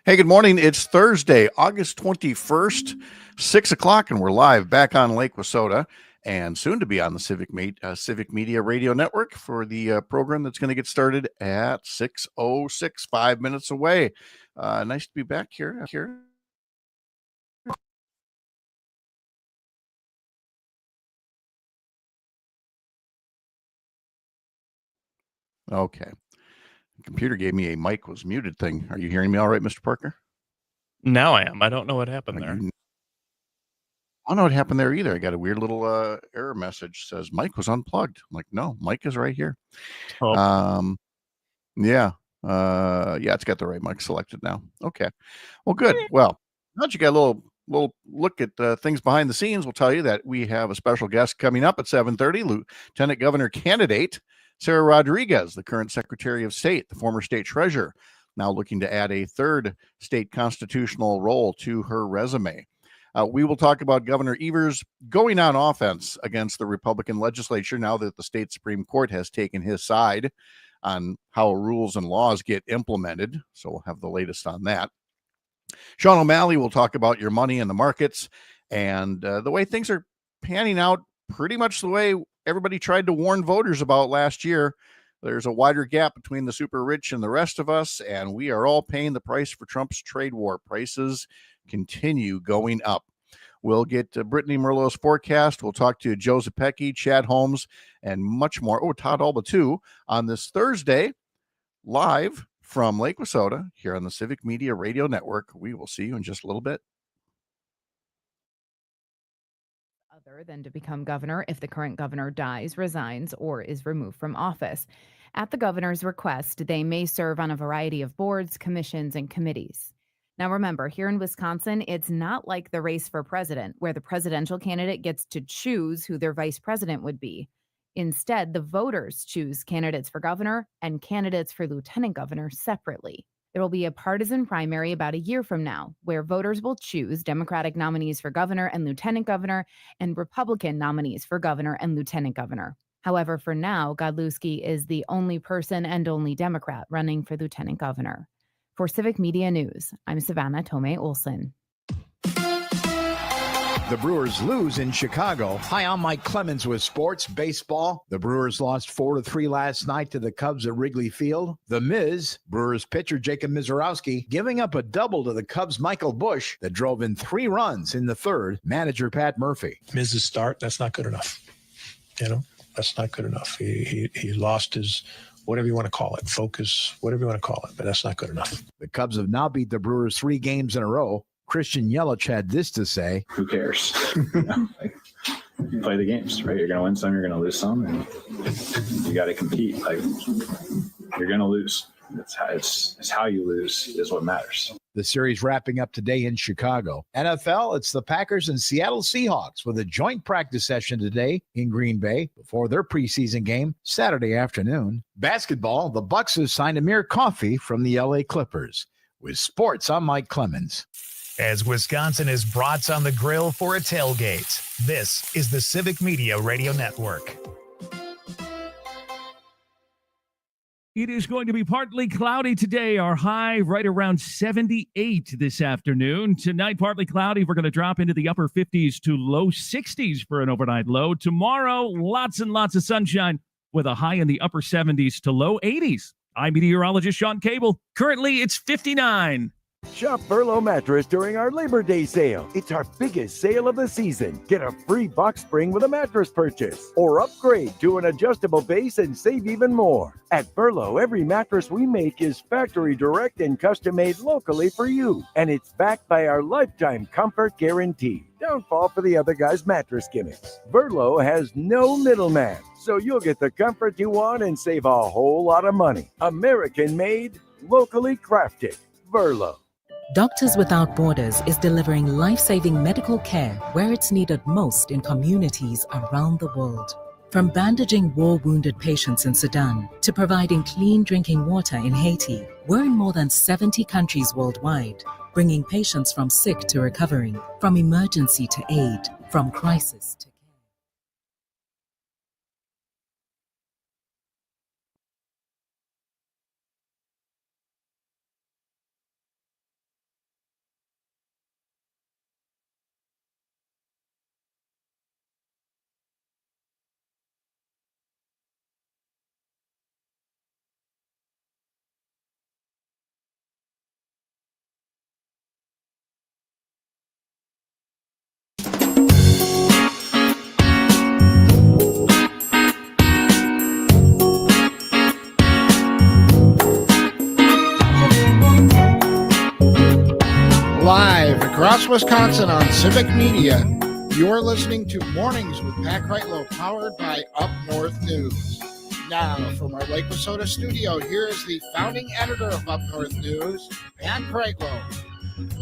Hey, good morning. It's Thursday, August 21st, 6 o'clock, and we're live back on Lake Wissota and soon to be on the Civic Media Radio Network for the program that's going to get started at 6:06, 5 minutes away. Nice to be back here. Okay. The computer gave me a mic was muted thing. Are you hearing me all right, Mr. Parker? Now I am. I don't know what happened there. I don't know what happened there either. I got a weird little error message says mic was unplugged. I'm like, no, mic is right here. Oh. Yeah. It's got the right mic selected now. Okay. Well, good. Well, now that you got a little look at things behind the scenes, we'll tell you that we have a special guest coming up at 7:30, Lieutenant Governor candidate Sara Rodriguez, the current Secretary of State, the former state treasurer, now looking to add a third state constitutional role to her resume. We will talk about Governor Evers going on offense against the Republican legislature now that the state Supreme Court has taken his side on how rules and laws get implemented. So we'll have the latest on that. Sean O'Malley will talk about your money in the markets and the way things are panning out, pretty much the way everybody tried to warn voters about last year. There's a wider gap between the super rich and the rest of us, and we are all paying the price for Trump's trade war. Prices continue going up. We'll get Brittany Merlot's forecast. We'll talk to Joe Zepecki, Chad Holmes, and much more. Oh, Todd Allbaugh, too, on this Thursday, live from Lake Wissota here on the Civic Media Radio Network. We will see you in just a little bit. Other than to become governor if the current governor dies, resigns, or is removed from office. At the governor's request, they may serve on a variety of boards, commissions, and committees. Now remember, here in Wisconsin, it's not like the race for president, where the presidential candidate gets to choose who their vice president would be. Instead, the voters choose candidates for governor and candidates for lieutenant governor separately. There will be a partisan primary about a year from now, where voters will choose Democratic nominees for governor and lieutenant governor and Republican nominees for governor and lieutenant governor. However, for now, Godlewski is the only person and only Democrat running for lieutenant governor. For Civic Media News, I'm Savannah Tomei Olson. The Brewers lose in Chicago. Hi, I'm Mike Clemens with Sports Baseball. The Brewers lost 4-3 last night to the Cubs at Wrigley Field. The Miz, Brewers pitcher Jacob Mizorowski, giving up a double to the Cubs' Michael Busch that drove in 3 runs in the third. Manager Pat Murphy. Miz's start, that's not good enough. That's not good enough. He lost his, whatever you want to call it, focus, whatever you want to call it, but that's not good enough. The Cubs have now beat the Brewers 3 games in a row. Christian Yelich had this to say. Who cares? You play the games, right? You're going to win some, you're going to lose some, and you got to compete. You're going to lose. It's how you lose is what matters. The series wrapping up today in Chicago. NFL, it's the Packers and Seattle Seahawks with a joint practice session today in Green Bay before their preseason game Saturday afternoon. Basketball, the Bucks have signed Amir Coffey from the LA Clippers. With sports, I'm Mike Clemens. As Wisconsin is brats on the grill for a tailgate, this is the Civic Media Radio Network. It is going to be partly cloudy today. Our high right around 78 this afternoon. Tonight, partly cloudy. We're going to drop into the upper 50s to low 60s for an overnight low. Tomorrow, lots and lots of sunshine with a high in the upper 70s to low 80s. I'm meteorologist Sean Cable. Currently, it's 59. Shop Furlow Mattress during our Labor Day sale. It's our biggest sale of the season. Get a free box spring with a mattress purchase or upgrade to an adjustable base and save even more. At Furlow, every mattress we make is factory direct and custom made locally for you. And it's backed by our lifetime comfort guarantee. Don't fall for the other guy's mattress gimmicks. Furlow has no middleman, so you'll get the comfort you want and save a whole lot of money. American made, locally crafted. Furlow. Doctors Without Borders is delivering life-saving medical care where it's needed most in communities around the world. From bandaging war-wounded patients in Sudan to providing clean drinking water in Haiti, we're in more than 70 countries worldwide, bringing patients from sick to recovering, from emergency to aid, from crisis to across Wisconsin on Civic Media. You're listening to Mornings with Pat Kreitlow, powered by Up North News. Now, from our Lake Wissota studio, here is the founding editor of Up North News, Pat Kreitlow.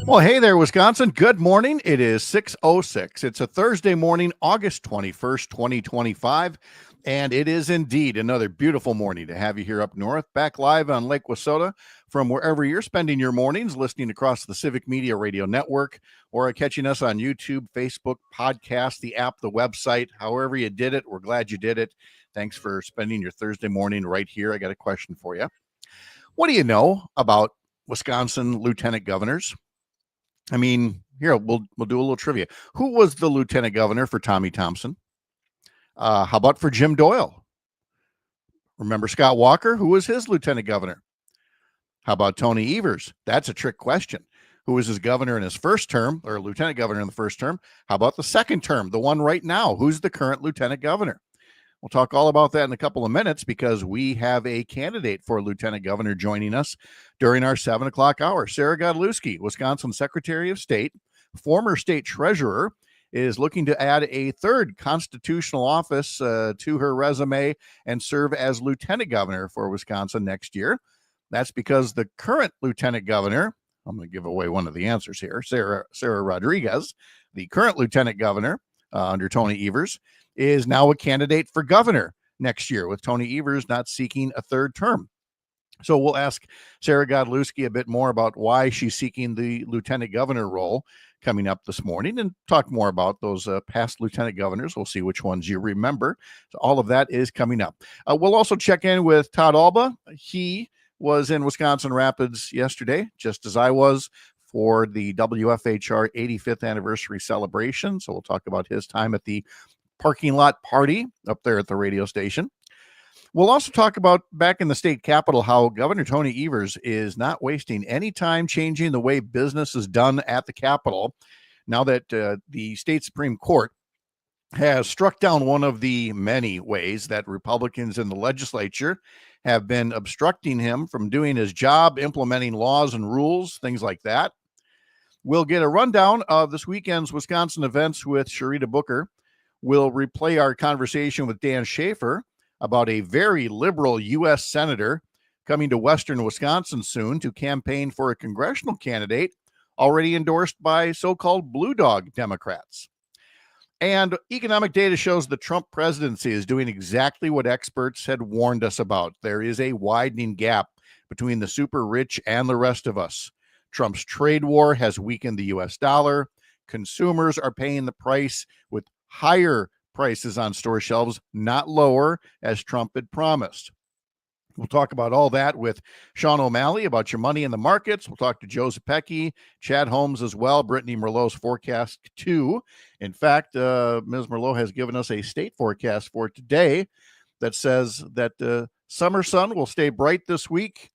Well, hey there, Wisconsin. Good morning. It is 6:06. It's a Thursday morning, August 21st, 2025. And it is indeed another beautiful morning to have you here up north, back live on Lake Wissota from wherever you're spending your mornings, listening across the Civic Media Radio Network, or catching us on YouTube, Facebook, podcast, the app, the website, however you did it. We're glad you did it. Thanks for spending your Thursday morning right here. I got a question for you. What do you know about Wisconsin lieutenant governors? I mean, here, we'll do a little trivia. Who was the lieutenant governor for Tommy Thompson? How about for Jim Doyle? Remember Scott Walker? Who was his lieutenant governor? How about Tony Evers? That's a trick question. Who was his governor in his first term, or lieutenant governor in the first term? How about the second term, the one right now? Who's the current lieutenant governor? We'll talk all about that in a couple of minutes because we have a candidate for lieutenant governor joining us during our 7 o'clock hour. Sara Godlewski, Wisconsin Secretary of State, former state treasurer, is looking to add a third constitutional office to her resume and serve as lieutenant governor for Wisconsin next year. That's because the current lieutenant governor, I'm going to give away one of the answers here, Sara Rodriguez, the current lieutenant governor under Tony Evers, is now a candidate for governor next year, with Tony Evers not seeking a third term. So we'll ask Sara Godlewski a bit more about why she's seeking the lieutenant governor role coming up this morning, and talk more about those past lieutenant governors. We'll see which ones you remember. So all of that is coming up. We'll also check in with Todd Allbaugh. He was in Wisconsin Rapids yesterday, just as I was, for the WFHR 85th anniversary celebration. So we'll talk about his time at the parking lot party up there at the radio station. We'll also talk about back in the state capitol how Governor Tony Evers is not wasting any time changing the way business is done at the Capitol. Now that the state Supreme Court has struck down one of the many ways that Republicans in the legislature have been obstructing him from doing his job, implementing laws and rules, things like that. We'll get a rundown of this weekend's Wisconsin events with Cherita Booker. We'll replay our conversation with Dan Shafer about a very liberal U.S. senator coming to western Wisconsin soon to campaign for a congressional candidate already endorsed by so-called blue dog Democrats. And economic data shows the Trump presidency is doing exactly what experts had warned us about. There is a widening gap between the super rich and the rest of us. Trump's trade war has weakened the U.S. dollar. Consumers are paying the price with higher prices on store shelves, not lower, as Trump had promised. We'll talk about all that with Sean O'Malley about your money in the markets. We'll talk to Joe Zepecki, Chad Holmes as well, Brittany Merlot's forecast too. In fact, Ms. Merlot has given us a state forecast for today that says that summer sun will stay bright this week.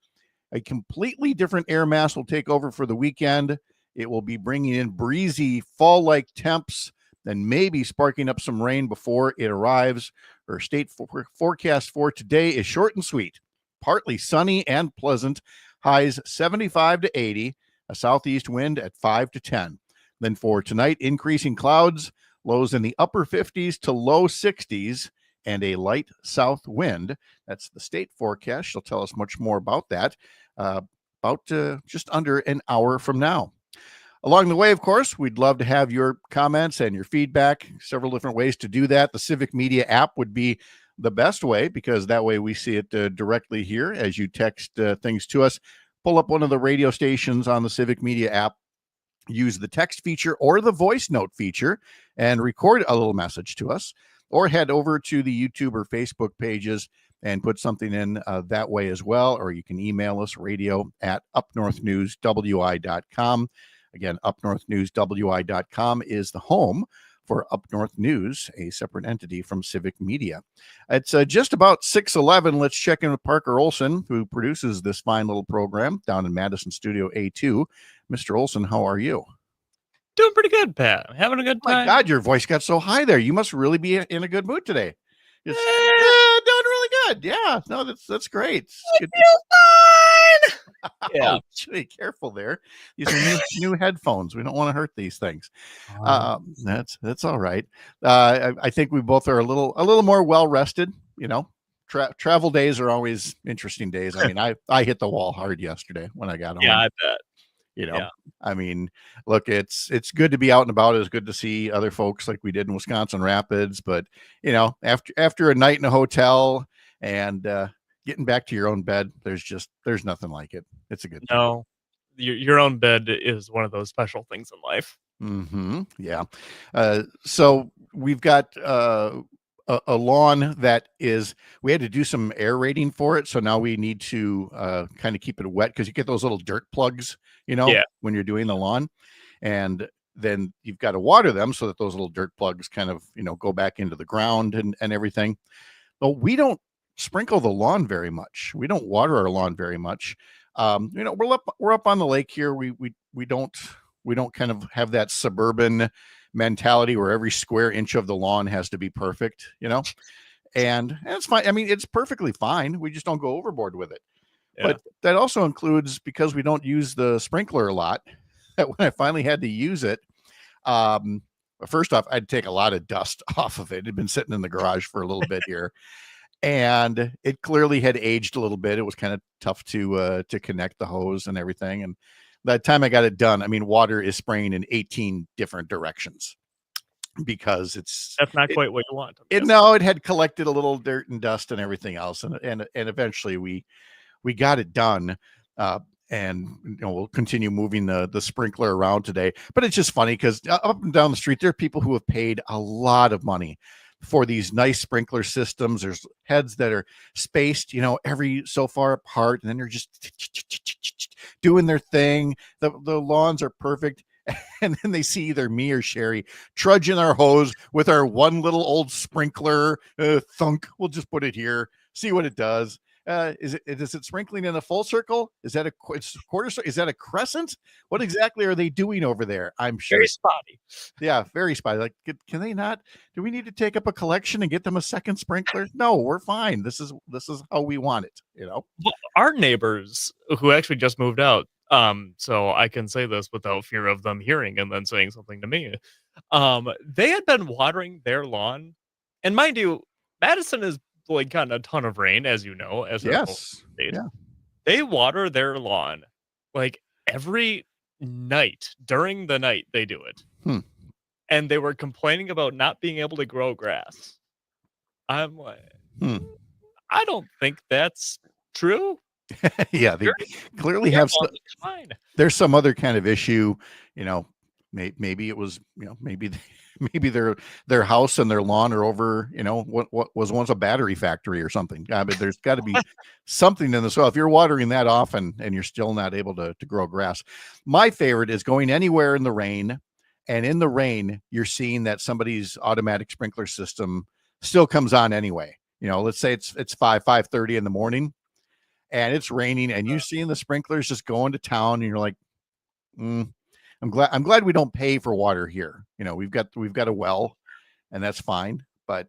A completely different air mass will take over for the weekend. It will be bringing in breezy fall-like temps, then maybe sparking up some rain before it arrives. Her state forecast for today is short and sweet. Partly sunny and pleasant. Highs 75 to 80. A southeast wind at 5 to 10. Then for tonight, increasing clouds. Lows in the upper 50s to low 60s. And a light south wind. That's the state forecast. She'll tell us much more about that just under an hour from now. Along the way, of course, we'd love to have your comments and your feedback. Several different ways to do that. The Civic Media app would be the best way, because that way we see it directly here as you text things to us. Pull up one of the radio stations on the Civic Media app, use the text feature or the voice note feature, and record a little message to us, or head over to the YouTube or Facebook pages and put something in that way as well. Or you can email us, radio@upnorthnewswi.com. Again, upnorthnewswi.com is the home for Up North News, a separate entity from Civic Media. It's just about 6:11. Let's check in with Parker Olson, who produces this fine little program down in Madison Studio A2. Mr. Olson, how are you? Doing pretty good, Pat. I'm having a good time. My God, your voice got so high there. You must really be in a good mood today. It's doing really good. Yeah, no, that's great. It's good. Fine. Yeah. Be careful there. These are new headphones. We don't want to hurt these things. That's all right. I think we both are a little more well rested. You know, travel days are always interesting days. I mean, I hit the wall hard yesterday when I got home. Yeah, I bet. You know, Yeah. I mean, look, it's good to be out and about. It's good to see other folks like we did in Wisconsin Rapids. But you know, after a night in a hotel and getting back to your own bed, there's nothing like it. It's a good time. No, your own bed is one of those special things in life. Yeah. So we've got a lawn that we had to do some aerating for it. So now we need to kind of keep it wet because you get those little dirt plugs, you know, when you're doing the lawn. And then you've got to water them so that those little dirt plugs kind of, you know, go back into the ground and everything. But we don't sprinkle the lawn very much. We don't water our lawn very much. You know, we're up on the lake here. We don't kind of have that suburban mentality where every square inch of the lawn has to be perfect, you know, and it's fine. I mean, it's perfectly fine. We just don't go overboard with it. Yeah. But that also includes, because we don't use the sprinkler a lot, that when I finally had to use it, first off, I'd take a lot of dust off of it. It had been sitting in the garage for a little bit here. And it clearly had aged a little bit. It was kind of tough to connect the hose and everything. And by the time I got it done, I mean, water is spraying in 18 different directions because that's not quite what you want. No, it had collected a little dirt and dust and everything else. And eventually we got it done. And you know, we'll continue moving the sprinkler around today. But it's just funny because up and down the street, there are people who have paid a lot of money for these nice sprinkler systems. There's heads that are spaced, you know, every so far apart, and then they're just doing their thing. The lawns are perfect. And then they see either me or Sherry trudging our hose with our one little old sprinkler. Thunk. We'll just put it here, see what it does. Is it sprinkling in a full circle? Is that a quarter circle? Is that a crescent? What exactly are they doing over there? I'm sure. Very spotty. Yeah, very spotty. Like, can they not? Do we need to take up a collection and get them a second sprinkler? No, we're fine. This is how we want it. You know, well, our neighbors who actually just moved out. So I can say this without fear of them hearing and then saying something to me. They had been watering their lawn, and mind you, Madison is like gotten a ton of rain, as you know, as yes, yeah. They water their lawn like every night. During the night, they do it. And they were complaining about not being able to grow grass. I'm like, I don't think that's true. Yeah, they clearly have fine. There's some other kind of issue, you know. Maybe it was, you know, maybe their house and their lawn are over, you know, what was once a battery factory or something. But there's got to be something in the soil. If you're watering that often and you're still not able to grow grass. My favorite is going anywhere in the rain, and in the rain, you're seeing that somebody's automatic sprinkler system still comes on anyway. You know, let's say it's 5:30 in the morning and it's raining and you're seeing the sprinklers just going to town, and you're like, I'm glad we don't pay for water here. You know, we've got a well, and that's fine. But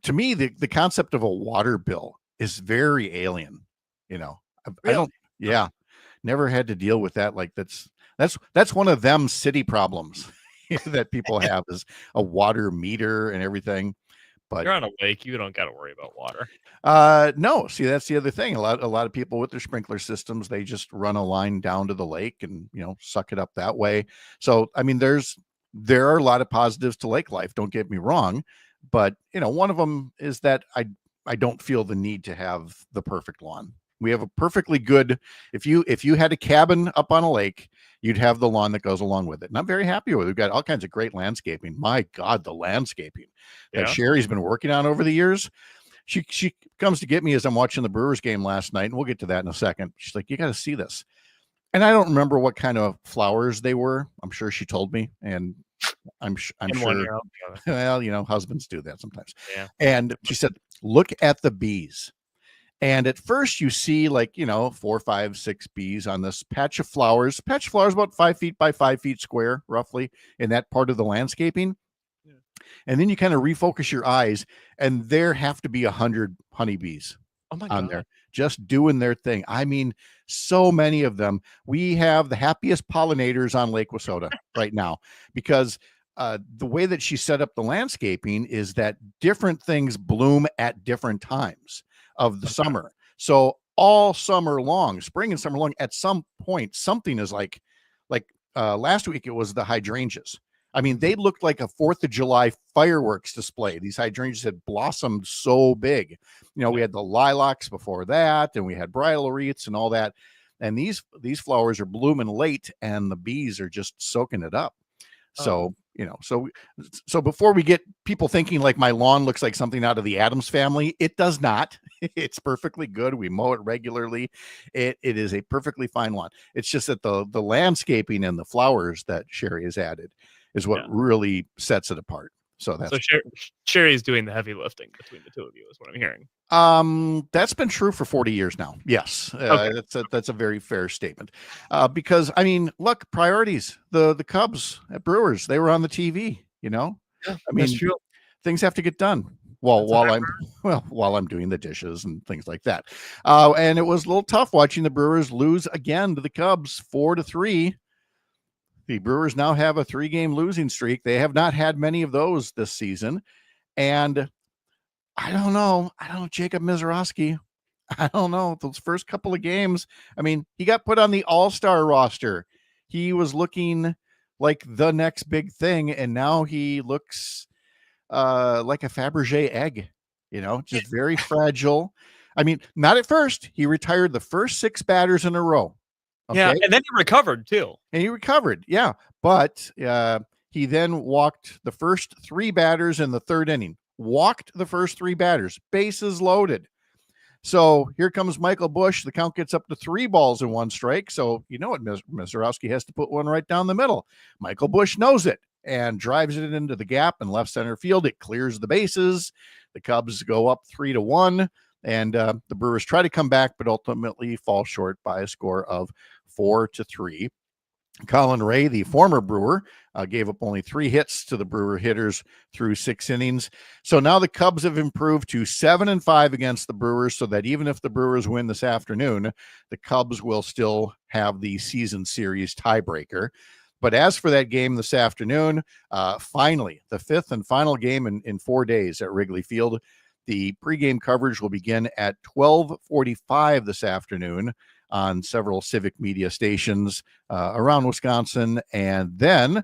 to me, the concept of a water bill is very alien. You know, I don't. Yeah, never had to deal with that. Like that's one of them city problems that people have, is a water meter and everything. But you're on a lake, you don't got to worry about water. No, see, that's the other thing. A lot of people with their sprinkler systems, they just run a line down to the lake and, you know, suck it up that way. So, I mean, there are a lot of positives to lake life. Don't get me wrong, but you know, one of them is that I don't feel the need to have the perfect lawn. We have a perfectly good. If you had a cabin up on a lake, you'd have the lawn that goes along with it. And I'm very happy with it. We've got all kinds of great landscaping. My God, the landscaping that Sherry's been working on over the years. She comes to get me as I'm watching the Brewers game last night, and we'll get to that in a second. She's like, you got to see this. And I don't remember what kind of flowers they were. I'm sure she told me, and I'm sure. Well, you know, husbands do that sometimes. Yeah. And she said, look at the bees. And at first you see, like, you know, 4, 5, 6 bees on this patch of flowers. Patch of flowers about 5 feet by 5 feet square, roughly, in that part of the landscaping. Yeah. And then you kind of refocus your eyes, and there have to be 100 honeybees on there, just doing their thing. I mean, So many of them. We have the happiest pollinators on Lake Wissota right now because the way that she set up the landscaping is that different things bloom at different times of the summer. So all summer long, spring and summer long, at some point, something is like last week, it was the hydrangeas. I mean, they looked like a 4th of July fireworks display. These hydrangeas had blossomed so big. You know, we had the lilacs before that, and we had bridal wreaths and all that. And these flowers are blooming late, and the bees are just soaking it up. So, you know, so before we get people thinking like my lawn looks like something out of the Addams Family, it does not. It's perfectly good. We mow it regularly. It is a perfectly fine lawn. It's just that the landscaping and the flowers that Sherry has added is what really sets it apart. So Sherry's doing the heavy lifting between the two of you, is what I'm hearing. That's been true for 40 years now. Yes. That's a very fair statement. Because I mean, look, priorities, the Cubs at Brewers, they were on the TV, you know, Yeah, I mean, that's true. things have to get done while I'm doing the dishes and things like that. And it was a little tough watching the Brewers lose again to the Cubs 4-3. The Brewers now have a 3-game losing streak. They have not had many of those this season. And I don't know, Jacob Mizorowski. I don't know. Those first couple of games, I mean, he got put on the all-star roster. He was looking like the next big thing, and now he looks like a Fabergé egg, you know, just very fragile. I mean, not at first. He retired the first 6 batters in a row. Okay? Yeah, and then he recovered too. Yeah. But he then walked the first 3 batters in the 3rd inning. Walked the first 3 batters, bases loaded. So here comes Michael Busch. The count gets up to 3 balls and 1 strike. So you know what, Mizorowski has to put one right down the middle. Michael Busch knows it and drives it into the gap in left center field. It clears the bases. The Cubs go up 3-1, and the Brewers try to come back, but ultimately fall short by a score of 4-3. Colin Ray, the former Brewer, gave up only 3 hits to the Brewer hitters through 6 innings. So now the Cubs have improved to 7-5 against the Brewers, so that even if the Brewers win this afternoon, the Cubs will still have the season series tiebreaker. But as for that game this afternoon, finally, the 5th and final game in 4 days at Wrigley Field. The pregame coverage will begin at 12:45 this afternoon on several civic media stations around Wisconsin. And then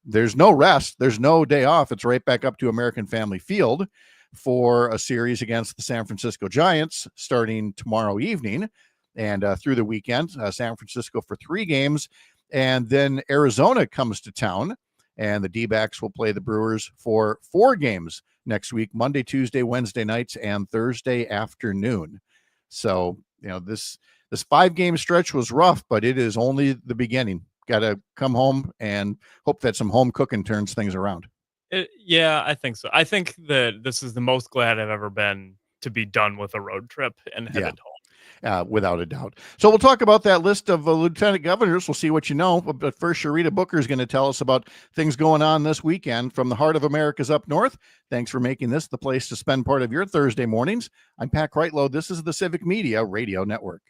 there's no rest. There's no day off. It's right back up to American Family Field for a series against the San Francisco Giants starting tomorrow evening and through the weekend. San Francisco for 3 games. And then Arizona comes to town, and the D-backs will play the Brewers for 4 games next week, Monday, Tuesday, Wednesday nights, and Thursday afternoon. So, you know, this 5-game stretch was rough, but it is only the beginning. Got to come home and hope that some home cooking turns things around. Yeah, I think so. I think that this is the most glad I've ever been to be done with a road trip and headed home. Without a doubt. So we'll talk about that list of lieutenant governors. We'll see what you know. But first, Cherita Booker is going to tell us about things going on this weekend from the heart of America's up north. Thanks for making this the place to spend part of your Thursday mornings. I'm Pat Kreitlow. This is the Civic Media Radio Network.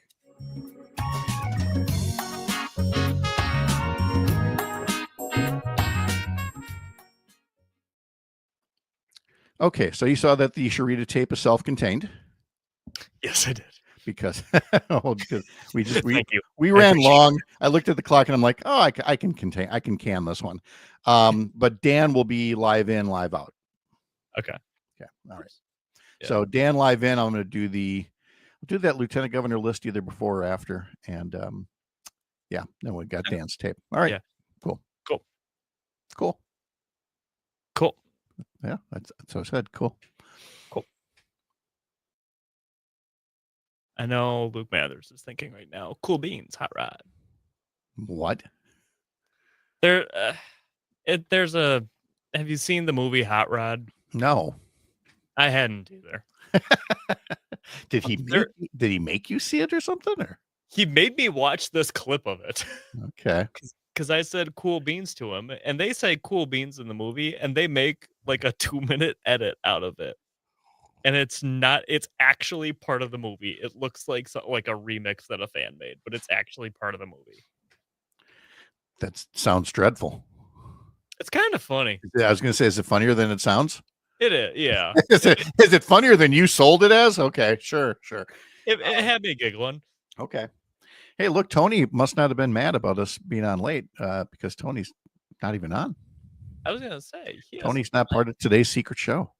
Okay, so you saw that the Cherita tape is self-contained. Yes, I did. Because we Thank you. We ran long. I looked at the clock and I'm like, oh, I can can this one. But Dan will be live in, live out. Okay. All right. Yeah. So Dan live in. I'm going to do that lieutenant governor list either before or after. And then we got Dan's tape. All right. Yeah. Cool. Yeah, that's what I said. Cool. I know Luke Mathers is thinking right now, cool beans, hot rod. What? There's have you seen the movie Hot Rod? No. I hadn't either. Did he make you see it or something? Or? He made me watch this clip of it. Okay. Because I said cool beans to him, and they say cool beans in the movie, and they make like a 2-minute edit out of it. and it's not. It's actually part of the movie. It looks like like a remix that a fan made, but it's actually part of the movie. That sounds dreadful. It's kind of funny. I was going to say, is it funnier than it sounds? It is, yeah. Is it funnier than you sold it as? Okay, sure. It had me giggling. Okay. Hey, look, Tony must not have been mad about us being on late because Tony's not even on. I was gonna say Tony's not part of today's secret show.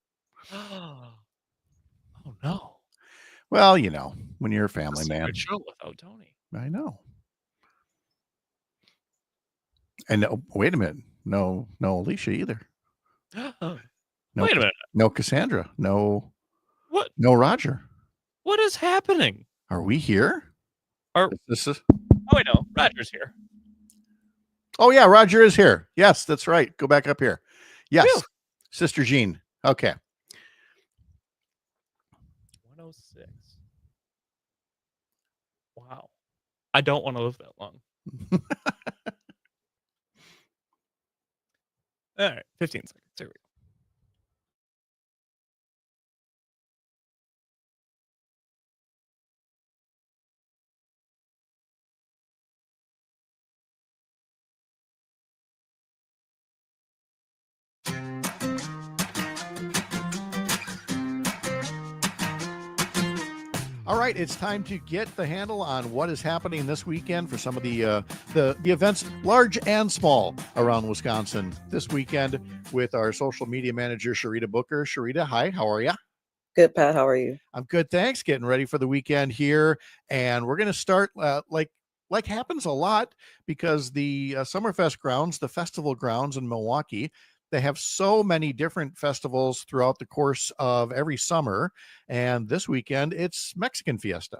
Oh no. Well, you know, when you're a family man. Secret show without Tony. I know. And wait a minute. No Alicia either. Wait a minute. No Cassandra. No. What? No Roger. What is happening? Are we here? This is. Oh, wait, no. Roger's here. Oh yeah, Roger is here. Yes, that's right. Go back up here. Yes, Phew. Sister Jean. Okay. 106. Wow. I don't want to live that long. All right, 15 seconds. Here we go. All right, it's time to get the handle on what is happening this weekend for some of the events, large and small, around Wisconsin this weekend with our social media manager, Cherita Booker. Cherita, hi, how are you? Good, Pat. How are you? I'm good, thanks. Getting ready for the weekend here, and we're going to start like happens a lot because the Summerfest grounds, the festival grounds in Milwaukee, they have so many different festivals throughout the course of every summer. And this weekend, it's Mexican Fiesta.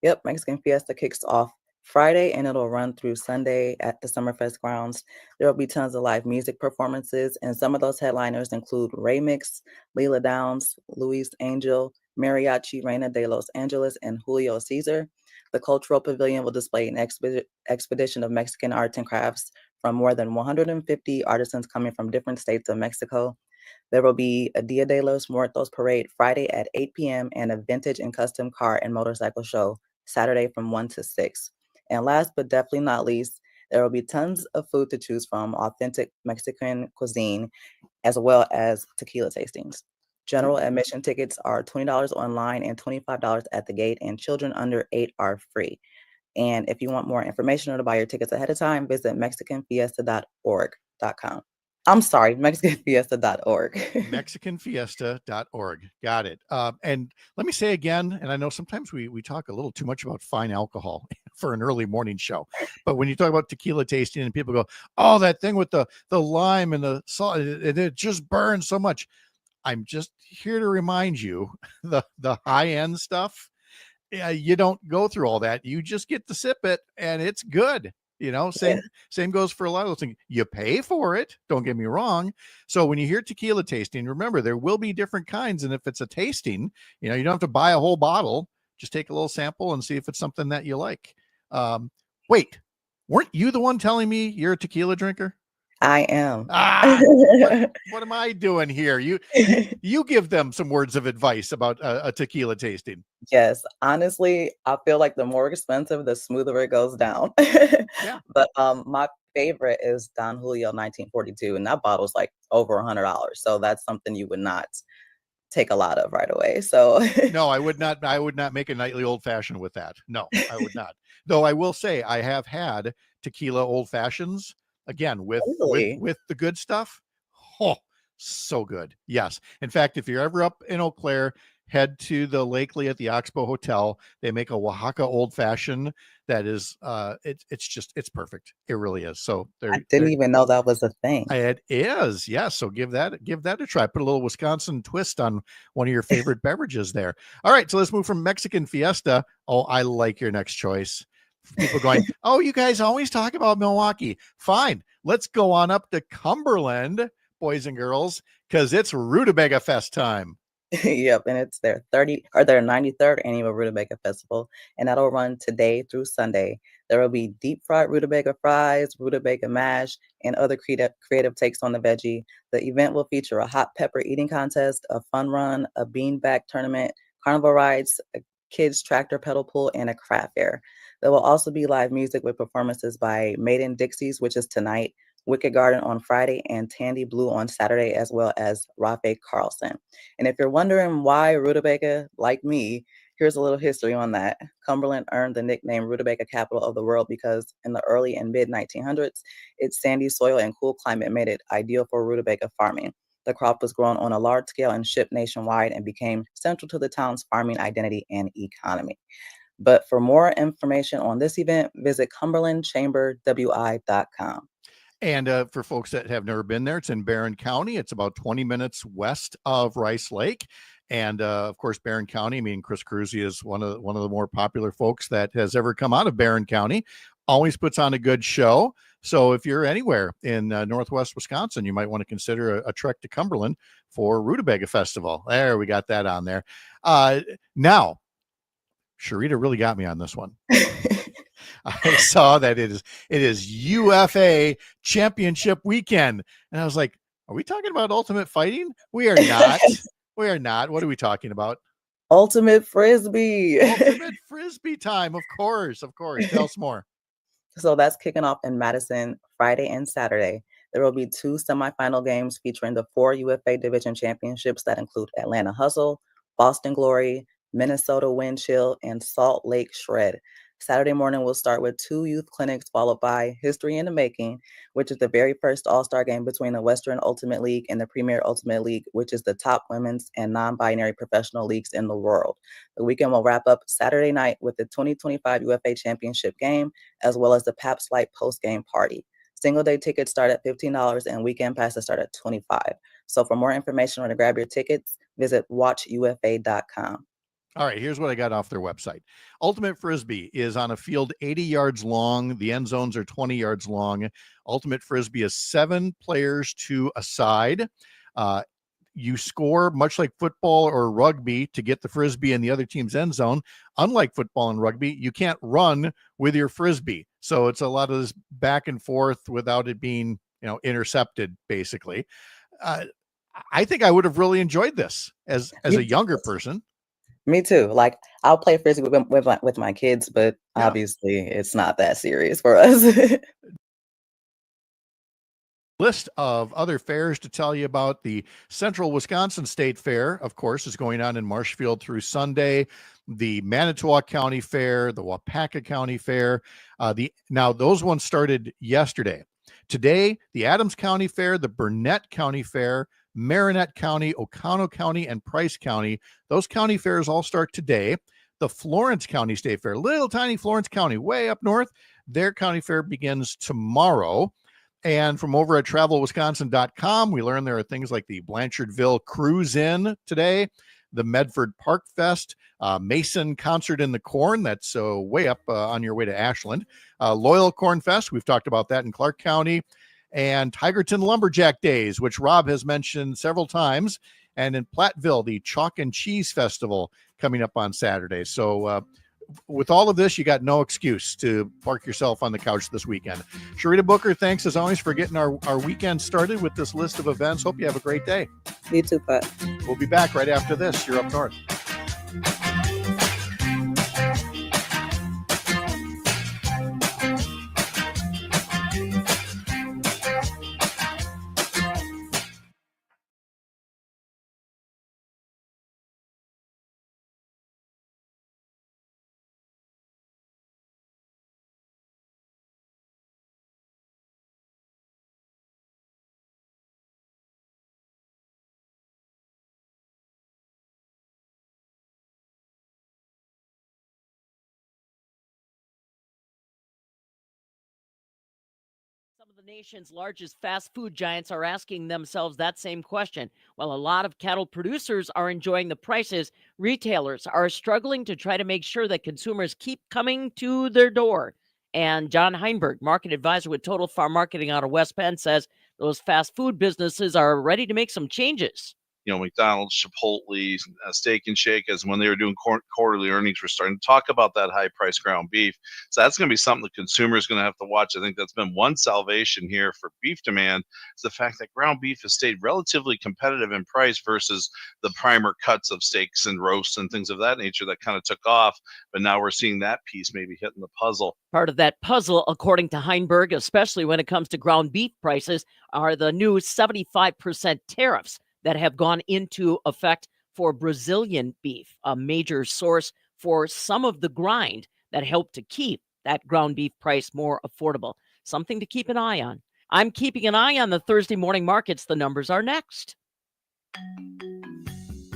Yep, Mexican Fiesta kicks off Friday and it'll run through Sunday at the Summerfest grounds. There will be tons of live music performances, and some of those headliners include Ray Mix, Leela Downs, Luis Angel, Mariachi Reina de Los Angeles, and Julio Cesar. The Cultural Pavilion will display an expedition of Mexican arts and crafts from more than 150 artisans coming from different states of Mexico. There will be a Dia de los Muertos parade Friday at 8 p.m. and a vintage and custom car and motorcycle show Saturday from 1 to 6. And last but definitely not least, there will be tons of food to choose from, authentic Mexican cuisine, as well as tequila tastings. General admission tickets are $20 online and $25 at the gate, and children under 8 are free. And if you want more information or to buy your tickets ahead of time, visit MexicanFiesta.org.com. I'm sorry, MexicanFiesta.org. MexicanFiesta.org. Got it. And let me say again, and I know sometimes we talk a little too much about fine alcohol for an early morning show, but when you talk about tequila tasting and people go, oh, that thing with the lime and the salt, it just burns so much. I'm just here to remind you, the high-end stuff, you don't go through all that. You just get to sip it, and it's good. You know, same goes for a lot of those things. You pay for it. Don't get me wrong. So when you hear tequila tasting, remember, there will be different kinds. And if it's a tasting, you know, you don't have to buy a whole bottle. Just take a little sample and see if it's something that you like. Wait, weren't you the one telling me you're a tequila drinker? I am. What am I doing here? You give them some words of advice about a tequila tasting. Yes, honestly, I feel like the more expensive, the smoother it goes down. Yeah. But my favorite is Don Julio 1942, and that bottle's like over $100. So that's something you would not take a lot of right away. So no, I would not make a nightly old fashioned with that. No, I would not. Though I will say I have had tequila old fashions. Again, with the good stuff. Oh, so good. Yes. In fact, if you're ever up in Eau Claire, head to the Lakely at the Oxbow Hotel. They make a Oaxaca old fashioned that is it's perfect. It really is. So I didn't even know that was a thing. It is. Yes. So give that a try. Put a little Wisconsin twist on one of your favorite beverages there. All right. So let's move from Mexican Fiesta. Oh, I like your next choice. People going, oh, you guys always talk about Milwaukee. Fine. Let's go on up to Cumberland, boys and girls, because it's Rutabaga Fest time. Yep, and it's their 93rd annual Rutabaga Festival, and that'll run today through Sunday. There will be deep fried rutabaga fries, rutabaga mash, and other creative takes on the veggie. The event will feature a hot pepper eating contest, a fun run, a beanbag tournament, carnival rides, a kids tractor pedal pool, and a craft fair. There will also be live music with performances by Maiden Dixies, which is tonight, Wicked Garden on Friday, and Tandy Blue on Saturday, as well as Rafe Carlson. And if you're wondering why rutabaga, like me, here's a little history on that. Cumberland earned the nickname Rutabaga Capital of the World because in the early and mid 1900s, its sandy soil and cool climate made it ideal for rutabaga farming. The crop was grown on a large scale and shipped nationwide and became central to the town's farming identity and economy. But for more information on this event, visit cumberlandchamberwi.com. And for folks that have never been there, it's in Barron County. It's about 20 minutes west of Rice Lake. And of course, Barron County, I mean, Chris Cruzy is one of the more popular folks that has ever come out of Barron County. Always puts on a good show. So if you're anywhere in northwest Wisconsin, you might want to consider a trek to Cumberland for Rutabaga Festival. There, we got that on there. Now, Cherita really got me on this one. I saw that it is UFA championship weekend. And I was like, are we talking about ultimate fighting? We are not. We are not. What are we talking about? Ultimate Frisbee. Ultimate Frisbee time. Of course. Tell us more. So that's kicking off in Madison Friday and Saturday. There will be 2 semifinal games featuring the 4 UFA division championships that include Atlanta Hustle, Boston Glory, Minnesota Wind Chill, and Salt Lake Shred. Saturday morning will start with 2 youth clinics, followed by History in the Making, which is the very first all-star game between the Western Ultimate League and the Premier Ultimate League, which is the top women's and non-binary professional leagues in the world. The weekend will wrap up Saturday night with the 2025 UFA Championship game, as well as the Pabst Light post-game party. Single day tickets start at $15 and weekend passes start at $25. So for more information or to grab your tickets, visit watchufa.com. All right, here's what I got off their website. Ultimate Frisbee is on a field 80 yards long. The end zones are 20 yards long. Ultimate Frisbee is 7 players to a side. You score much like football or rugby to get the Frisbee in the other team's end zone. Unlike football and rugby, you can't run with your Frisbee. So it's a lot of this back and forth without it being, intercepted, basically. I think I would have really enjoyed this as a younger person. Me too. Like, I'll play Frisbee with my kids, but obviously it's not that serious for us. List of other fairs to tell you about. The Central Wisconsin State Fair, of course, is going on in Marshfield through Sunday. The Manitowoc County Fair, the Wapaka County Fair. Now those ones started yesterday. Today, the Adams County Fair, the Burnett County Fair, Marinette County, Oconto County, and Price County. Those county fairs all start today. The Florence County State Fair, little tiny Florence County, way up north, their county fair begins tomorrow. And from over at travelwisconsin.com, we learned there are things like the Blanchardville Cruise In today, the Medford Park Fest, Mason Concert in the Corn, that's way up on your way to Ashland, Loyal Corn Fest, we've talked about that in Clark County, and Tigerton Lumberjack Days, which Rob has mentioned several times, and in Platteville, the Chalk and Cheese Festival coming up on Saturday. So with all of this, you got no excuse to park yourself on the couch this weekend. Cherita Booker, thanks as always for getting our weekend started with this list of events. Hope you have a great day. You too, Pat. We'll be back right after this. You're Up North. Some of the nation's largest fast food giants are asking themselves that same question. While a lot of cattle producers are enjoying the prices, retailers are struggling to try to make sure that consumers keep coming to their door. And John Heinberg, market advisor with Total Farm Marketing out of West Penn, says those fast food businesses are ready to make some changes. McDonald's, Chipotle, Steak and Shake, as when they were doing quarterly earnings, we're starting to talk about that high price ground beef. So that's going to be something the consumer is going to have to watch. I think that's been one salvation here for beef demand, is the fact that ground beef has stayed relatively competitive in price versus the primer cuts of steaks and roasts and things of that nature that kind of took off. But now we're seeing that piece maybe hitting the puzzle. Part of that puzzle, according to Heinberg, especially when it comes to ground beef prices, are the new 75% tariffs that have gone into effect for Brazilian beef, a major source for some of the grind that helped to keep that ground beef price more affordable. Something to keep an eye on. I'm keeping an eye on the Thursday morning markets. The numbers are next.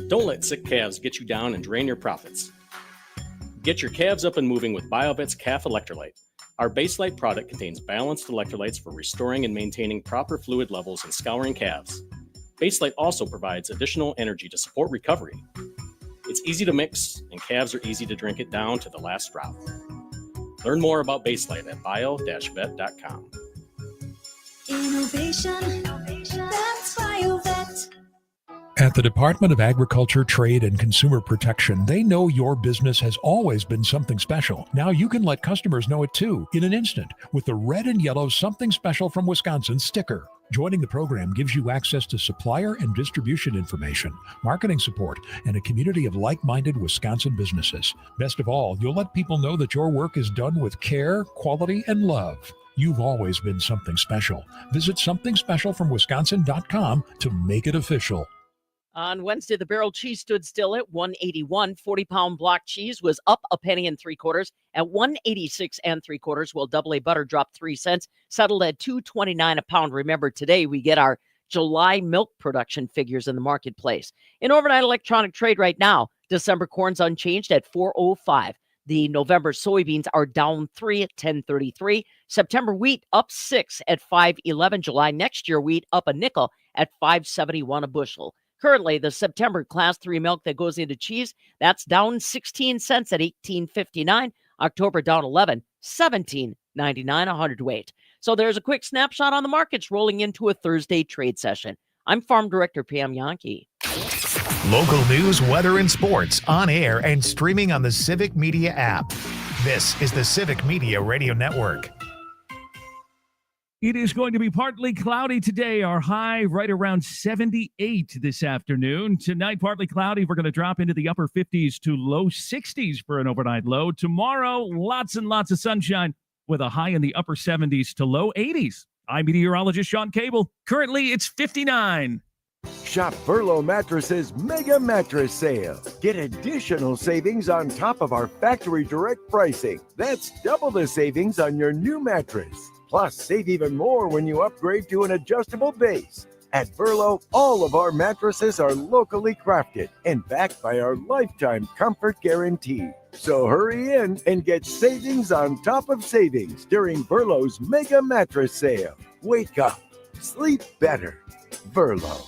Don't let sick calves get you down and drain your profits. Get your calves up and moving with BioVet's Calf Electrolyte. Our Baselite product contains balanced electrolytes for restoring and maintaining proper fluid levels and scouring calves. Baselite also provides additional energy to support recovery. It's easy to mix, and calves are easy to drink it down to the last drop. Learn more about Baselite at bio-vet.com. Innovation, that's BioVet. At the Department of Agriculture, Trade, and Consumer Protection, they know your business has always been something special. Now you can let customers know it too, in an instant, with the red and yellow Something Special from Wisconsin sticker. Joining the program gives you access to supplier and distribution information, marketing support, and a community of like-minded Wisconsin businesses. Best of all, you'll let people know that your work is done with care, quality, and love. You've always been something special. Visit somethingspecialfromwisconsin.com to make it official. On Wednesday, the barrel cheese stood still at $1.81. 40-pound block cheese was up a penny and 3/4 at $1.86 3/4. While double A butter dropped 3 cents, settled at $2.29 a pound. Remember, today we get our July milk production figures in the marketplace. In overnight electronic trade right now, December corn's unchanged at $4.05. The November soybeans are down 3 at $10.33. September wheat up 6 at $5.11. July next year wheat up a nickel at $5.71 a bushel. Currently, the September Class 3 milk that goes into cheese, that's down 16 cents at $18.59. October down 11, $17.99 a hundredweight. So there's a quick snapshot on the markets rolling into a Thursday trade session. I'm Farm Director Pam Yankee. Local news, weather, and sports on air and streaming on the Civic Media app. This is the Civic Media Radio Network. It is going to be partly cloudy today. Our high right around 78 this afternoon. Tonight, partly cloudy. We're going to drop into the upper 50s to low 60s for an overnight low. Tomorrow, lots and lots of sunshine with a high in the upper 70s to low 80s. I'm meteorologist Sean Cable. Currently, it's 59. Shop Furlough Mattresses Mega Mattress Sale. Get additional savings on top of our factory direct pricing. That's double the savings on your new mattress. Plus, save even more when you upgrade to an adjustable base. At Furlough, all of our mattresses are locally crafted and backed by our lifetime comfort guarantee. So hurry in and get savings on top of savings during Furlough's Mega Mattress Sale. Wake up. Sleep better. Furlough.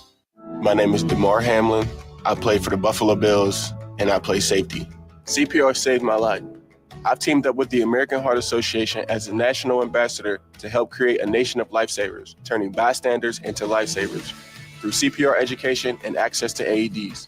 My name is DeMar Hamlin. I play for the Buffalo Bills, and I play safety. CPR saved my life. I've teamed up with the American Heart Association as a national ambassador to help create a nation of lifesavers, turning bystanders into lifesavers through CPR education and access to AEDs.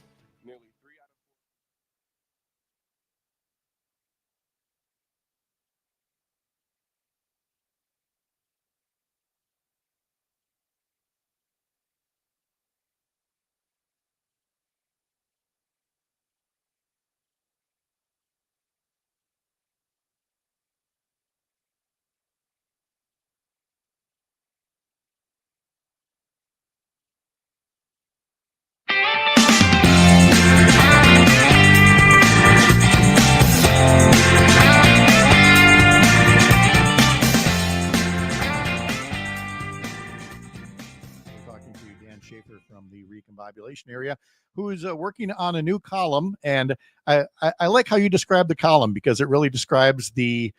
Dan Shafer from the Recombobulation area, who is working on a new column. And I like how you describe the column because it really describes the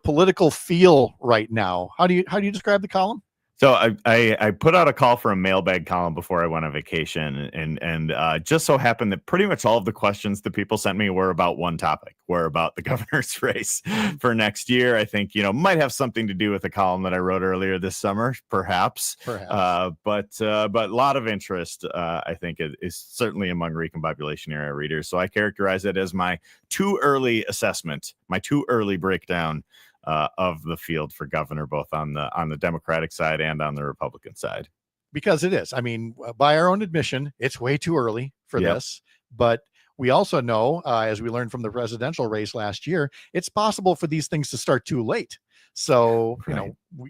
political feel right now. How do you describe the column? So I put out a call for a mailbag column before I went on vacation, and just so happened that pretty much all of the questions that people sent me were about one topic, were about the governor's race for next year. I think, might have something to do with the column that I wrote earlier this summer, perhaps. But a lot of interest, I think, is certainly among recombobulation era readers. So I characterize it as my too early assessment, my too early breakdown of the field for governor, both on the Democratic side and on the Republican side. Because it is. I mean, by our own admission, it's way too early for this. But we also know, as we learned from the presidential race last year, it's possible for these things to start too late. So,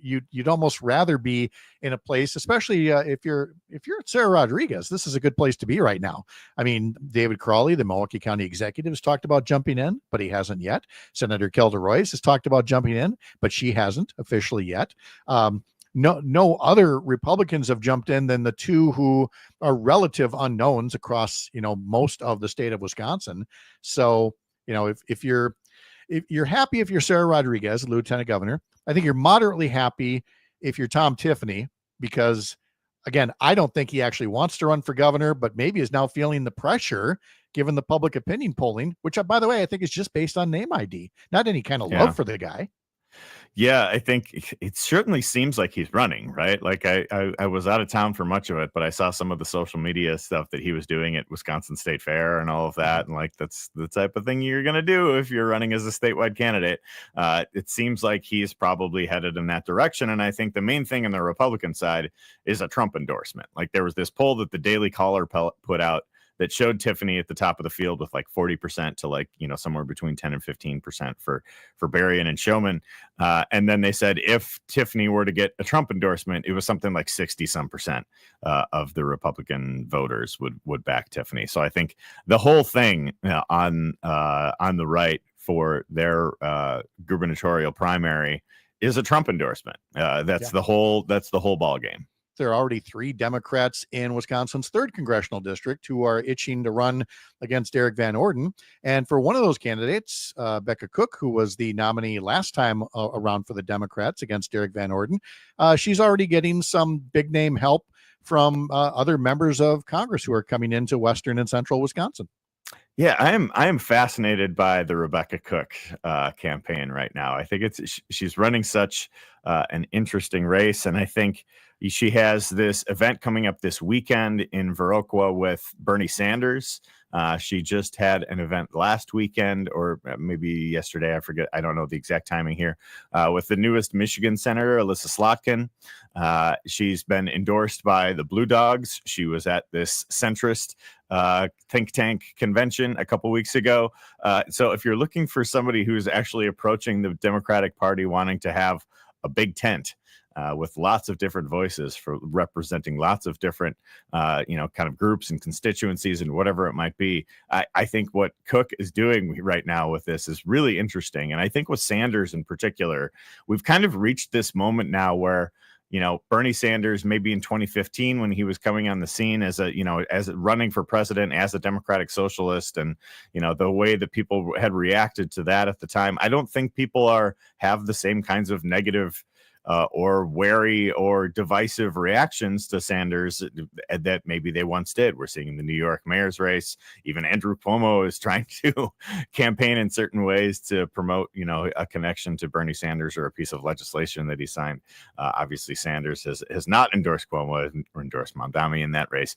you'd almost rather be in a place, especially if you're Sara Rodriguez, this is a good place to be right now. I mean, David Crawley, the Milwaukee County executive, has talked about jumping in, but he hasn't yet. Senator Kelda Royce has talked about jumping in, but she hasn't officially yet. No other Republicans have jumped in than the two who are relative unknowns across, most of the state of Wisconsin. So, if you're happy if you're Sara Rodriguez, lieutenant governor, I think you're moderately happy if you're Tom Tiffany, because, again, I don't think he actually wants to run for governor, but maybe is now feeling the pressure given the public opinion polling, which, by the way, I think is just based on name ID, not any kind of love for the guy. Yeah, I think it certainly seems like he's running, right? Like I was out of town for much of it, but I saw some of the social media stuff that he was doing at Wisconsin State Fair and all of that. And like, that's the type of thing you're going to do if you're running as a statewide candidate. It seems like he's probably headed in that direction. And I think the main thing on the Republican side is a Trump endorsement. Like there was this poll that the Daily Caller put out that showed Tiffany at the top of the field with like 40% to like, somewhere between 10 and 15% for Berrien and Showman. And then they said if Tiffany were to get a Trump endorsement, it was something like 60% of the Republican voters would back Tiffany. So I think the whole thing on the right for their gubernatorial primary is a Trump endorsement. That's the whole ball game. There are already 3 Democrats in Wisconsin's 3rd congressional district who are itching to run against Eric Van Orden. And for one of those candidates, Becca Cook, who was the nominee last time around for the Democrats against Eric Van Orden, she's already getting some big name help from other members of Congress who are coming into Western and Central Wisconsin. Yeah, I am fascinated by the Rebecca Cook campaign right now. I think she's running such an interesting race, and I think she has this event coming up this weekend in Viroqua with Bernie Sanders. She just had an event last weekend, or maybe yesterday, I forget. I don't know the exact timing here, with the newest Michigan Senator, Alyssa Slotkin. She's been endorsed by the Blue Dogs. She was at this centrist think tank convention a couple weeks ago. So if you're looking for somebody who's actually approaching the Democratic Party wanting to have a big tent, with lots of different voices for representing lots of different, kind of groups and constituencies and whatever it might be. I think what Cook is doing right now with this is really interesting. And I think with Sanders in particular, we've kind of reached this moment now where, Bernie Sanders, maybe in 2015, when he was coming on the scene as running for president as a Democratic socialist, and, the way that people had reacted to that at the time, I don't think people have the same kinds of negative or wary or divisive reactions to Sanders that maybe they once did. We're seeing in the New York mayor's race. Even Andrew Cuomo is trying to campaign in certain ways to promote, a connection to Bernie Sanders or a piece of legislation that he signed. Obviously, Sanders has not endorsed Cuomo or endorsed Mamdani in that race.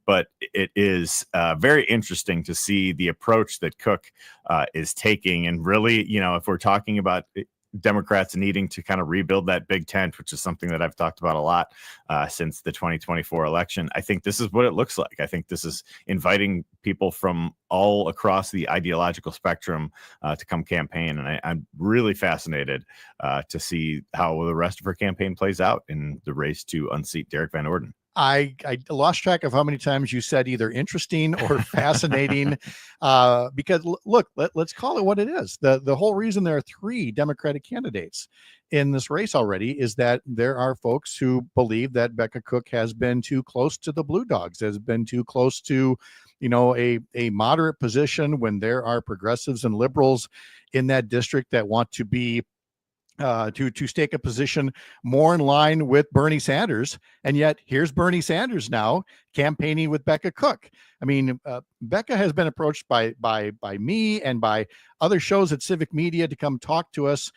But it is very interesting to see the approach that Cook is taking. And really, if we're talking about Democrats needing to kind of rebuild that big tent, which is something that I've talked about a lot since the 2024 election. I think this is what it looks like. I think this is inviting people from all across the ideological spectrum to come campaign. And I'm really fascinated to see how the rest of her campaign plays out in the race to unseat Derek Van Orden. I lost track of how many times you said either interesting or fascinating, because look, let's call it what it is. The whole reason there are 3 Democratic candidates in this race already is that there are folks who believe that Becca Cook has been too close to the Blue Dogs, has been too close to, a moderate position when there are progressives and liberals in that district that want to be to stake a position more in line with Bernie Sanders. And yet here's Bernie Sanders now campaigning with Becca Cook. I mean, Becca has been approached by me and by other shows at Civic Media to come talk to us.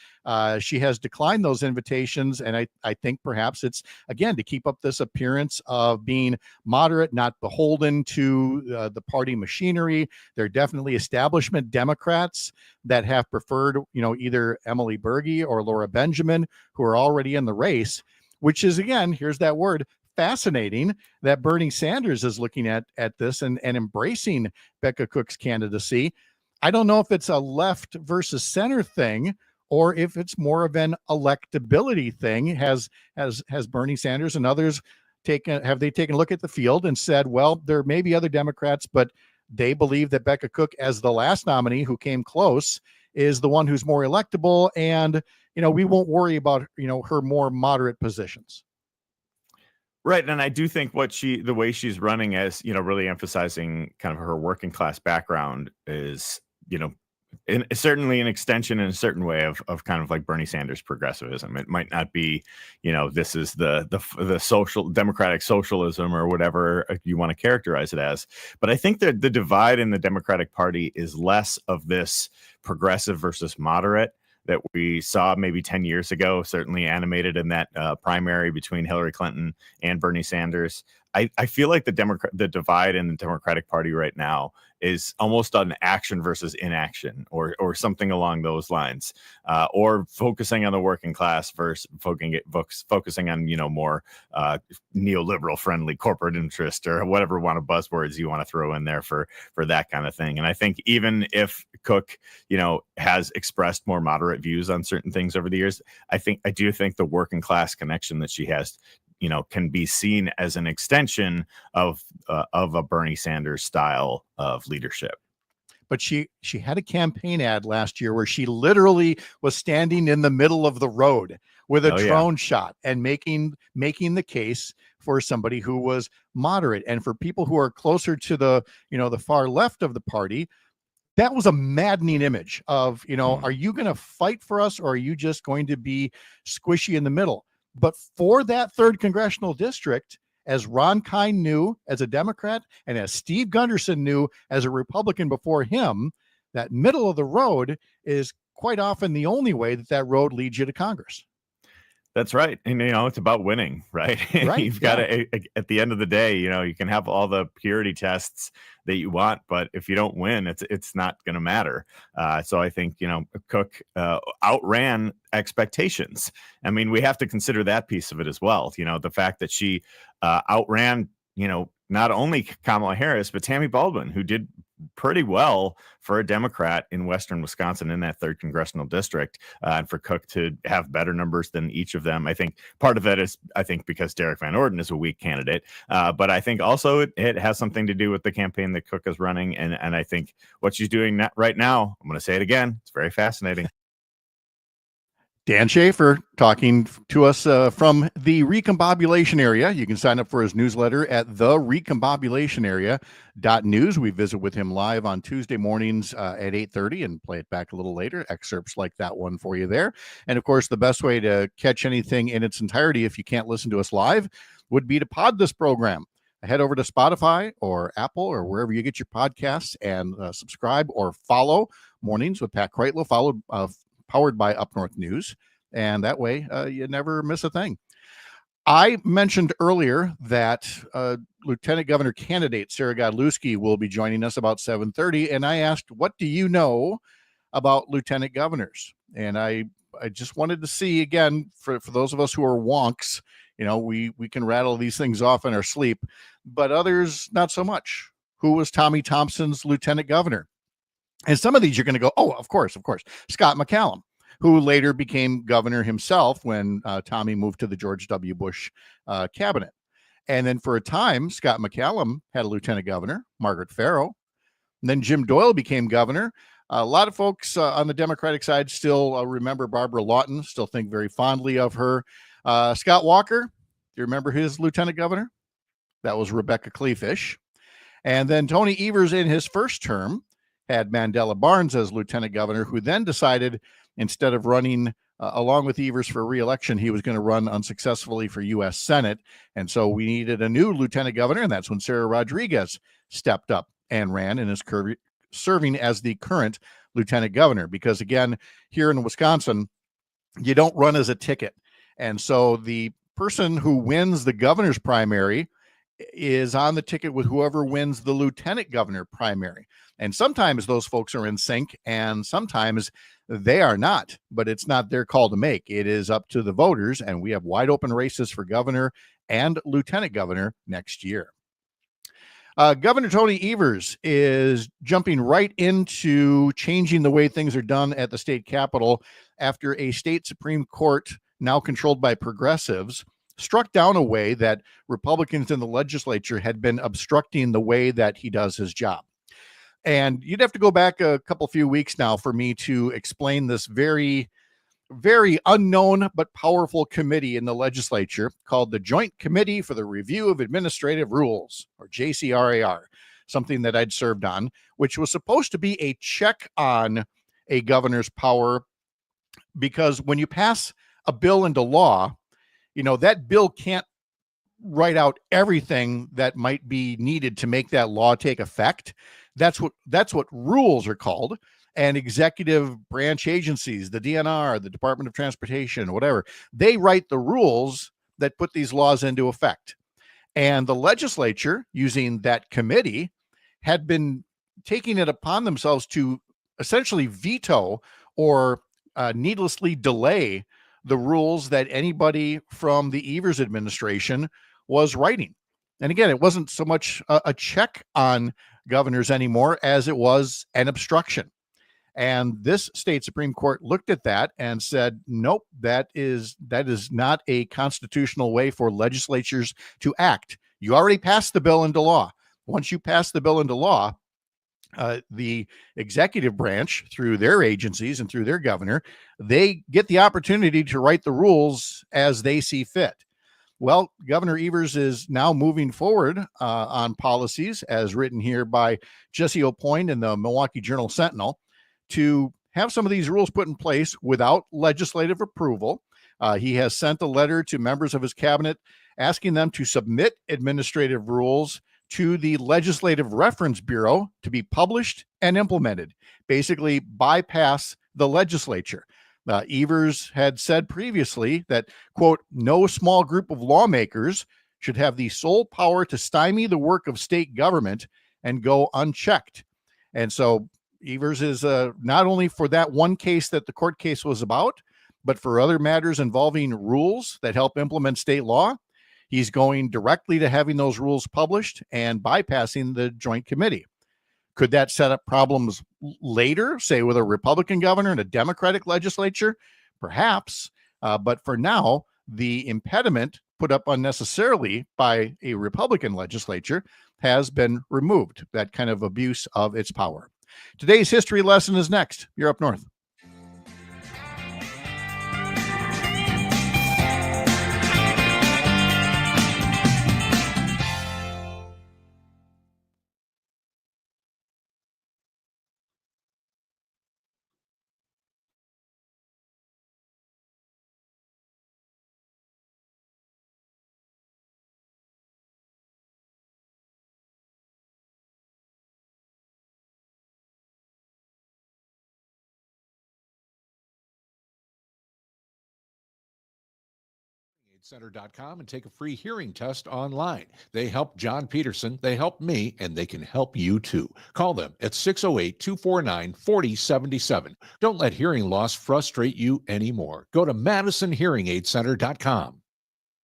She has declined those invitations. And I think perhaps it's, again, to keep up this appearance of being moderate, not beholden to the party machinery. There are definitely establishment Democrats that have preferred, either Emily Berge or Laura Benjamin, who are already in the race, which is, again, here's that word, fascinating, that Bernie Sanders is looking at this and embracing Becca Cook's candidacy. I don't know if it's a left versus center thing or if it's more of an electability thing. Has Bernie Sanders and others taken a look at the field and said, well, there may be other Democrats, but they believe that Becca Cook, as the last nominee who came close, is the one who's more electable, and we won't worry about her more moderate positions. Right. And I do think the way she's running as, really emphasizing kind of her working class background is, certainly an extension in a certain way of kind of like Bernie Sanders progressivism. It might not be, this is the social democratic socialism or whatever you want to characterize it as. But I think that the divide in the Democratic Party is less of this progressive versus moderate that we saw maybe 10 years ago, certainly animated in that primary between Hillary Clinton and Bernie Sanders. I feel like the divide in the Democratic Party right now is almost on action versus inaction, or something along those lines, or focusing on the working class versus focusing on more neoliberal friendly corporate interest, or whatever buzzwords you want to throw in there for that kind of thing. And I think even if Cook has expressed more moderate views on certain things over the years, I do think the working class connection that she has can be seen as an extension of a Bernie Sanders style of leadership. But she had a campaign ad last year where she literally was standing in the middle of the road with a drone shot and making the case for somebody who was moderate. And for people who are closer to the far left of the party, that was a maddening image of, are you going to fight for us, or are you just going to be squishy in the middle? But for that 3rd congressional district, as Ron Kine knew as a Democrat and as Steve Gunderson knew as a Republican before him, that middle of the road is quite often the only way that road leads you to Congress. That's right. And, it's about winning, right? Right. You've got to, at the end of the day, you can have all the purity tests that you want, but if you don't win, it's not going to matter. So I think, Cook outran expectations. I mean, we have to consider that piece of it as well. The fact that she outran, not only Kamala Harris, but Tammy Baldwin, who did pretty well for a Democrat in Western Wisconsin in that 3rd congressional district, and for Cook to have better numbers than each of them. I think part of that is, because Derek Van Orden is a weak candidate, but I think also it has something to do with the campaign that Cook is running. And I think what she's doing right now, I'm going to say it again, it's very fascinating. Dan Shafer talking to us from the Recombobulation area. You can sign up for his newsletter at therecombobulationarea.news. We visit with him live on Tuesday mornings at 8:30 and play it back a little later. Excerpts like that one for you there. And of course, the best way to catch anything in its entirety, if you can't listen to us live, would be to pod this program. Head over to Spotify or Apple or wherever you get your podcasts and subscribe or follow Mornings with Pat Kreitlow, powered by Up North News, and that way you never miss a thing. I mentioned earlier that Lieutenant Governor candidate Sara Godlewski will be joining us about 7:30, and I asked, what do you know about lieutenant governors? And I just wanted to see, again, for those of us who are wonks, we can rattle these things off in our sleep, but others not so much. Who was Tommy Thompson's lieutenant governor? And some of these you're going to go, oh, of course, Scott McCallum, who later became governor himself when Tommy moved to the George W. Bush cabinet. And then for a time, Scott McCallum had a lieutenant governor, Margaret Farrow. And then Jim Doyle became governor. A lot of folks on the Democratic side still remember Barbara Lawton, still think very fondly of her. Scott Walker, do you remember his lieutenant governor? That was Rebecca Kleefish. And then Tony Evers in his first term had Mandela Barnes as lieutenant governor, who then decided, instead of running along with Evers for re-election, he was going to run unsuccessfully for U.S. Senate. And so we needed a new lieutenant governor, and that's when Sara Rodriguez stepped up and ran and is serving as the current lieutenant governor. Because, again, here in Wisconsin, you don't run as a ticket. And so the person who wins the governor's primary is on the ticket with whoever wins the lieutenant governor primary. And sometimes those folks are in sync and sometimes they are not, but it's not their call to make. It is up to the voters, and we have wide open races for governor and lieutenant governor next year. Governor Tony Evers is jumping right into changing the way things are done at the state capitol after a state Supreme Court, now controlled by progressives, struck down a way that Republicans in the legislature had been obstructing the way that he does his job. And you'd have to go back a few weeks now for me to explain this very, very unknown but powerful committee in the legislature called the Joint Committee for the Review of Administrative Rules, or JCRAR, something that I'd served on, which was supposed to be a check on a governor's power, because when you pass a bill into law, you know, that bill can't write out everything that might be needed to make that law take effect. That's what rules are called. And executive branch agencies, the DNR, the Department of Transportation, whatever, they write the rules that put these laws into effect. And the legislature, using that committee, had been taking it upon themselves to essentially veto or needlessly delay the rules that anybody from the Evers administration was writing. And again, it wasn't so much a check on governors anymore as it was an obstruction. And this state Supreme Court looked at that and said, nope, that is not a constitutional way for legislatures to act. You already passed the bill into law. Once you pass the bill into law, the executive branch, through their agencies and through their governor, they get the opportunity to write the rules as they see fit. Well, Governor Evers is now moving forward on policies as written here by Jesse O'Point in the Milwaukee Journal-Sentinel to have some of these rules put in place without legislative approval. He has sent a letter to members of his cabinet asking them to submit administrative rules to the Legislative Reference Bureau to be published and implemented, basically bypass the legislature. Evers had said previously that, quote, no small group of lawmakers should have the sole power to stymie the work of state government and go unchecked. And so Evers is not only for that one case that the court case was about, but for other matters involving rules that help implement state law. He's going directly to having those rules published and bypassing the joint committee. Could that set up problems later, say with a Republican governor and a Democratic legislature? Perhaps. But for now, the impediment put up unnecessarily by a Republican legislature has been removed, that kind of abuse of its power. Today's history lesson is next. You're up north. Center.com and take a free hearing test online. They helped John Peterson, they helped me, and they can help you too. Call them at 608-249-4077. Don't let hearing loss frustrate you anymore. Go to MadisonHearingAidCenter.com.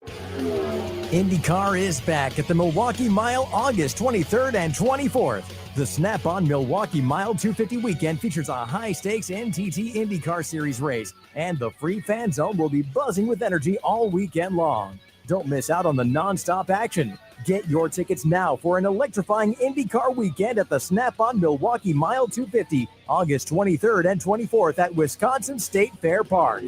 IndyCar is back at the Milwaukee Mile August 23rd and 24th. The Snap-on Milwaukee Mile 250 weekend features a high-stakes NTT IndyCar Series race, and the free fan zone will be buzzing with energy all weekend long. Don't miss out on the non-stop action. Get your tickets now for an electrifying IndyCar weekend at the Snap-on Milwaukee Mile 250, August 23rd and 24th at Wisconsin State Fair Park.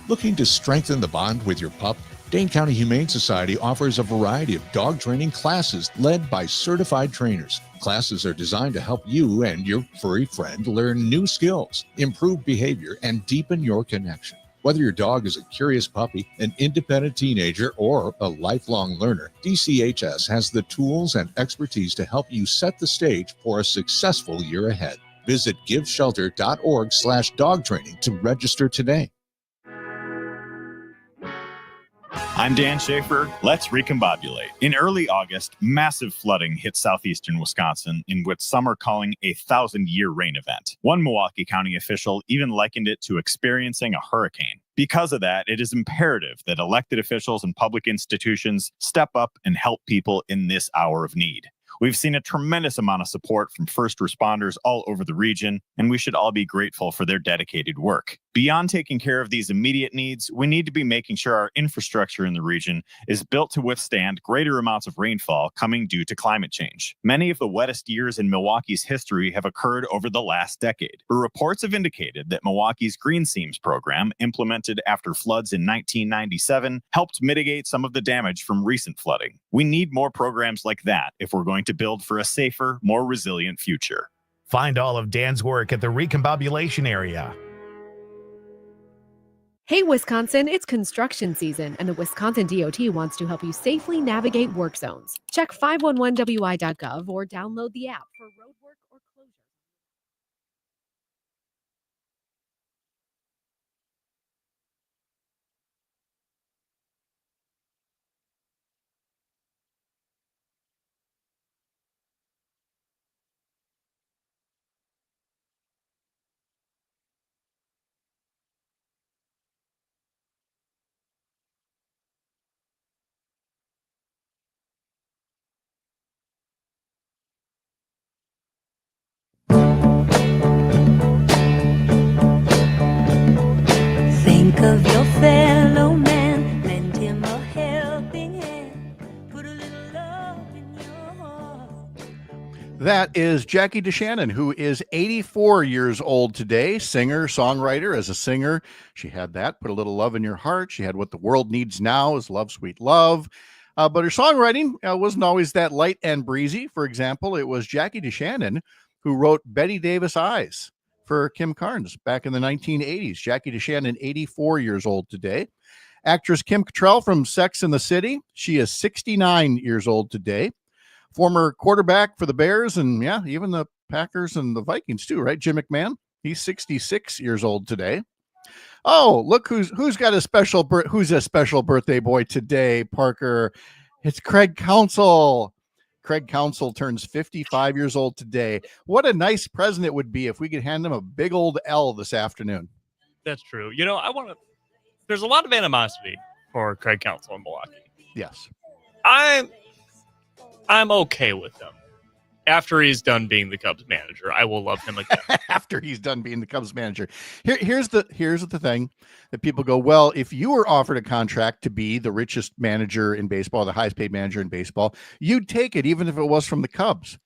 Looking to strengthen the bond with your pup? Dane County Humane Society offers a variety of dog training classes led by certified trainers. Classes are designed to help you and your furry friend learn new skills, improve behavior, and deepen your connection. Whether your dog is a curious puppy, an independent teenager, or a lifelong learner, DCHS has the tools and expertise to help you set the stage for a successful year ahead. Visit giveshelter.org/dog training to register today. I'm Dan Shafer. Let's recombobulate. In early August, massive flooding hit southeastern Wisconsin in what some are calling a 1,000-year rain event. One Milwaukee County official even likened it to experiencing a hurricane. Because of that, it is imperative that elected officials and public institutions step up and help people in this hour of need. We've seen a tremendous amount of support from first responders all over the region, and we should all be grateful for their dedicated work. Beyond taking care of these immediate needs, we need to be making sure our infrastructure in the region is built to withstand greater amounts of rainfall coming due to climate change. Many of the wettest years in Milwaukee's history have occurred over the last decade. Reports have indicated that Milwaukee's Green Seams program, implemented after floods in 1997, helped mitigate some of the damage from recent flooding. We need more programs like that if we're going to build for a safer, more resilient future. Find all of Dan's work at the Recombobulation area. Hey, Wisconsin, it's construction season, and the Wisconsin DOT wants to help you safely navigate work zones. Check 511wi.gov or download the app for roadwork or closure. Think of your fellow man, lend him a helping hand, put a little love in your heart. That is Jackie DeShannon, who is 84 years old today, singer, songwriter. As a singer, she had that, Put a Little Love in Your Heart. She had What the World Needs Now is Love, Sweet Love. But her songwriting wasn't always that light and breezy. For example, it was Jackie DeShannon who wrote Betty Davis Eyes for Kim Carnes back in the 1980s. Jackie DeShannon, 84 years old today. Actress Kim Cattrall from Sex and the City. She is 69 years old today. Former quarterback for the Bears and, yeah, even the Packers and the Vikings too, right? Jim McMahon. He's 66 years old today. Oh, look who's got a special birthday boy today, Parker. It's Craig Counsell. Craig Counsell turns 55 years old today. What a nice present it would be if we could hand him a big old L this afternoon. That's true. You know, there's a lot of animosity for Craig Counsell in Milwaukee. Yes. I'm okay with him. After he's done being the Cubs manager, I will love him again. After he's done being the Cubs manager. Here's the thing that people go, well, if you were offered a contract to be the richest manager in baseball, the highest paid manager in baseball, you'd take it even if it was from the Cubs.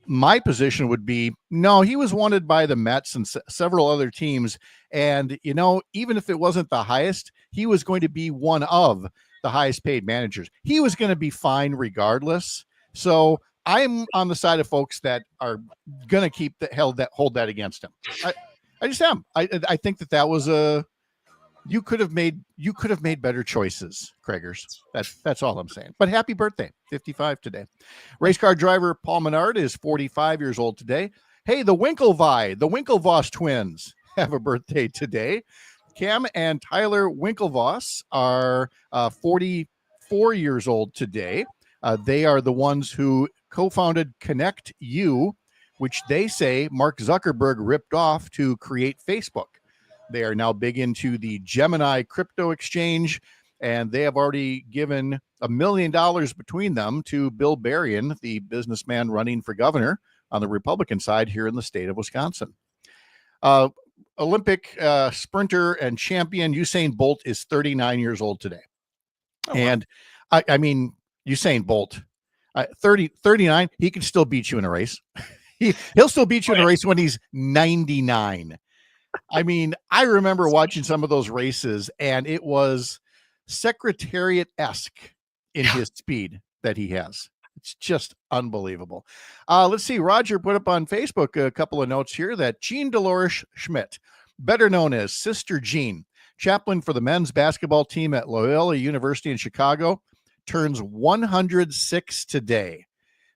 My position would be, no, he was wanted by the Mets and several other teams. And, you know, even if it wasn't the highest, he was going to be one of the highest paid managers. He was going to be fine regardless. So I'm on the side of folks that are going to hold that against him. I just am. I think that was you could have made better choices, Craigers. That's all I'm saying. But happy birthday, 55 today. Race car driver Paul Menard is 45 years old today. Hey, the Winklevoss twins have a birthday today. Cam and Tyler Winklevoss are 44 years old today. They are the ones who co-founded Connect You, which they say Mark Zuckerberg ripped off to create Facebook. They are now big into the Gemini crypto exchange, and they have already given $1 million between them to Bill Berrien, the businessman running for governor on the Republican side here in the state of Wisconsin. Olympic sprinter and champion Usain Bolt is 39 years old today. Oh, wow. And I mean, Usain Bolt, 39, he can still beat you in a race. He'll still beat you in a race when he's 99. I mean, I remember watching some of those races, and it was Secretariat-esque in his speed that he has. It's just unbelievable. Let's see. Roger put up on Facebook a couple of notes here that Jean Dolores Schmidt, better known as Sister Jean, chaplain for the men's basketball team at Loyola University in Chicago, turns 106 today.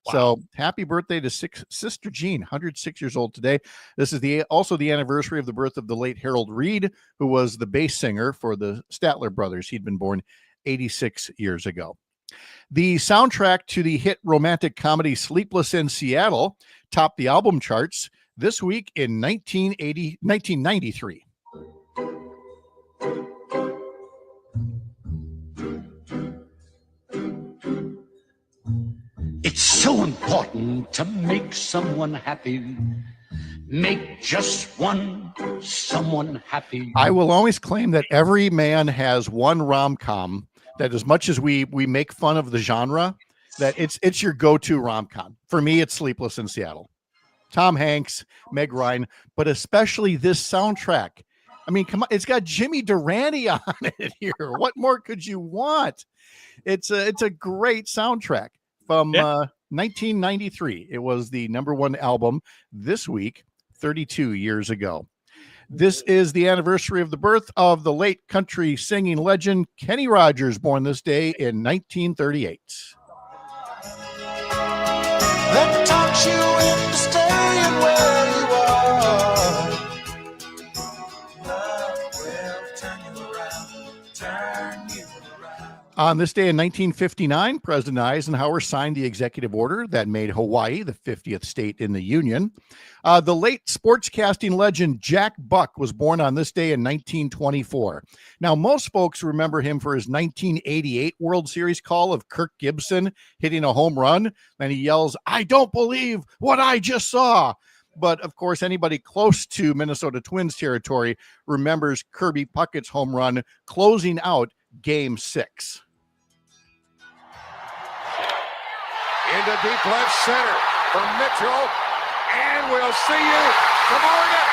Wow. So happy birthday to Sister Jean, 106 years old today. This is also the anniversary of the birth of the late Harold Reed, who was the bass singer for the Statler Brothers. He'd been born 86 years ago. The soundtrack to the hit romantic comedy Sleepless in Seattle topped the album charts this week in 1993. It's so important to make someone happy. Make just one someone happy. I will always claim that every man has one rom-com that, as much as we make fun of the genre, that it's your go-to rom-com. For me, it's Sleepless in Seattle. Tom Hanks, Meg Ryan, but especially this soundtrack. I mean, come on, it's got Jimmy Durante on it here. What more could you want? It's a great soundtrack from 1993. It was the #1 album this week, 32 years ago. This is the anniversary of the birth of the late country singing legend Kenny Rogers, born this day in 1938. That talks you into staying where you are. Love will turn you around, turn you around. On this day in 1959, President Eisenhower signed the executive order that made Hawaii the 50th state in the Union. The late sportscasting legend Jack Buck was born on this day in 1924. Now, most folks remember him for his 1988 World Series call of Kirk Gibson hitting a home run. And he yells, "I don't believe what I just saw." But, of course, anybody close to Minnesota Twins territory remembers Kirby Puckett's home run closing out Game 6. Into deep left center from Mitchell, and we'll see you tomorrow night.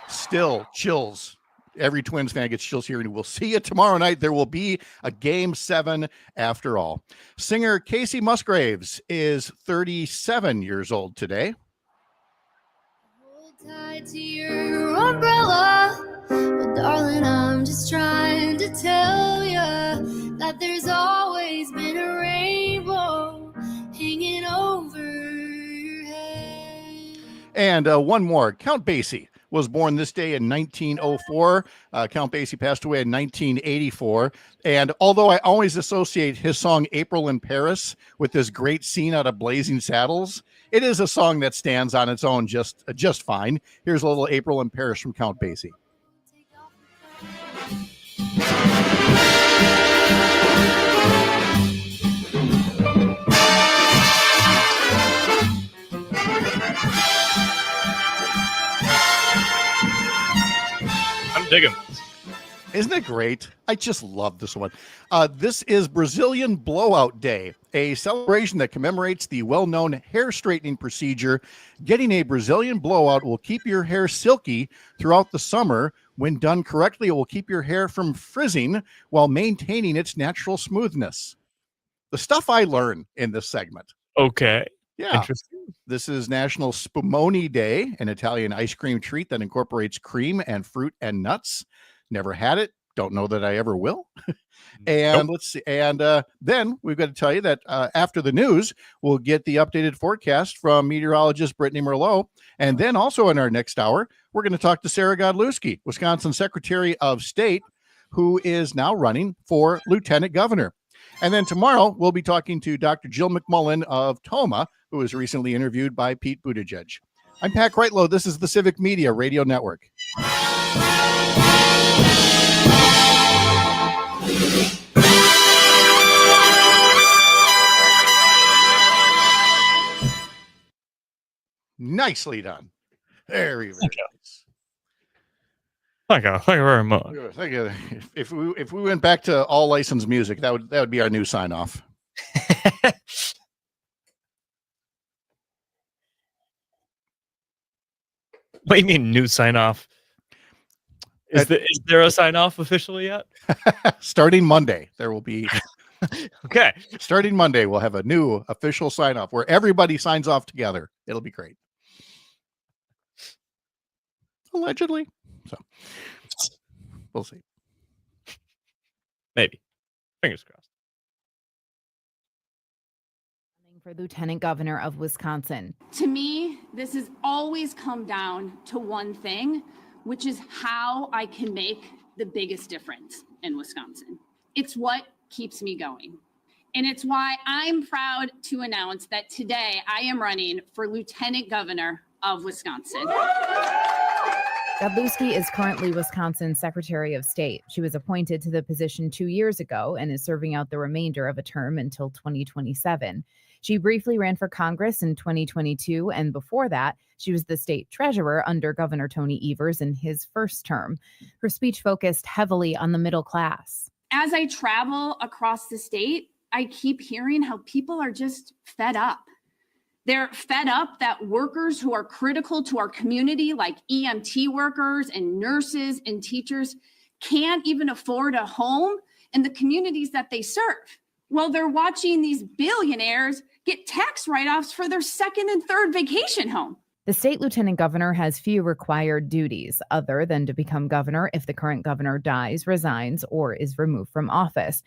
Still chills. Every Twins fan gets chills here, and we'll see you tomorrow night. There will be a Game 7 after all. Singer Casey Musgraves is 37 years old today. Hold tight to your umbrella. Well, darling, I'm just trying to tell you that there's always been a rainbow hanging over your head. And one more. Count Basie was born this day in 1904. Count Basie passed away in 1984. And although I always associate his song April in Paris with this great scene out of Blazing Saddles, it is a song that stands on its own just fine. Here's a little April in Paris from Count Basie. I'm digging this. Isn't it great? I just love this one. This is Brazilian Blowout Day, a celebration that commemorates the well-known hair straightening procedure. Getting a Brazilian blowout will keep your hair silky throughout the summer. When done correctly, it will keep your hair from frizzing while maintaining its natural smoothness. The stuff I learn in this segment. Okay. Yeah. Interesting. This is National Spumoni Day, an Italian ice cream treat that incorporates cream and fruit and nuts. Never had it. Don't know that I ever will. And let's see. And then we've got to tell you that after the news, we'll get the updated forecast from meteorologist Brittany Merlot. And then also in our next hour, we're going to talk to Sara Godlewski, Wisconsin Secretary of State, who is now running for lieutenant governor. And then tomorrow, we'll be talking to Dr. Jill McMullen of Toma, who was recently interviewed by Pete Buttigieg. I'm Pat Kreitlow. This is the Civic Media Radio Network. Nicely done. Very nice. Thank you very much. Thank you. If we went back to all licensed music, that would be our new sign off. What do you mean new sign off? Is there a sign off officially yet? Starting Monday, there will be. Okay. Starting Monday, we'll have a new official sign off where everybody signs off together. It'll be great. Allegedly. So we'll see. Maybe. Fingers crossed. For Lieutenant Governor of Wisconsin. To me, this has always come down to one thing, which is how I can make the biggest difference in Wisconsin. It's what keeps me going. And it's why I'm proud to announce that today I am running for Lieutenant Governor of Wisconsin. Godlewski is currently Wisconsin's Secretary of State. She was appointed to the position 2 years ago and is serving out the remainder of a term until 2027. She briefly ran for Congress in 2022, and before that, she was the state treasurer under Governor Tony Evers in his first term. Her speech focused heavily on the middle class. As I travel across the state, I keep hearing how people are just fed up. They're fed up that workers who are critical to our community, like EMT workers and nurses and teachers, can't even afford a home in the communities that they serve. Well, they're watching these billionaires get tax write-offs for their second and third vacation home. The state lieutenant governor has few required duties other than to become governor if the current governor dies, resigns, or is removed from office.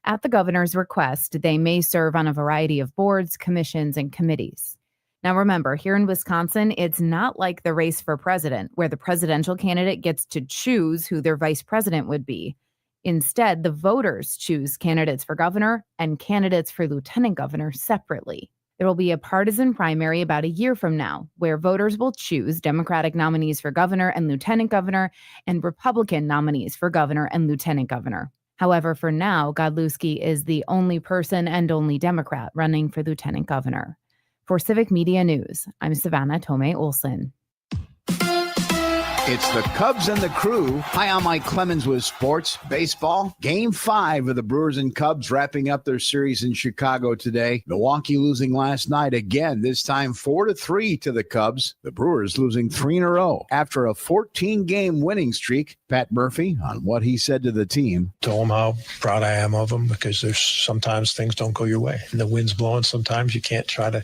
At the governor's request, they may serve on a variety of boards, commissions, and committees. Now remember, here in Wisconsin, it's not like the race for president, where the presidential candidate gets to choose who their vice president would be. Instead, the voters choose candidates for governor and candidates for lieutenant governor separately. There will be a partisan primary about a year from now, where voters will choose Democratic nominees for governor and lieutenant governor and Republican nominees for governor and lieutenant governor. However, for now, Godlewski is the only person and only Democrat running for lieutenant governor. For Civic Media News, I'm Savannah Tomei-Olson. It's the Cubs and the Crew. Hi, I'm Mike Clemens with Sports Baseball. Game 5 of the Brewers and Cubs wrapping up their series in Chicago today. Milwaukee losing last night again, this time 4-3 to the Cubs. The Brewers losing 3 in a row. After a 14-game winning streak, Pat Murphy on what he said to the team. Told them how proud I am of them because there's sometimes things don't go your way. And the wind's blowing sometimes. You can't try to,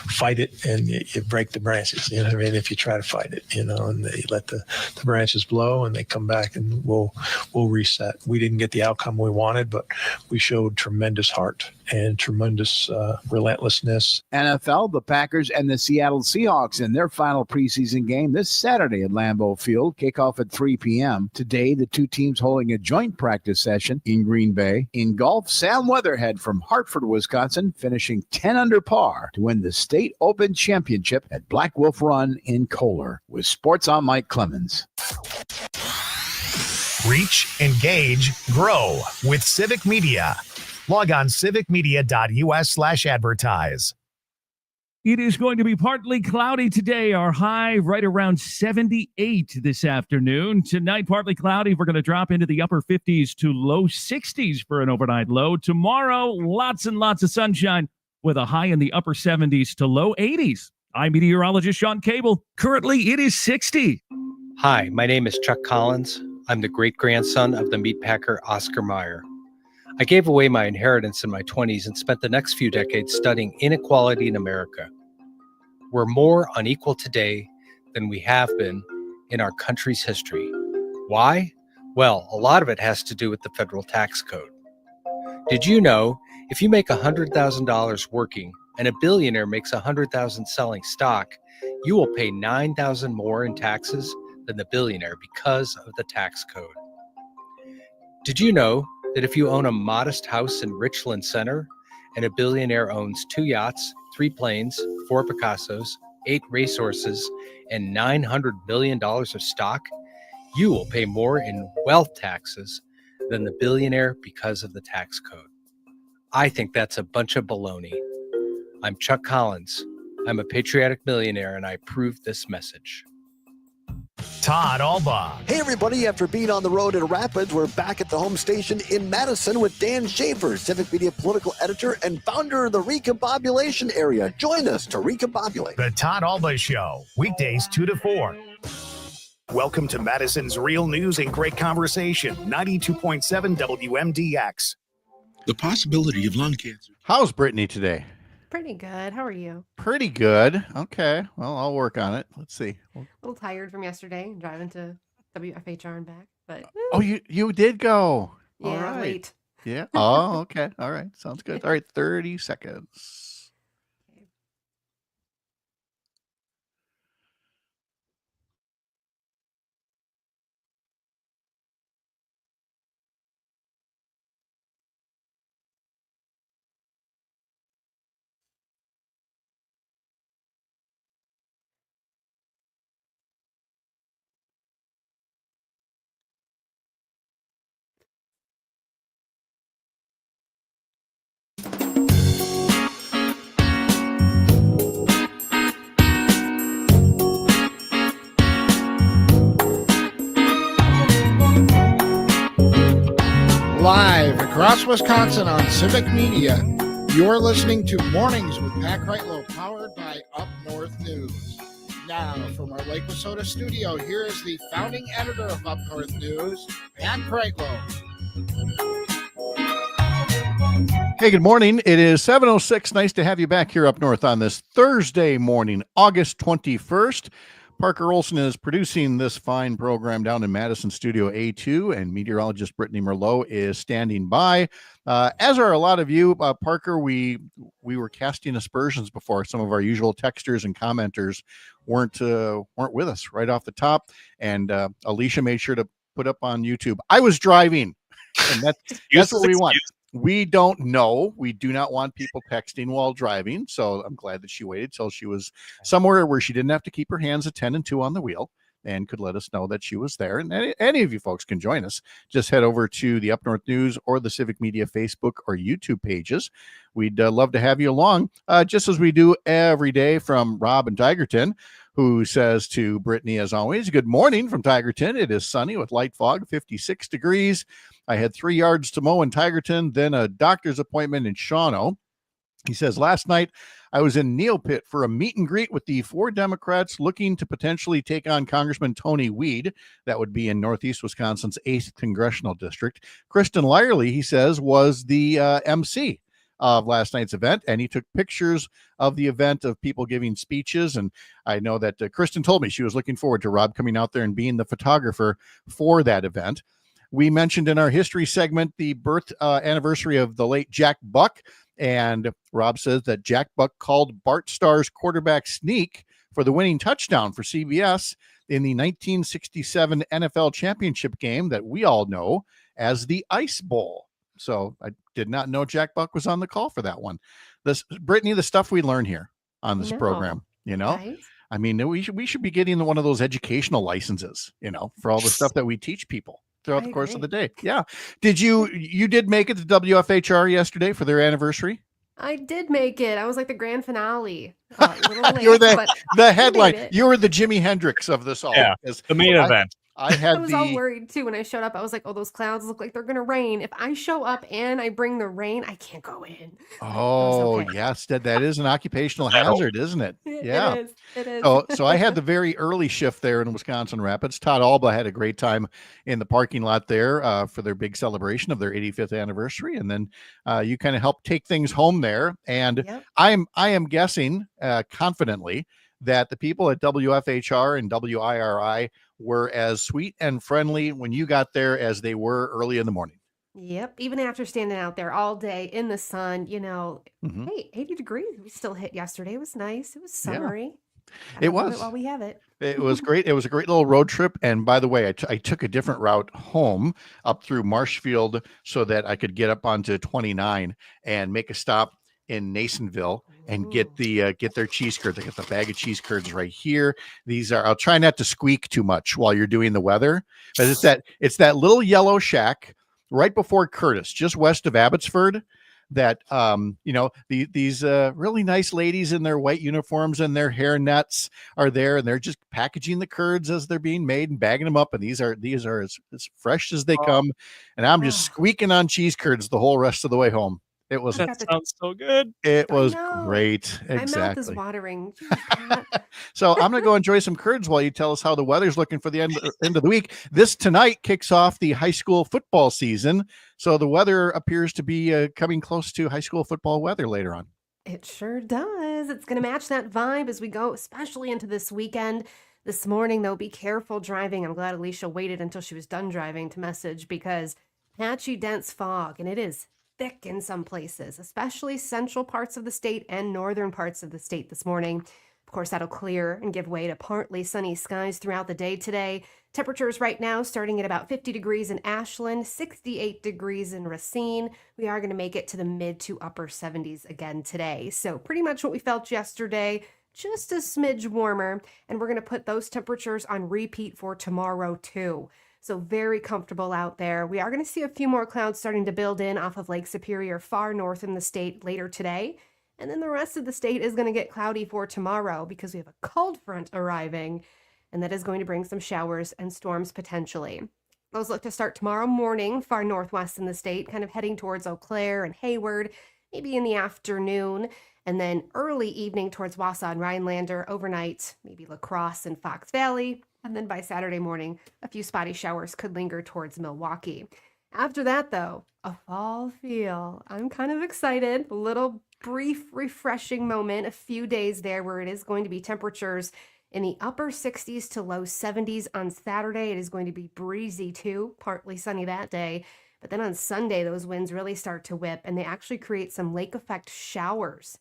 fight it and you break the branches. You know what I mean? If you try to fight it, and they let the branches blow and they come back and we'll reset. We didn't get the outcome we wanted, but we showed tremendous heart and tremendous relentlessness. NFL, the Packers and the Seattle Seahawks in their final preseason game this Saturday at Lambeau Field. Kickoff at 3 p.m. Today, the two teams holding a joint practice session in Green Bay. In golf, Sam Weatherhead from Hartford, Wisconsin, finishing 10 under par to win the State Open Championship at Black Wolf Run in Kohler. With Sports, I'm Mike Clemens. Reach, engage, grow with Civic Media. Log on civicmedia.us/advertise. It is going to be partly cloudy today. Our high right around 78 this afternoon. Tonight, partly cloudy. We're going to drop into the upper 50s to low 60s for an overnight low. Tomorrow, lots and lots of sunshine with a high in the upper 70s to low 80s. I'm meteorologist Sean Cable. Currently, it is 60. Hi, my name is Chuck Collins. I'm the great-grandson of the meatpacker Oscar Mayer. I gave away my inheritance in my 20s and spent the next few decades studying inequality in America. We're more unequal today than we have been in our country's history. Why? Well, a lot of it has to do with the federal tax code. Did you know if you make $100,000 working and a billionaire makes $100,000 selling stock, you will pay $9,000 more in taxes than the billionaire because of the tax code? Did you know that if you own a modest house in Richland Center and a billionaire owns 2 yachts, 3 planes, 4 Picassos, 8 racehorses, and $900 million of stock, you will pay more in wealth taxes than the billionaire because of the tax code? I think that's a bunch of baloney. I'm Chuck Collins. I'm a patriotic millionaire, and I approve this message. Todd Allbaugh. Hey, everybody. After being on the road in Rapids, we're back at the home station in Madison with Dan Shafer, Civic Media political editor and founder of the Recombobulation Area. Join us to recombobulate. The Todd Allbaugh Show, weekdays 2 to 4. Welcome to Madison's Real News and Great Conversation, 92.7 WMDX. The possibility of lung cancer. How's Brittany today? Pretty good. How are you? Pretty good. Okay. Well, I'll work on it. Let's see. A little tired from yesterday, driving to WFHR and back, but Oh, you did go. All yeah, right. late. Yeah. Oh, okay. All right. Sounds good. All right. 30 seconds. Live across Wisconsin on Civic Media, you're listening to Mornings with Pat Kreitlow, powered by Up North News. Now, from our Lake Wissota studio, here is the founding editor of Up North News, Pat Kreitlow. Hey, good morning. It is 7:06. Nice to have you back here up north on this Thursday morning, August 21st. Parker Olson is producing this fine program down in Madison Studio A2, and meteorologist Brittany Merlot is standing by. As are a lot of you, Parker. We were casting aspersions before. Some of our usual texters and commenters weren't with us right off the top, and Alicia made sure to put up on YouTube. I was driving, and that's what we want. We don't know. We do not want people texting while driving. So I'm glad that she waited till she was somewhere where she didn't have to keep her hands at 10 and 2 on the wheel and could let us know that she was there. And any of you folks can join us. Just head over to the Up North News or the Civic Media Facebook or YouTube pages. We'd love to have you along, just as we do every day from Rob in Tigerton, who says to Brittany, as always, good morning from Tigerton. It is sunny with light fog, 56 degrees. I had 3 yards to mow in Tigerton, then a doctor's appointment in Shawano. He says, last night I was in Neopit for a meet and greet with the 4 Democrats looking to potentially take on Congressman Tony Weed. That would be in Northeast Wisconsin's 8th Congressional District. Kristen Lyerly, he says, was the MC of last night's event, and he took pictures of the event of people giving speeches. And I know that Kristen told me she was looking forward to Rob coming out there and being the photographer for that event. We mentioned in our history segment the birth anniversary of the late Jack Buck, and Rob says that Jack Buck called Bart Starr's quarterback sneak for the winning touchdown for CBS in the 1967 NFL championship game that we all know as the Ice Bowl. So I did not know Jack Buck was on the call for that one. Brittany, the stuff we learn here on this program, right? I mean, we should be getting one of those educational licenses, for all the stuff that we teach people throughout the course of the day. Yeah. Did you did make it to WFHR yesterday for their anniversary? I did make it. I was like the grand finale. A little late, you were but the headline. You were the Jimi Hendrix of this all. Yeah, the main event. I was all worried too when I showed up. I was like, oh, those clouds look like they're going to rain. If I show up and I bring the rain, I can't go in. Oh, yes. That is an occupational hazard, isn't it? Yeah. It is. So I had the very early shift there in Wisconsin Rapids. Todd Allbaugh had a great time in the parking lot there for their big celebration of their 85th anniversary. And then you kind of helped take things home there. And I am guessing confidently that the people at WFHR and WIRI were as sweet and friendly when you got there as they were early in the morning. Yep. Even after standing out there all day in the sun, hey, 80 degrees. We still hit yesterday. It was nice. It was summery. It was. While we have it. It was great. It was a great little road trip. And by the way, I took a different route home up through Marshfield so that I could get up onto 29 and make a stop in Nasonville and get their cheese curds. I got the bag of cheese curds right here. These are, I'll try not to squeak too much while you're doing the weather, but it's that little yellow shack right before Curtis, just west of Abbotsford, that these really nice ladies in their white uniforms and their hair nets are there, and they're just packaging the curds as they're being made and bagging them up, and these are as fresh as they come, and I'm just squeaking on cheese curds the whole rest of the way home. It was. That sounds so good. It I was know. great. My mouth is Exactly. watering. Jeez, Pat. So I'm going to go enjoy some curds while you tell us how the weather's looking for the end of the week. This tonight kicks off the high school football season. So the weather appears to be coming close to high school football weather later on. It sure does. It's going to match that vibe as we go, especially into this weekend. This morning, though, be careful driving. I'm glad Alicia waited until she was done driving to message because patchy, dense fog, and it is thick in some places, especially central parts of the state and northern parts of the state this morning. Of course, that'll clear and give way to partly sunny skies throughout the day today. Temperatures right now starting at about 50 degrees in Ashland, 68 degrees in Racine. We are going to make it to the mid to upper 70s again today. So pretty much what we felt yesterday, just a smidge warmer. And we're going to put those temperatures on repeat for tomorrow too. So very comfortable out there. We are going to see a few more clouds starting to build in off of Lake Superior far north in the state later today. And then the rest of the state is going to get cloudy for tomorrow because we have a cold front arriving, and that is going to bring some showers and storms potentially. Those look to start tomorrow morning, far northwest in the state, kind of heading towards Eau Claire and Hayward, maybe in the afternoon, and then early evening towards Wausau and Rhinelander, overnight, maybe La Crosse and Fox Valley, and then by Saturday morning, a few spotty showers could linger towards Milwaukee. After that, though, a fall feel. I'm kind of excited. A little brief, refreshing moment, a few days there where it is going to be temperatures in the upper 60s to low 70s on Saturday. It is going to be breezy too, partly sunny that day. But then on Sunday, those winds really start to whip and they actually create some lake effect showers.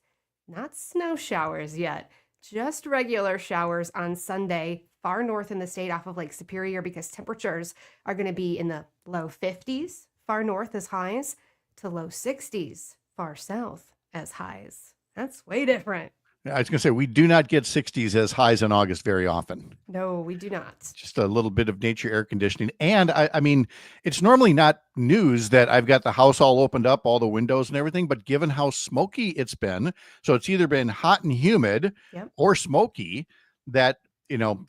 Not snow showers yet, just regular showers on Sunday, far north in the state off of Lake Superior because temperatures are going to be in the low 50s, far north as highs, to low 60s, far south as highs. That's way different. I was going to say, we do not get 60s as highs in August very often. No, we do not. Just a little bit of nature air conditioning. And I mean, it's normally not news that I've got the house all opened up, all the windows and everything, but given how smoky it's been, so it's either been hot and humid or smoky, that, you know,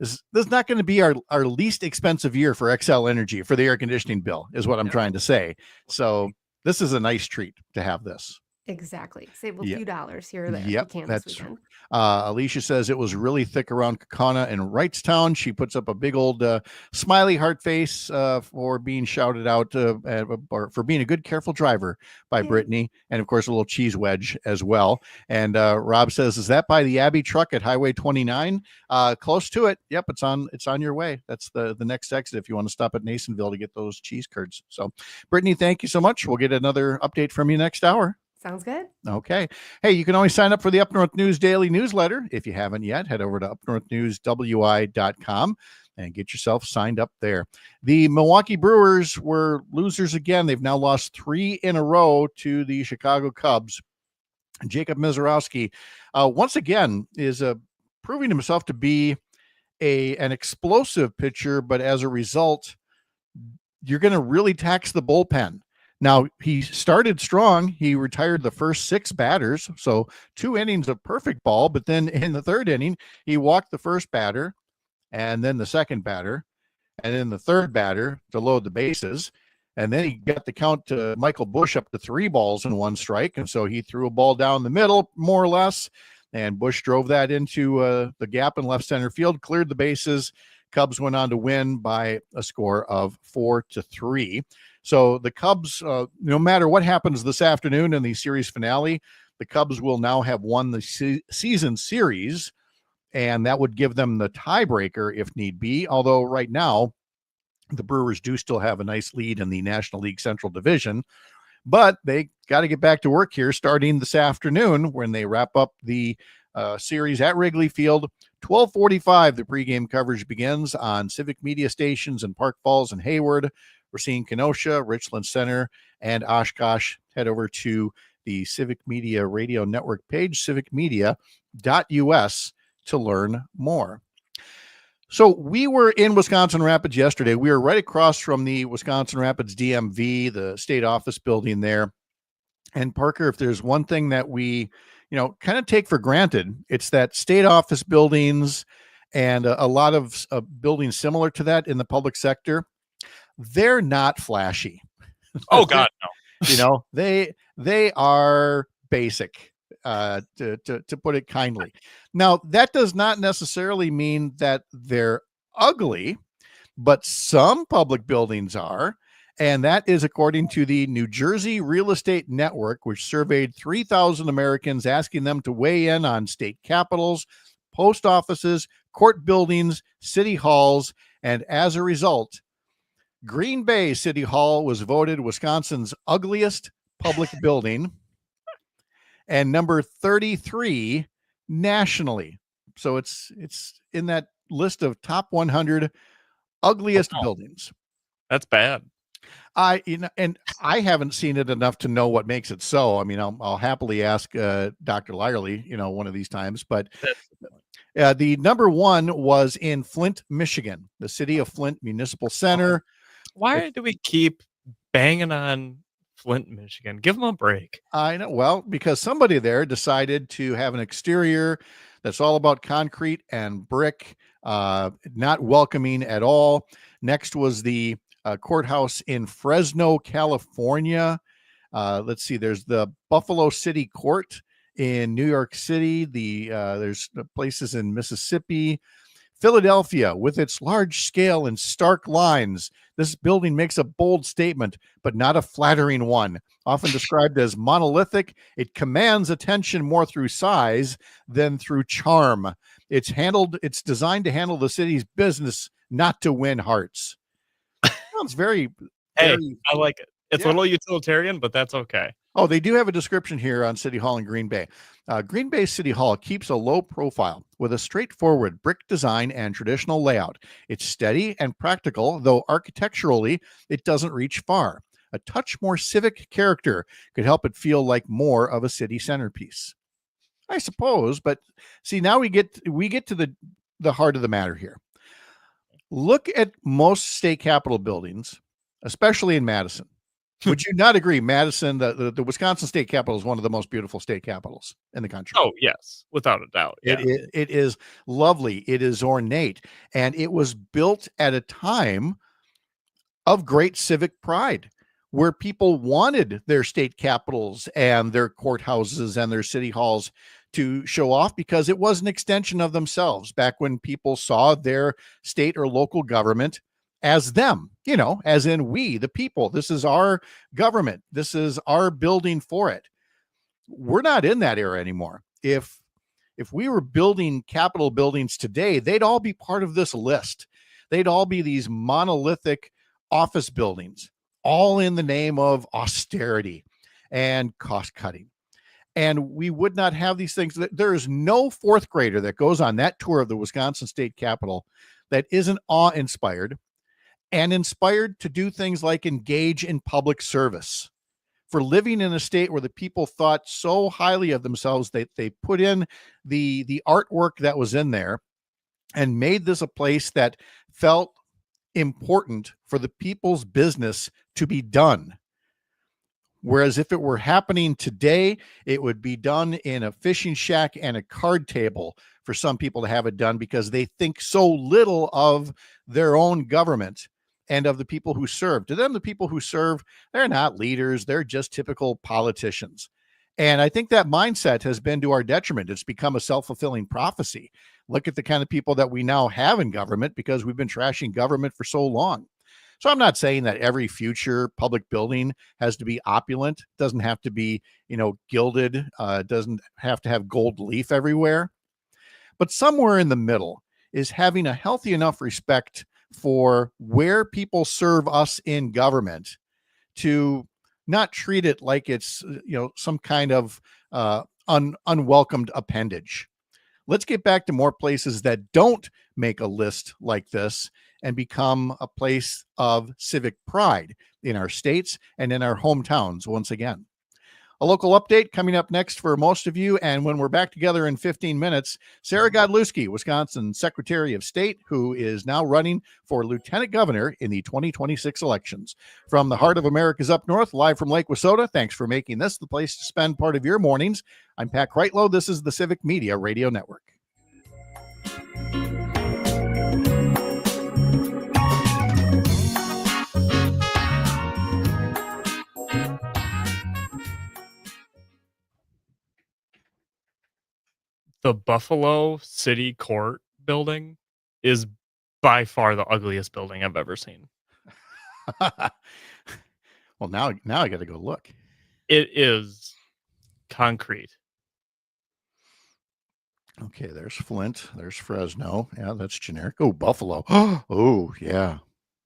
this is not going to be our least expensive year for Xcel Energy for the air conditioning bill is what I'm trying to say. So this is a nice treat to have this. Exactly. Save a few dollars here or there. Yep, if you can that's this weekend. Alicia says it was really thick around Kaukauna and Wrightstown. She puts up a big old smiley heart face for being shouted out or for being a good, careful driver by Brittany. And of course, a little cheese wedge as well. And Rob says, is that by the Abbey truck at Highway 29? Close to it. Yep. It's on your way. That's the next exit if you want to stop at Nasonville to get those cheese curds. So Brittany, thank you so much. We'll get another update from you next hour. Sounds good. Okay. Hey, you can always sign up for the Up North News Daily newsletter. If you haven't yet, head over to upnorthnewswi.com and get yourself signed up there. The Milwaukee Brewers were losers again. They've now lost 3 in a row to the Chicago Cubs. Jacob Misiorowski, once again, is proving himself to be an explosive pitcher, but as a result, you're going to really tax the bullpen. Now, he started strong. He retired the first 6 batters, so 2 innings of perfect ball. But then in the 3rd inning, he walked the first batter and then the second batter and then the 3rd batter to load the bases. And then he got the count to Michael Busch up to 3 balls and 1 strike. And so he threw a ball down the middle, more or less, and Busch drove that into the gap in left center field, cleared the bases. Cubs went on to win by a score of 4-3. So the Cubs, no matter what happens this afternoon in the series finale, the Cubs will now have won the season series, and that would give them the tiebreaker if need be. Although right now, the Brewers do still have a nice lead in the National League Central Division, but they got to get back to work here starting this afternoon when they wrap up the series at Wrigley Field. 12:45, the pregame coverage begins on Civic Media stations in Park Falls and Hayward. We're seeing Kenosha, Richland Center, and Oshkosh. Head over to the Civic Media Radio Network page, civicmedia.us, to learn more. So we were in Wisconsin Rapids yesterday. We were right across from the Wisconsin Rapids DMV, the state office building there. And Parker, if there's one thing that we, kind of take for granted, it's that state office buildings and a lot of buildings similar to that in the public sector, they're not flashy. Oh God, no. They are basic, to put it kindly. Now, that does not necessarily mean that they're ugly, but some public buildings are. And that is according to the New Jersey Real Estate Network, which surveyed 3,000 Americans, asking them to weigh in on state capitals, post offices, court buildings, city halls. And as a result, Green Bay City Hall was voted Wisconsin's ugliest public building and number 33 nationally. So it's in that list of top 100 ugliest buildings. That's bad. And I haven't seen it enough to know what makes it so. I mean, I'll happily ask Dr. Lyerly, one of these times. But the number one was in Flint, Michigan, the city of Flint Municipal Center. Why do we keep banging on Flint, Michigan? Give them a break. I know. Well, because somebody there decided to have an exterior that's all about concrete and brick, not welcoming at all. Next was the courthouse in Fresno, California. Let's see, there's the Buffalo City Court in New York City. There's places in Mississippi. Philadelphia, with its large scale and stark lines, this building makes a bold statement, but not a flattering one. Often described as monolithic, it commands attention more through size than through charm. It's designed to handle the city's business, not to win hearts. Sounds very, Hey, very I like it. It's a little utilitarian, but that's okay. Oh, they do have a description here on City Hall in Green Bay. Green Bay City Hall keeps a low profile with a straightforward brick design and traditional layout. It's steady and practical, though architecturally it doesn't reach far. A touch more civic character could help it feel like more of a city centerpiece, I suppose. But see, now we get to the heart of the matter here. Look at most state capitol buildings, especially in Madison. Would you not agree, Madison, the Wisconsin state capitol is one of the most beautiful state capitals in the country? Oh, yes, without a doubt. Yeah. It is lovely. It is ornate. And it was built at a time of great civic pride, where people wanted their state capitals and their courthouses and their city halls to show off, because it was an extension of themselves back when people saw their state or local government as them, as in we, the people. This is our government. This is our building for it. We're not in that era anymore. If we were building capitol buildings today, they'd all be part of this list. They'd all be these monolithic office buildings, all in the name of austerity and cost cutting. And we would not have these things. There is no fourth grader that goes on that tour of the Wisconsin State Capitol that isn't awe-inspired and inspired to do things like engage in public service. For living in a state where the people thought so highly of themselves that they put in the artwork that was in there and made this a place that felt important for the people's business to be done. Whereas if it were happening today, it would be done in a fishing shack and a card table for some people to have it done, because they think so little of their own government and of the people who serve. To them, the people who serve, they're not leaders. They're just typical politicians. And I think that mindset has been to our detriment. It's become a self-fulfilling prophecy. Look at the kind of people that we now have in government, because we've been trashing government for so long. So I'm not saying that every future public building has to be opulent. It doesn't have to be, gilded. It doesn't have to have gold leaf everywhere. But somewhere in the middle is having a healthy enough respect for where people serve us in government, to not treat it like it's, some kind of unwelcomed appendage. Let's get back to more places that don't make a list like this and become a place of civic pride in our states and in our hometowns once again. A local update coming up next for most of you. And when we're back together in 15 minutes, Sara Godlewski, Wisconsin Secretary of State, who is now running for Lieutenant Governor in the 2026 elections. From the heart of America's up north, live from Lake Wissota, thanks for making this the place to spend part of your mornings. I'm Pat Kreitlow. This is the Civic Media Radio Network. the Buffalo City Court building is by far the ugliest building I've ever seen. Well, now I got to go look. It is concrete. Okay, there's Flint. There's Fresno. Yeah, that's generic. Oh, Buffalo. Oh, yeah.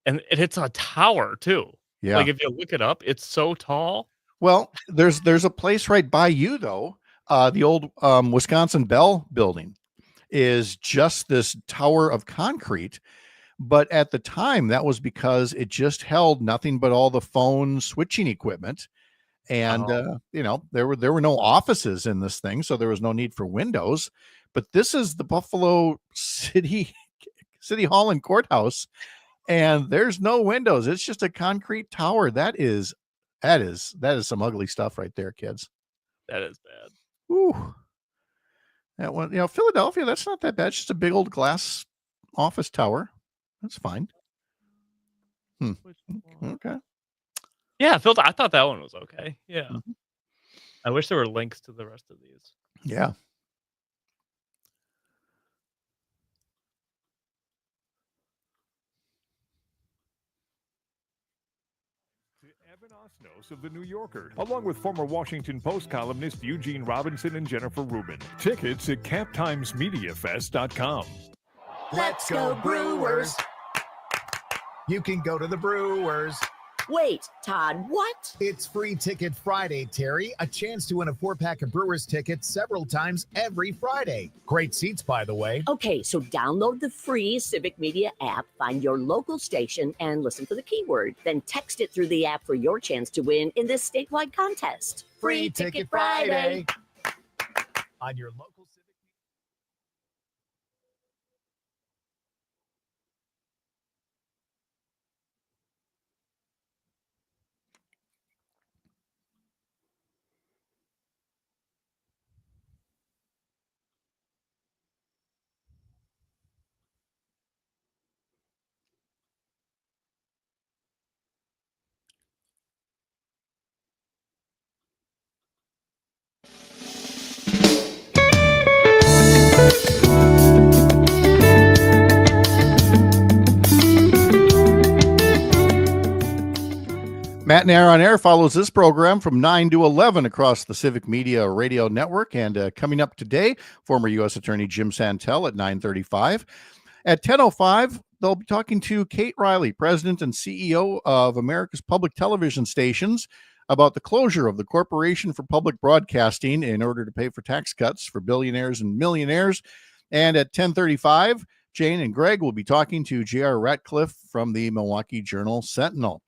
And it's a tower too. Yeah. Like if you look it up, it's so tall. Well, there's a place right by you though. The old Wisconsin Bell building is just this tower of concrete. But at the time, that was because it just held nothing but all the phone switching equipment. And, there were no offices in this thing, so there was no need for windows. But this is the Buffalo City Hall and Courthouse, and there's no windows. It's just a concrete tower. That is some ugly stuff right there, kids. That is bad. Ooh. That one, Philadelphia, that's not that bad. It's just a big old glass office tower. That's fine. Okay. Yeah, Phil, I thought that one was okay. Yeah. Mm-hmm. I wish there were links to the rest of these. Yeah. Evan Osnos of The New Yorker, along with former Washington Post columnist Eugene Robinson and Jennifer Rubin. Tickets at captimesmediafest.com. Let's go Brewers! You can go to the Brewers. Wait, Todd, what? It's Free Ticket Friday, Terry. A chance to win a 4-pack of Brewers tickets several times every Friday. Great seats, by the way. Okay, so download the free Civic Media app, find your local station, and listen for the keyword. Then text it through the app for your chance to win in this statewide contest. Free Ticket Friday. On your local Civic. Matt and Air on Air follows this program from 9 to 11 across the Civic Media Radio Network. And coming up today, former U.S. Attorney Jim Santel at 9:35. At 10:05, they'll be talking to Kate Riley, President and CEO of America's Public Television Stations, about the closure of the Corporation for Public Broadcasting in order to pay for tax cuts for billionaires and millionaires. And at 10:35, Jane and Greg will be talking to J.R. Ratcliffe from the Milwaukee Journal-Sentinel.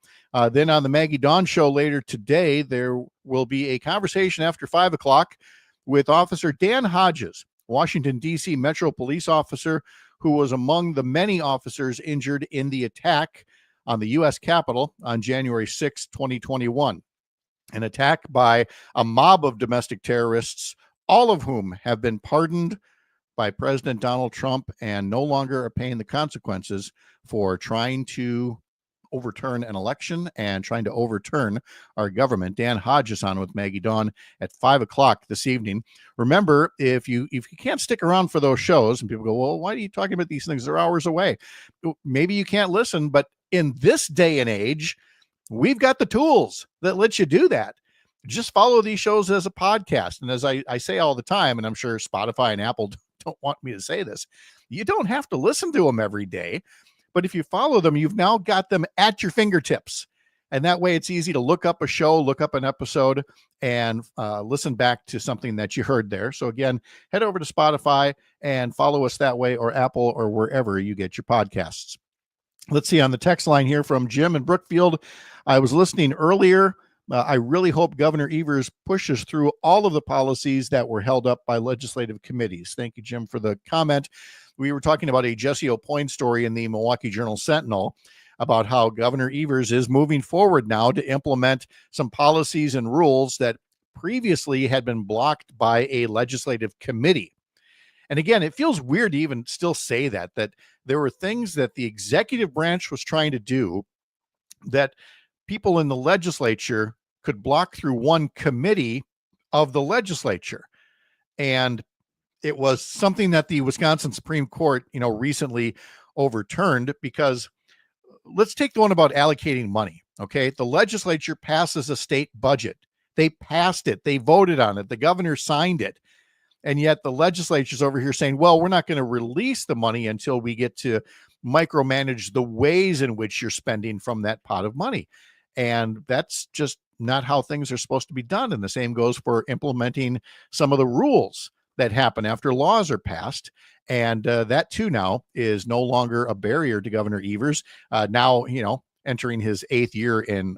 Then on the Maggie Dawn Show later today, there will be a conversation after 5 o'clock with Officer Dan Hodges, Washington, D.C. Metro Police officer who was among the many officers injured in the attack on the U.S. Capitol on January 6, 2021. An attack by a mob of domestic terrorists, all of whom have been pardoned by President Donald Trump and no longer are paying the consequences for trying to overturn an election and trying to overturn our government. Dan Hodges on with Maggie Dawn at 5 o'clock this evening. Remember, if you can't stick around for those shows, and people go, well, why are you talking about these things? They're hours away. Maybe you can't listen, but in this day and age, we've got the tools that let you do that. Just follow these shows as a podcast. And as I say all the time, and I'm sure Spotify and Apple don't want me to say this, you don't have to listen to them every day. But if you follow them, you've now got them at your fingertips. And that way it's easy to look up a show, look up an episode, and listen back to something that you heard there. So again, head over to Spotify and follow us that way, or Apple, or wherever you get your podcasts. Let's see, on the text line here from Jim in Brookfield, I was listening earlier. I really hope Governor Evers pushes through all of the policies that were held up by legislative committees. Thank you, Jim, for the comment. We were talking about a Jesse O'Poyne story in the Milwaukee Journal-Sentinel about how Governor Evers is moving forward now to implement some policies and rules that previously had been blocked by a legislative committee. And again, it feels weird to even still say that there were things that the executive branch was trying to do that people in the legislature could block through one committee of the legislature. And it was something that the Wisconsin Supreme Court, recently overturned, because let's take the one about allocating money. Okay. The legislature passes a state budget. They passed it. They voted on it. The governor signed it. And yet the legislature's over here saying, well, we're not going to release the money until we get to micromanage the ways in which you're spending from that pot of money. And that's just not how things are supposed to be done. And the same goes for implementing some of the rules that happen after laws are passed. And that too now is no longer a barrier to Governor Evers. Now, entering his 8th year in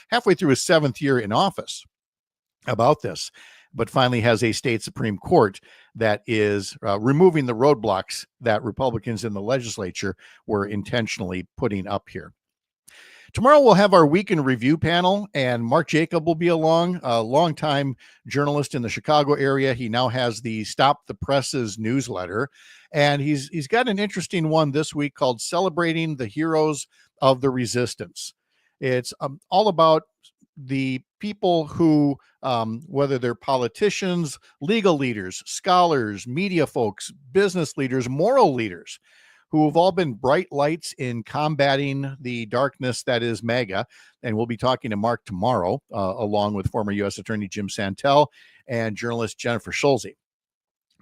halfway through his 7th year in office about this, but finally has a state Supreme Court that is removing the roadblocks that Republicans in the legislature were intentionally putting up here. Tomorrow we'll have our weekend review panel, and Mark Jacob will be along, a longtime journalist in the Chicago area. He now has the Stop the Presses newsletter, and he's got an interesting one this week called Celebrating the Heroes of the Resistance. It's all about the people who, whether they're politicians, legal leaders, scholars, media folks, business leaders, moral leaders, who have all been bright lights in combating the darkness that is MAGA. And we'll be talking to Mark tomorrow, along with former U.S. Attorney Jim Santel and journalist Jennifer Schulze.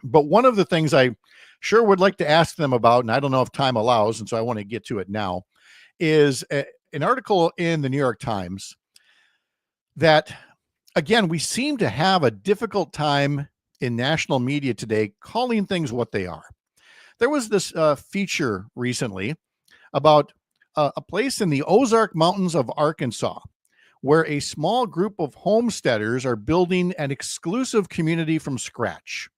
But one of the things I sure would like to ask them about, and I don't know if time allows, and so I want to get to it now, is an article in the New York Times that, again, we seem to have a difficult time in national media today calling things what they are. There was this feature recently about a place in the Ozark Mountains of Arkansas where a small group of homesteaders are building an exclusive community from scratch.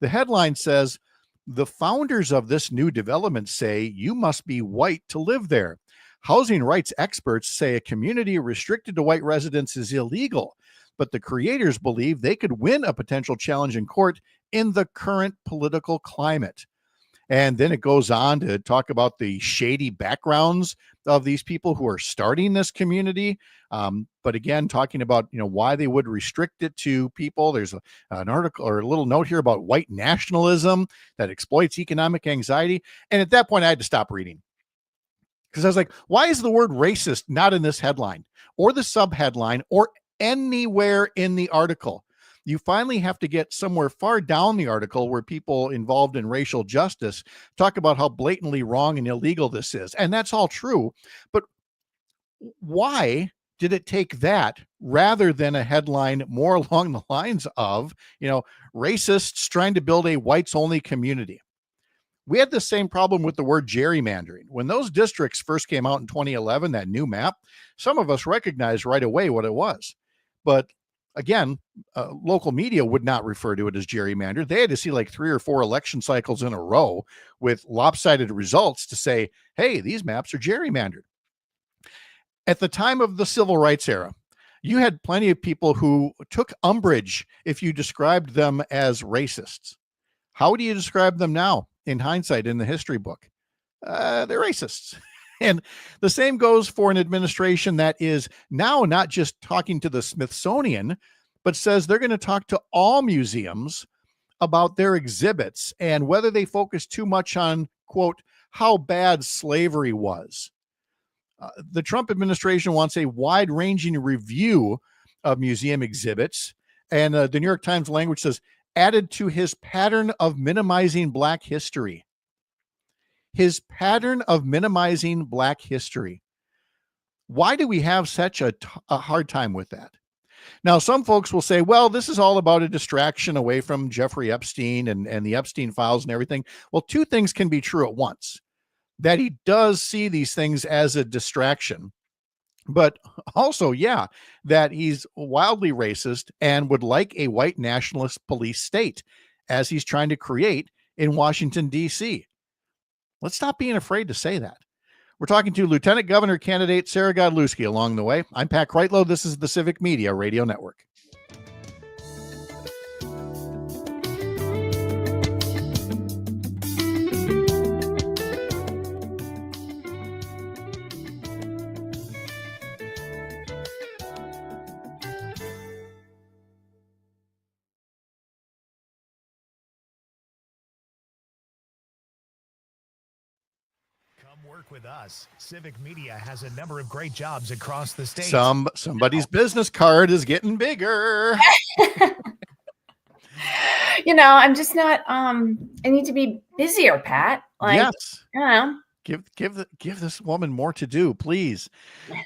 The headline says, "The founders of this new development say you must be white to live there. Housing rights experts say a community restricted to white residents is illegal, but the creators believe they could win a potential challenge in court in the current political climate." And then it goes on to talk about the shady backgrounds of these people who are starting this community. But again, talking about, why they would restrict it to people. There's an article or a little note here about white nationalism that exploits economic anxiety. And at that point, I had to stop reading, because I was like, why is the word racist not in this headline or the subheadline or anywhere in the article? You finally have to get somewhere far down the article where people involved in racial justice talk about how blatantly wrong and illegal this is. And that's all true. But why did it take that rather than a headline more along the lines of, racists trying to build a whites only community? We had the same problem with the word gerrymandering. When those districts first came out in 2011, that new map, some of us recognized right away what it was. But again, local media would not refer to it as gerrymandered. They had to see like 3 or 4 election cycles in a row with lopsided results to say, hey, these maps are gerrymandered. At the time of the civil rights era, you had plenty of people who took umbrage if you described them as racists. How do you describe them now in hindsight in the history book? They're racists. And the same goes for an administration that is now not just talking to the Smithsonian, but says they're going to talk to all museums about their exhibits and whether they focus too much on, quote, how bad slavery was. The Trump administration wants a wide-ranging review of museum exhibits. And the New York Times language says, added to his pattern of minimizing Black history. His pattern of minimizing Black history. Why do we have such a hard time with that? Now, some folks will say, well, this is all about a distraction away from Jeffrey Epstein and the Epstein files and everything. Well, two things can be true at once. That he does see these things as a distraction, but also, that he's wildly racist and would like a white nationalist police state, as he's trying to create in Washington, D.C. Let's stop being afraid to say that. We're talking to Lieutenant Governor candidate Sara Godlewski along the way. I'm Pat Kreitlow. This is the Civic Media Radio Network. Work with us. Civic Media has a number of great jobs across the state. Somebody's business card is getting bigger. I'm just not I need to be busier, Pat. Yes. You know. Give this woman more to do, please.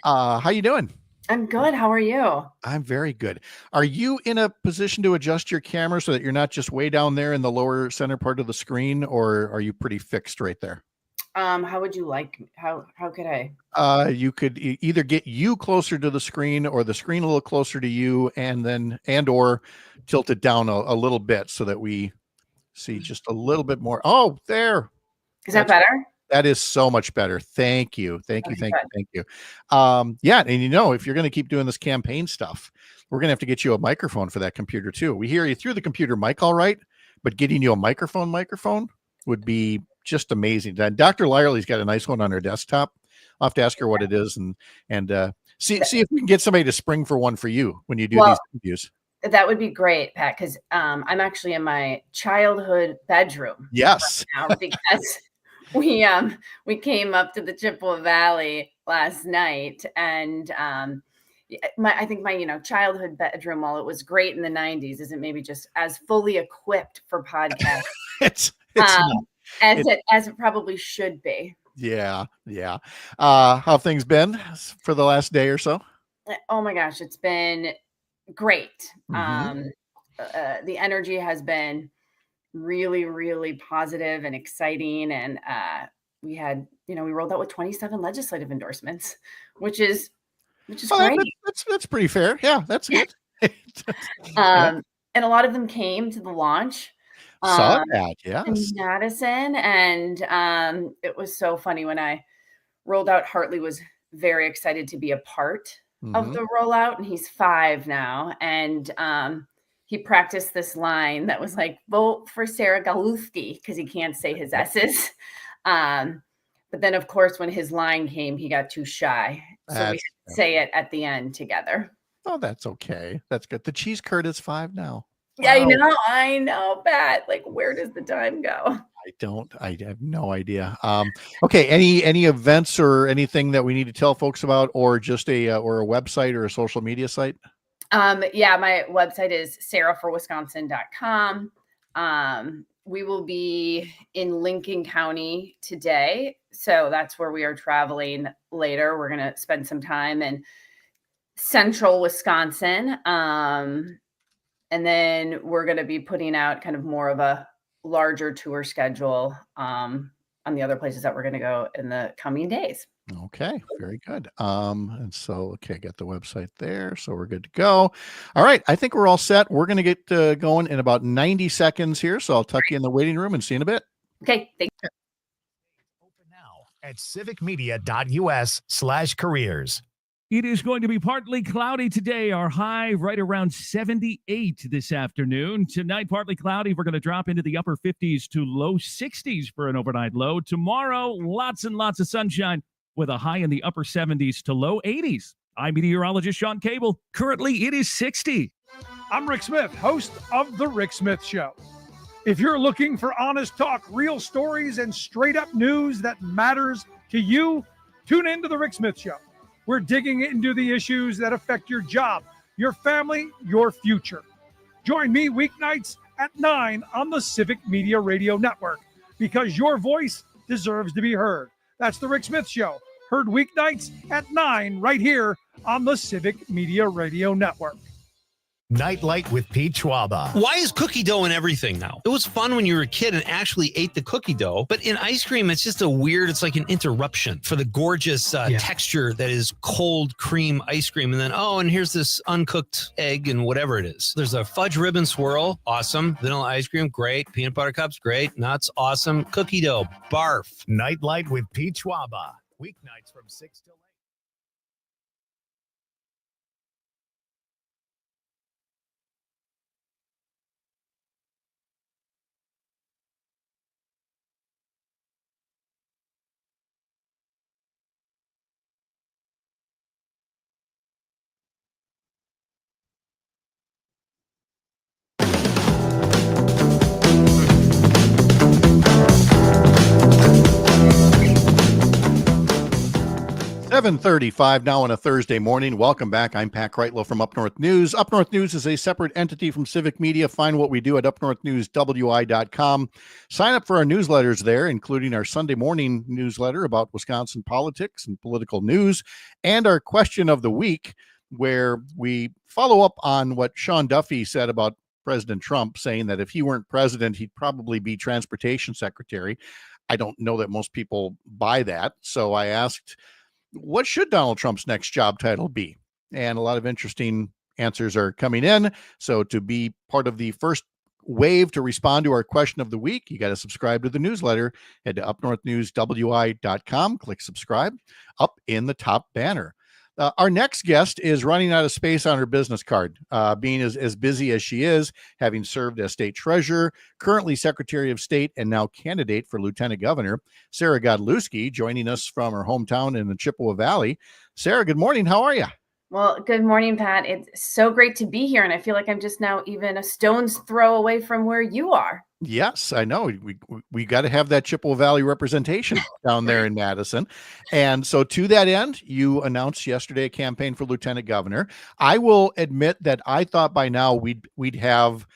How you doing? I'm good. How are you? I'm very good. Are you in a position to adjust your camera so that you're not just way down there in the lower center part of the screen, or are you pretty fixed right there? How would you like? How could I? You could either get you closer to the screen or the screen a little closer to you, or tilt it down a little bit so that we see just a little bit more. Oh, there. Is that better? That is so much better. Thank you. Thank you. Yeah. And if you're going to keep doing this campaign stuff, we're going to have to get you a microphone for that computer too. We hear you through the computer mic all right, but getting you a microphone would be just amazing. Dr. Lyerly's got a nice one on her desktop. I'll have to ask her what it is and see if we can get somebody to spring for one for you when you do these interviews. That would be great, Pat, because I'm actually in my childhood bedroom. Yes. Right now because we came up to the Chippewa Valley last night, and I think my childhood bedroom, while it was great in the 90s, isn't maybe just as fully equipped for podcasts as it probably should be. Yeah. How have things been for the last day or so? Oh my gosh, it's been great. Mm-hmm. The energy has been really, really positive and exciting. And we rolled out with 27 legislative endorsements, which is great. That's pretty fair. Yeah, that's good. And a lot of them came to the launch. Saw that, yes. In Madison. And it was so funny when I rolled out. Hartley was very excited to be a part of the rollout, and he's 5 now. And he practiced this line that was like, vote for Sara Godlewski, because he can't say his S's. But then, of course, when his line came, he got too shy. So we had to say it at the end together. Oh, that's okay. That's good. The cheese curd is 5 now. Yeah, wow. I know, Pat. Like, where does the time go? I have no idea. Okay. Any events or anything that we need to tell folks about, or just a website or a social media site? Yeah, my website is saraforwisconsin.com. We will be in Lincoln County today, so that's where we are traveling later. We're going to spend some time in central Wisconsin. And then we're going to be putting out kind of more of a larger tour schedule on the other places that we're going to go in the coming days. Okay, very good. And so, got the website there, so we're good to go. All right, I think we're all set. We're going to get going in about 90 seconds here, so I'll tuck you in the waiting room and see you in a bit. Okay, thank you. Open now at civicmedia.us/careers. It is going to be partly cloudy today. Our high right around 78 this afternoon. Tonight, partly cloudy. We're going to drop into the upper 50s to low 60s for an overnight low. Tomorrow, lots and lots of sunshine with a high in the upper 70s to low 80s. I'm meteorologist Sean Cable. Currently, it is 60. I'm Rick Smith, host of The Rick Smith Show. If you're looking for honest talk, real stories, and straight-up news that matters to you, tune in to The Rick Smith Show. We're digging into the issues that affect your job, your family, your future. Join me weeknights at 9 on the Civic Media Radio Network, because your voice deserves to be heard. That's The Rick Smith Show, heard weeknights at 9 right here on the Civic Media Radio Network. Nightlight with Pete Schwaba. Why is cookie dough in everything now? It was fun when you were a kid and actually ate the cookie dough, but in ice cream, it's just it's like an interruption for the gorgeous texture that is cold cream ice cream. And then, and here's this uncooked egg and whatever it is. There's a fudge ribbon swirl, awesome. Vanilla ice cream, great. Peanut butter cups, great. Nuts, awesome. Cookie dough, barf. Nightlight with Pete Schwaba. Weeknights from 6 till 8. 7:35 now on a Thursday morning. Welcome back. I'm Pat Kreitlow from Up North News. Up North News is a separate entity from Civic Media. Find what we do at upnorthnewswi.com. Sign up for our newsletters there, including our Sunday morning newsletter about Wisconsin politics and political news, and our question of the week, where we follow up on what Sean Duffy said about President Trump, saying that if he weren't president, he'd probably be transportation secretary. I don't know that most people buy that. So I asked, what should Donald Trump's next job title be? And a lot of interesting answers are coming in. So to be part of the first wave to respond to our question of the week, you got to subscribe to the newsletter. Head to upnorthnewswi.com, click subscribe up in the top banner. Our next guest is running out of space on her business card, being as busy as she is, having served as state treasurer, currently secretary of state, and now candidate for lieutenant governor. Sara Godlewski joining us from her hometown in the Chippewa Valley. Sara, good morning. How are you? Well, good morning, Pat. It's so great to be here. And I feel like I'm just now even a stone's throw away from where you are. Yes, I know. We got to have that Chippewa Valley representation down there in Madison. And so to that end, you announced yesterday a campaign for lieutenant governor. I will admit that I thought by now we'd have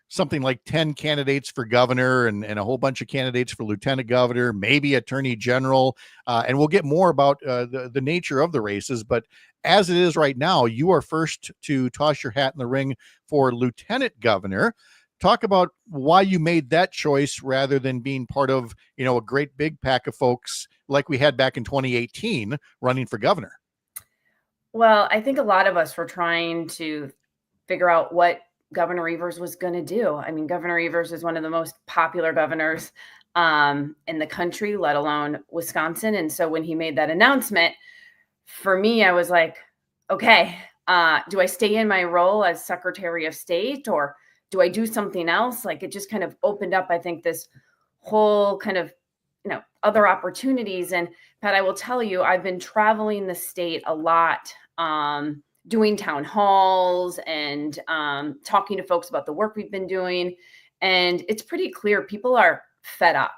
something like 10 candidates for governor and a whole bunch of candidates for lieutenant governor, maybe attorney general. And we'll get more about the nature of the races. But as it is right now, you are first to toss your hat in the ring for lieutenant governor. Talk about why you made that choice rather than being part of, a great big pack of folks like we had back in 2018 running for governor. Well, I think a lot of us were trying to figure out what Governor Evers was going to do. I mean, Governor Evers is one of the most popular governors in the country, let alone Wisconsin. And so when he made that announcement, for me, I was like, okay, do I stay in my role as Secretary of State, or do I do something else? Like, it just kind of opened up, I think, this whole kind of, other opportunities. And Pat, I will tell you, I've been traveling the state a lot, doing town halls and talking to folks about the work we've been doing. And it's pretty clear people are fed up.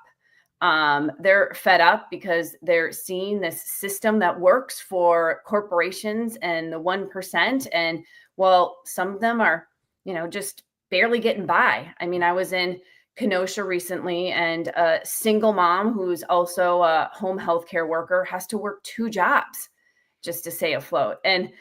They're fed up because they're seeing this system that works for corporations and the 1%. And well, some of them are, just barely getting by. I mean, I was in Kenosha recently, and a single mom who's also a home healthcare worker has to work 2 jobs just to stay afloat. And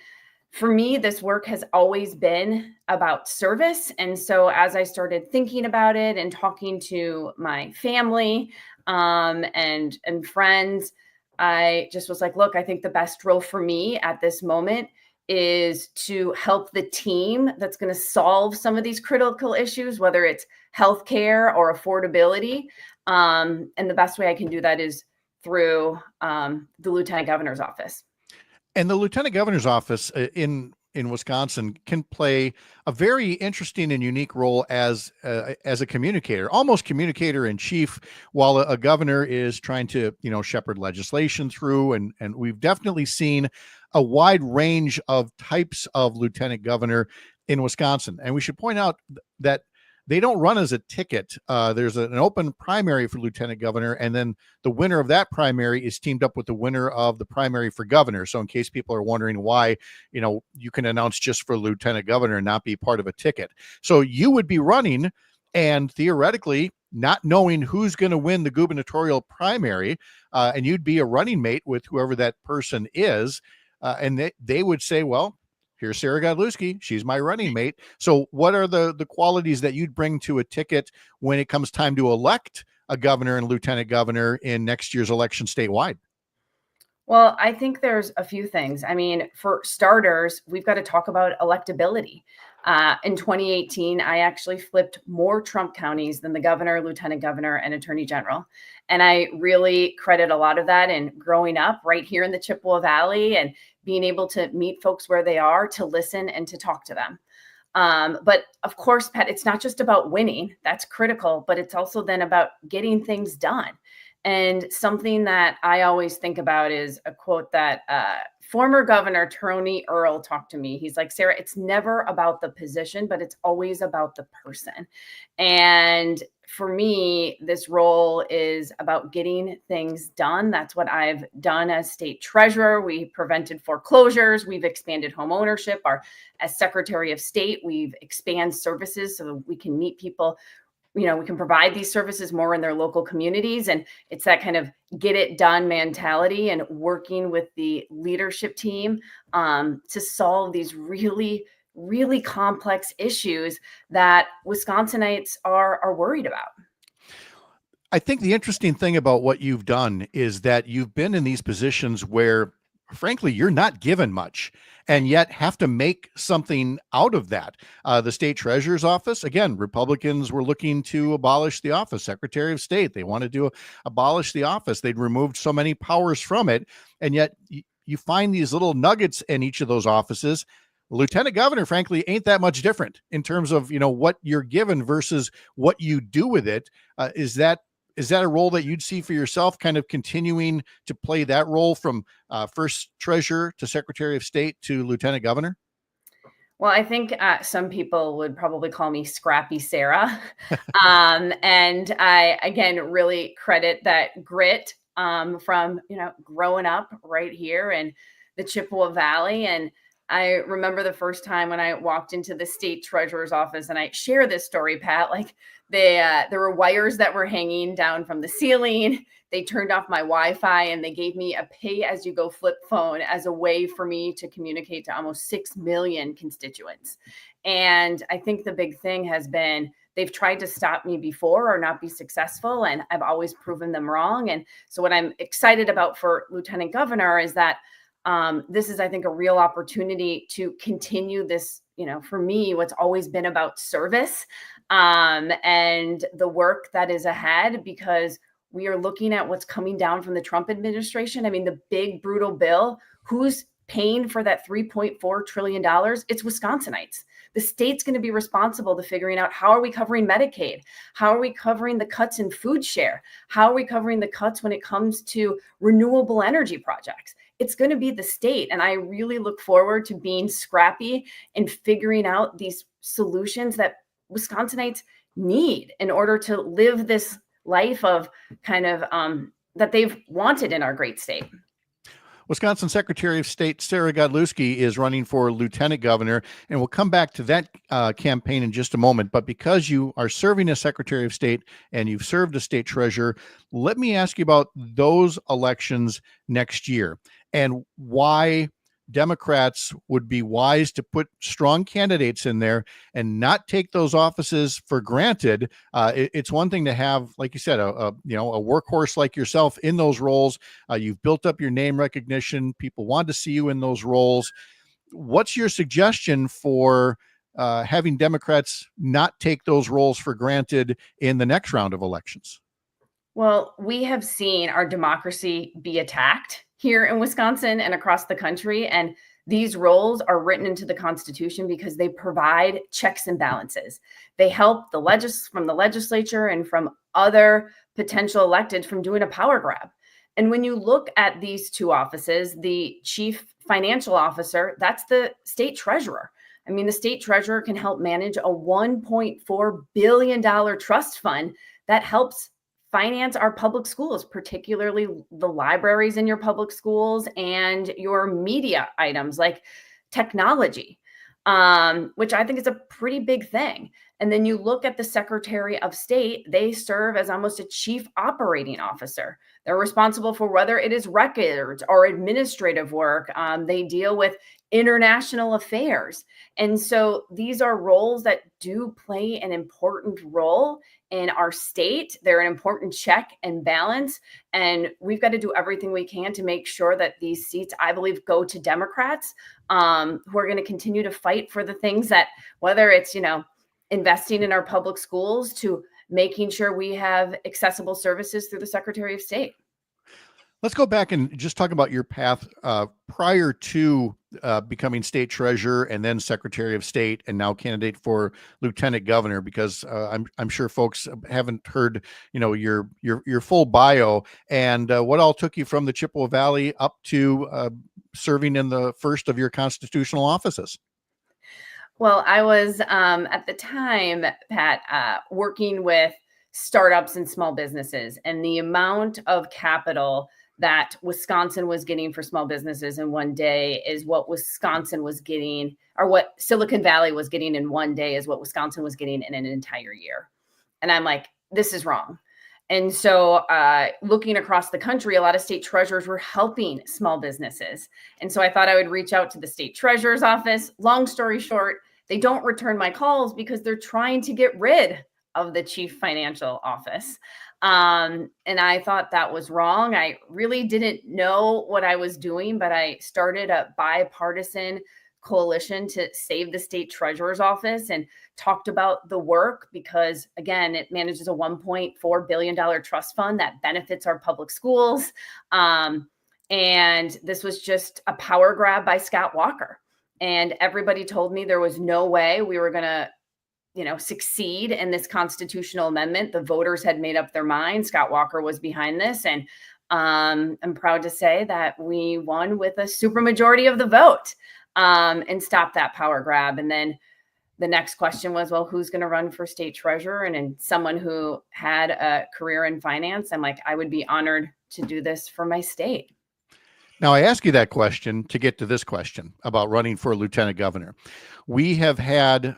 for me, this work has always been about service. And so as I started thinking about it and talking to my family and friends, I just was like, look, I think the best role for me at this moment is to help the team that's going to solve some of these critical issues, whether it's healthcare or affordability. And the best way I can do that is through the lieutenant governor's office. And the lieutenant governor's office in Wisconsin can play a very interesting and unique role as a communicator, almost communicator in chief, while a governor is trying to, shepherd legislation through. And we've definitely seen a wide range of types of lieutenant governor in Wisconsin. And we should point out that they don't run as a ticket. There's an open primary for lieutenant governor, and then the winner of that primary is teamed up with the winner of the primary for governor. So in case people are wondering why, you can announce just for lieutenant governor and not be part of a ticket. So you would be running and theoretically not knowing who's going to win the gubernatorial primary, and you'd be a running mate with whoever that person is. And they would say, well, here's Sara Godlewski. She's my running mate. So what are the qualities that you'd bring to a ticket when it comes time to elect a governor and lieutenant governor in next year's election statewide? Well, I think there's a few things. I mean, for starters, we've got to talk about electability. In 2018, I actually flipped more Trump counties than the governor, lieutenant governor, and attorney general. And I really credit a lot of that in growing up right here in the Chippewa Valley and being able to meet folks where they are, to listen and to talk to them. But of course, Pat, it's not just about winning. That's critical, but it's also then about getting things done. And something that I always think about is a quote that former Governor Tony Earl talked to me. He's like, Sara, it's never about the position, but it's always about the person. And for me, this role is about getting things done. That's what I've done as state treasurer. We prevented foreclosures. We've expanded home ownership. As Secretary of State, we've expanded services so that we can meet people. We can provide these services more in their local communities. And it's that kind of get it done mentality and working with the leadership team to solve these really, really complex issues that Wisconsinites are worried about. I think the interesting thing about what you've done is that you've been in these positions where, frankly, you're not given much and yet have to make something out of that. The state treasurer's office, again, Republicans were looking to abolish the office. Secretary of State, they wanted to abolish the office. They'd removed so many powers from it. And yet you find these little nuggets in each of those offices. Lieutenant governor, frankly, ain't that much different in terms of, what you're given versus what you do with it. Is that a role that you'd see for yourself, kind of continuing to play that role from first treasurer to Secretary of State to lieutenant governor? Well, I think some people would probably call me Scrappy Sarah. And I, again, really credit that grit from, growing up right here in the Chippewa Valley. And I remember the first time when I walked into the state treasurer's office, and I share this story, Pat, like there were wires that were hanging down from the ceiling. They turned off my Wi-Fi and they gave me a pay-as-you-go flip phone as a way for me to communicate to almost 6 million constituents. And I think the big thing has been they've tried to stop me before or not be successful, and I've always proven them wrong. And so what I'm excited about for lieutenant governor is that this is, I think, a real opportunity to continue this, for me, what's always been about service and the work that is ahead, because we are looking at what's coming down from the Trump administration. I mean, the big, brutal bill, who's paying for that $3.4 trillion? It's Wisconsinites. The state's going to be responsible to figuring out, how are we covering Medicaid? How are we covering the cuts in food share? How are we covering the cuts when it comes to renewable energy projects? It's going to be the state. And I really look forward to being scrappy and figuring out these solutions that Wisconsinites need in order to live this life of kind of that they've wanted in our great state. Wisconsin Secretary of State Sara Godlewski is running for lieutenant governor, and we'll come back to that campaign in just a moment. But because you are serving as Secretary of State and you've served as state treasurer, let me ask you about those elections next year and why Democrats would be wise to put strong candidates in there and not take those offices for granted. It's one thing to have, like you said, a workhorse like yourself in those roles. You've built up your name recognition. People want to see you in those roles. What's your suggestion for having Democrats not take those roles for granted in the next round of elections? Well, we have seen our democracy be attacked here in Wisconsin and across the country. And these roles are written into the Constitution because they provide checks and balances. They help from the legislature and from other potential electeds from doing a power grab. And when you look at these two offices, the chief financial officer, that's the state treasurer. I mean, the state treasurer can help manage a $1.4 billion trust fund that helps finance our public schools, particularly the libraries in your public schools and your media items like technology, which I think is a pretty big thing. And then you look at the Secretary of State, they serve as almost a chief operating officer. They're responsible for whether it is records or administrative work. They deal with international affairs. And so these are roles that do play an important role in our state. They're an important check and balance. And we've got to do everything we can to make sure that these seats, I believe, go to Democrats who are going to continue to fight for the things that, whether it's, investing in our public schools to making sure we have accessible services through the Secretary of State. Let's go back and just talk about your path prior to becoming state treasurer and then Secretary of State and now candidate for lieutenant governor, because I'm sure folks haven't heard, your full bio and what all took you from the Chippewa Valley up to serving in the first of your constitutional offices. Well, I was at the time, Pat, working with startups and small businesses, and the amount of capital that Wisconsin was getting for small businesses in one day is what Wisconsin was getting, or what Silicon Valley was getting in one day is what Wisconsin was getting in an entire year. And I'm like, this is wrong. And so looking across the country, a lot of state treasurers were helping small businesses. And so I thought I would reach out to the state treasurer's office. Long story short, they don't return my calls because they're trying to get rid of the chief financial office. And I thought that was wrong. I really didn't know what I was doing, but I started a bipartisan coalition to save the state treasurer's office and talked about the work because, again, it manages a $1.4 billion trust fund that benefits our public schools. And this was just a power grab by Scott Walker. And everybody told me there was no way we were going to succeed in this constitutional amendment. The voters had made up their mind. Scott Walker was behind this. And I'm proud to say that we won with a supermajority of the vote and stopped that power grab. And then the next question was, well, who's going to run for state treasurer? And someone who had a career in finance, I'm like, I would be honored to do this for my state. Now, I ask you that question to get to this question about running for lieutenant governor. We have had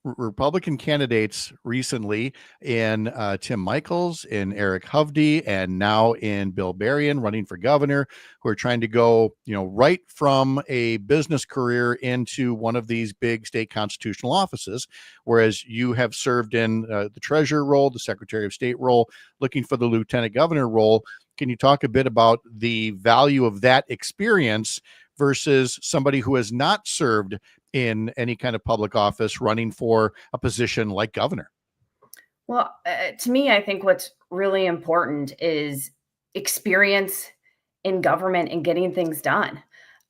Republican candidates recently in Tim Michels, in Eric Hovde, and now in Bill Berrien running for governor, who are trying to go, right from a business career into one of these big state constitutional offices, whereas you have served in the treasurer role, the secretary of state role, looking for the lieutenant governor role. Can you talk a bit about the value of that experience versus somebody who has not served in any kind of public office running for a position like governor? Well, to me, I think what's really important is experience in government and getting things done.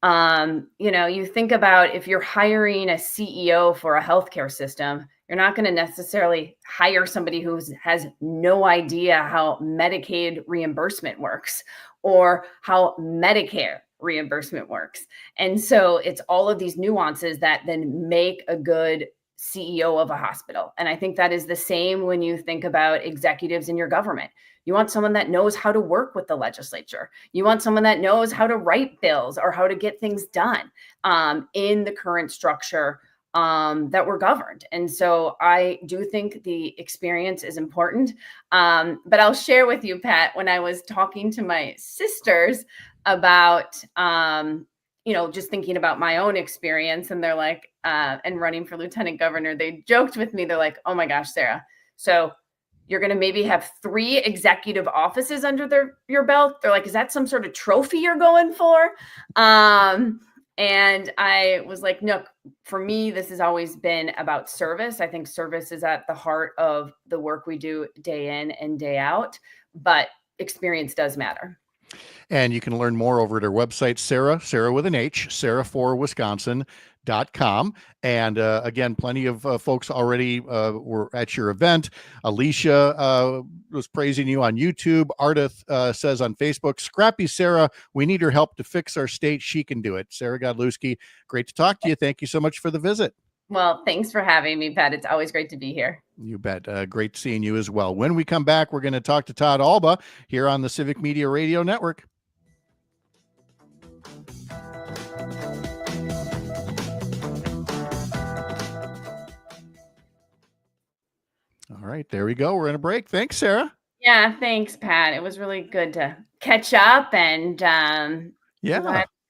You think about if you're hiring a CEO for a healthcare system, you're not going to necessarily hire somebody who has no idea how Medicaid reimbursement works or how Medicare reimbursement works. And so it's all of these nuances that then make a good CEO of a hospital. And I think that is the same when you think about executives in your government. You want someone that knows how to work with the legislature. You want someone that knows how to write bills or how to get things done in the current structure that we're governed. And so I do think the experience is important. But I'll share with you, Pat, when I was talking to my sisters about, just thinking about my own experience, and they're like, and running for lieutenant governor, they joked with me. They're like, oh my gosh, Sarah. So you're going to maybe have 3 executive offices under your belt. They're like, is that some sort of trophy you're going for? And I was like, no, for me, this has always been about service. I think service is at the heart of the work we do day in and day out, but experience does matter. And you can learn more over at our website, Sara with an H, SaraForWisconsin.com. And again, plenty of folks already were at your event. Alicia was praising you on YouTube. Ardith says on Facebook, scrappy Sara, we need her help to fix our state. She can do it. Sara Godlewski, great to talk to you. Thank you so much for the visit. Well, thanks for having me, Pat. It's always great to be here. You bet. Great seeing you as well. When we come back, we're going to talk to Todd Allbaugh here on the Civic Media Radio Network. All right, there we go. We're in a break. Thanks, Sara. Yeah, thanks, Pat. It was really good to catch up, and I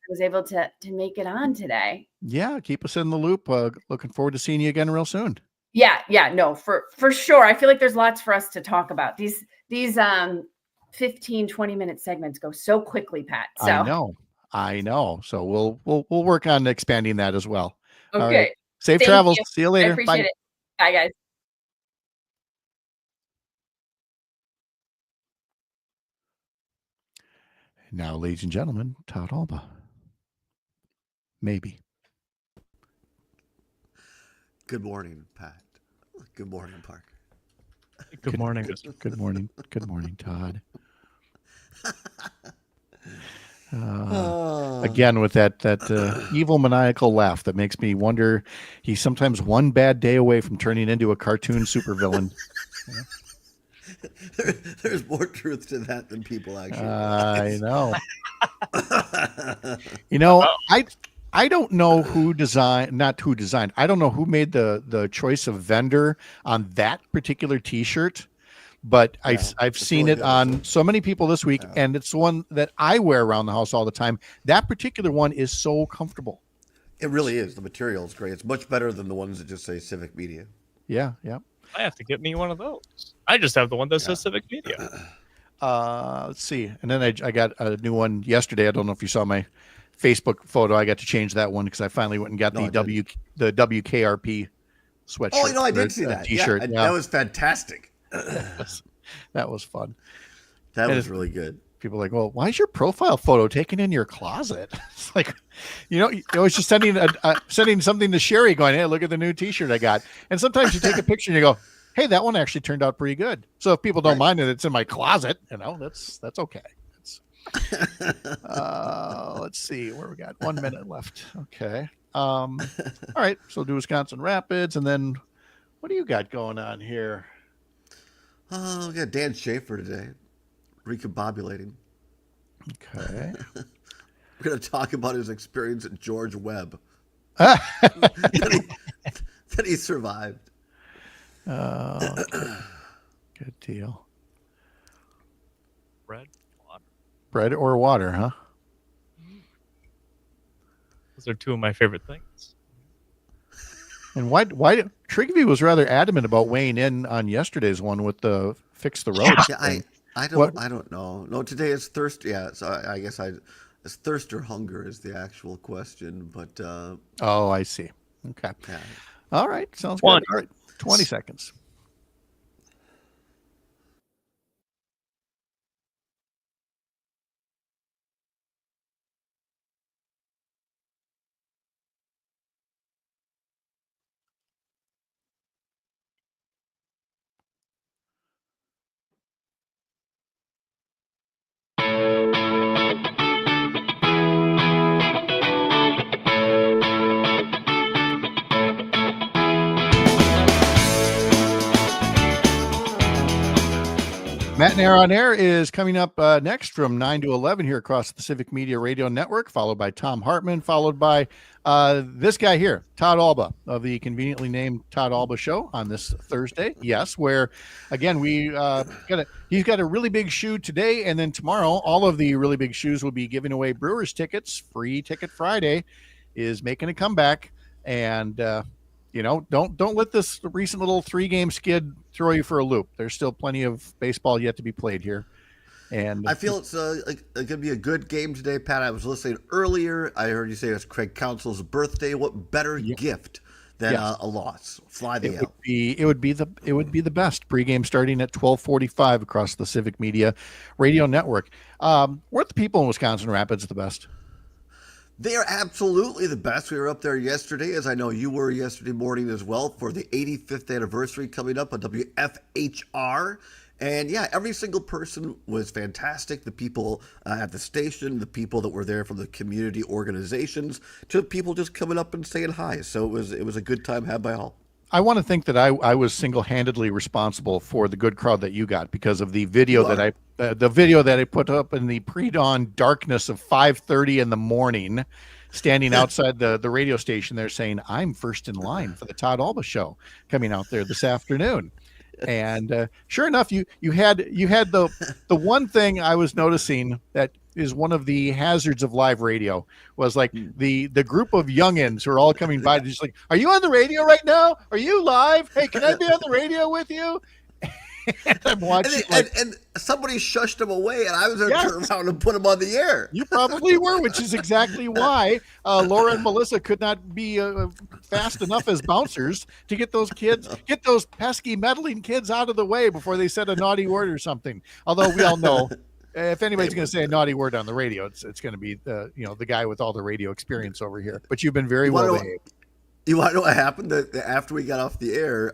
was able to make it on today. Yeah, keep us in the loop. Looking forward to seeing you again real soon. Yeah, no, for sure. I feel like there's lots for us to talk about. These 15, 20-minute segments go so quickly, Pat. So I know. So we'll work on expanding that as well. Okay. All right. Safe Thank travels. you. See you later. I appreciate it. Bye, guys. Now, ladies and gentlemen, Todd Allbaugh. Maybe. Good morning, Pat. Good morning, Parker. Good morning. Good morning. Good morning, Todd. Again, with that evil maniacal laugh that makes me wonder, he's sometimes one bad day away from turning into a cartoon supervillain. There's more truth to that than people actually I realize. know. I don't know who designed, I don't know who made the choice of vendor on that particular T-shirt, but I've seen really it good, on so many people this week, and it's the one that I wear around the house all the time. That particular one is so comfortable. It really is. The material is great. It's much better than the ones that just say Civic Media. Yeah. I have to get me one of those. I just have the one that says Civic Media. Let's see. And then I got a new one yesterday. I don't know if you saw my Facebook photo. I got to change that one because I finally went and got the WKRP sweatshirt. Oh, I did see that T-shirt. Yeah, that was fantastic. That was fun. That was really good. People are like, well, why is your profile photo taken in your closet? It's like, I was just sending something to Sherry going, hey, look at the new T-shirt I got. And sometimes you take a picture and you go, hey, that one actually turned out pretty good. So if people don't mind that it's in my closet, that's okay. Let's see where we got 1 minute left. Okay. All right. So do Wisconsin Rapids, and then what do you got going on here? Oh, we got Dan Shafer today, recombobulating. Okay. We're going to talk about his experience at George Webb. that he survived. Good deal. Bread. Or water, huh? Those are two of my favorite things. And why Trigby was rather adamant about weighing in on yesterday's one with the fix the road. Yeah, I don't know. No, today is thirst. Yeah, so I guess it's thirst or hunger is the actual question. But oh, I see. Okay. Yeah. All right. Sounds good. All right. 20 seconds. Matt and Air on Air is coming up next from 9 to 11 here across the Civic Media Radio Network, followed by Tom Hartman, followed by this guy here, Todd Allbaugh of the conveniently named Todd Allbaugh Show on this Thursday. Yes, where, again, he's got a really big shoe today, and then tomorrow, all of the really big shoes will be giving away Brewers tickets. Free Ticket Friday is making a comeback, and don't let this recent little 3-game skid throw you for a loop. There's still plenty of baseball yet to be played here. And I feel it's going to be a good game today, Pat. I was listening earlier. I heard you say it's Craig Counsell's birthday. What better gift than a loss? Fly the L. It would be the best. Pregame starting at 12:45 across the Civic Media Radio Network. Weren't the people in Wisconsin Rapids the best? They are absolutely the best. We were up there yesterday, as I know you were yesterday morning as well, for the 85th anniversary coming up on WFHR. And yeah, every single person was fantastic. The people at the station, the people that were there from the community organizations, to people just coming up and saying hi. So it was a good time had by all. I want to think that I was single-handedly responsible for the good crowd that you got because of the video that I put up in the pre-dawn darkness of 5:30 in the morning, standing outside the radio station there saying, I'm first in line for the Todd Allbaugh Show coming out there this afternoon. And sure enough, you had the one thing I was noticing that is one of the hazards of live radio was like the group of youngins who are all coming by just like, are you on the radio right now? Are you live? Hey, can I be on the radio with you? And I'm watching, and somebody shushed him away, and I was there to turn around and put him on the air. You probably were, which is exactly why Laura and Melissa could not be fast enough as bouncers to get those pesky meddling kids out of the way before they said a naughty word or something. Although we all know, if anybody's going to say a naughty word on the radio, it's going to be the guy with all the radio experience over here. But you've been very well behaved. You want to know what happened? After we got off the air,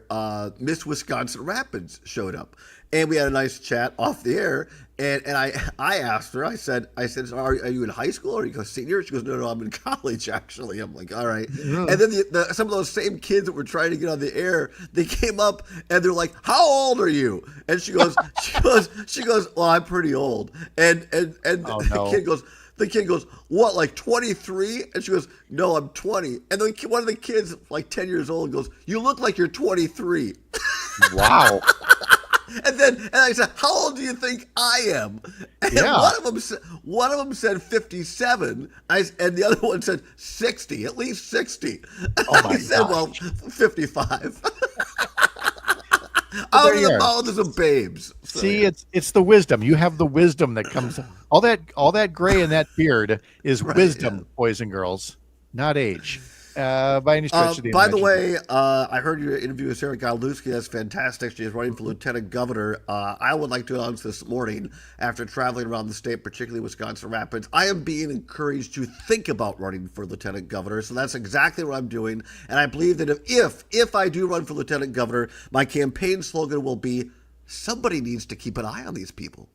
Miss Wisconsin Rapids showed up. And we had a nice chat off the air. And I asked her, I said, so are you in high school or are you a senior? She goes, no, I'm in college, actually. I'm like, all right. And then some of those same kids that were trying to get on the air, they came up and they're like, how old are you? And she goes, well, I'm pretty old. And the kid goes, what, like 23? And she goes, no, I'm 20. And then one of the kids, like 10 years old, goes, you look like you're 23. Wow. And I said, how old do you think I am? And one of them said 57, and the other one said 60, at least 60. Oh my I said, well, 55. Well, out of the mouths of babes. So, see, it's the wisdom. You have the wisdom that comes. All that gray in that beard is wisdom, boys and girls, not age. By any stretch of the by the way, I heard your interview with Sara Godlewski. That's fantastic. She is running for lieutenant governor. I would like to announce this morning, after traveling around the state, particularly Wisconsin Rapids, I am being encouraged to think about running for lieutenant governor. So that's exactly what I'm doing. And I believe that if I do run for lieutenant governor, my campaign slogan will be, somebody needs to keep an eye on these people.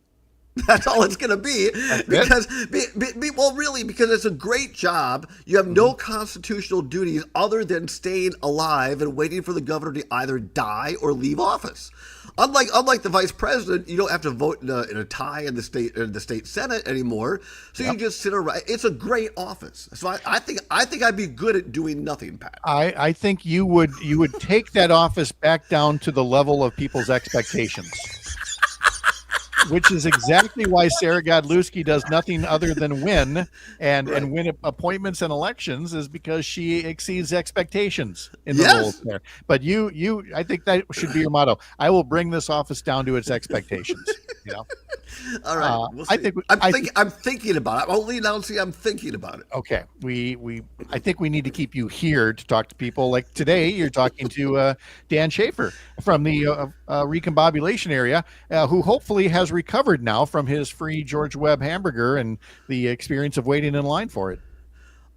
That's all it's going to be, because because it's a great job. You have no constitutional duties other than staying alive and waiting for the governor to either die or leave office. Unlike the vice president, you don't have to vote in a tie in the state senate anymore. So you just sit around. It's a great office. So I think I'd be good at doing nothing, Pat. I think you would take that office back down to the level of people's expectations. Which is exactly why Sara Godlewski does nothing other than win and win appointments and elections, is because she exceeds expectations in the roles there. But I think that should be your motto. I will bring this office down to its expectations. You know. All right. We'll see. I'm thinking about it. I'm only announcing I'm thinking about it. Okay. I think we need to keep you here to talk to people. Like today, you're talking to Dan Shafer from the recombobulation area, who hopefully has recovered now from his free George Webb hamburger and the experience of waiting in line for it.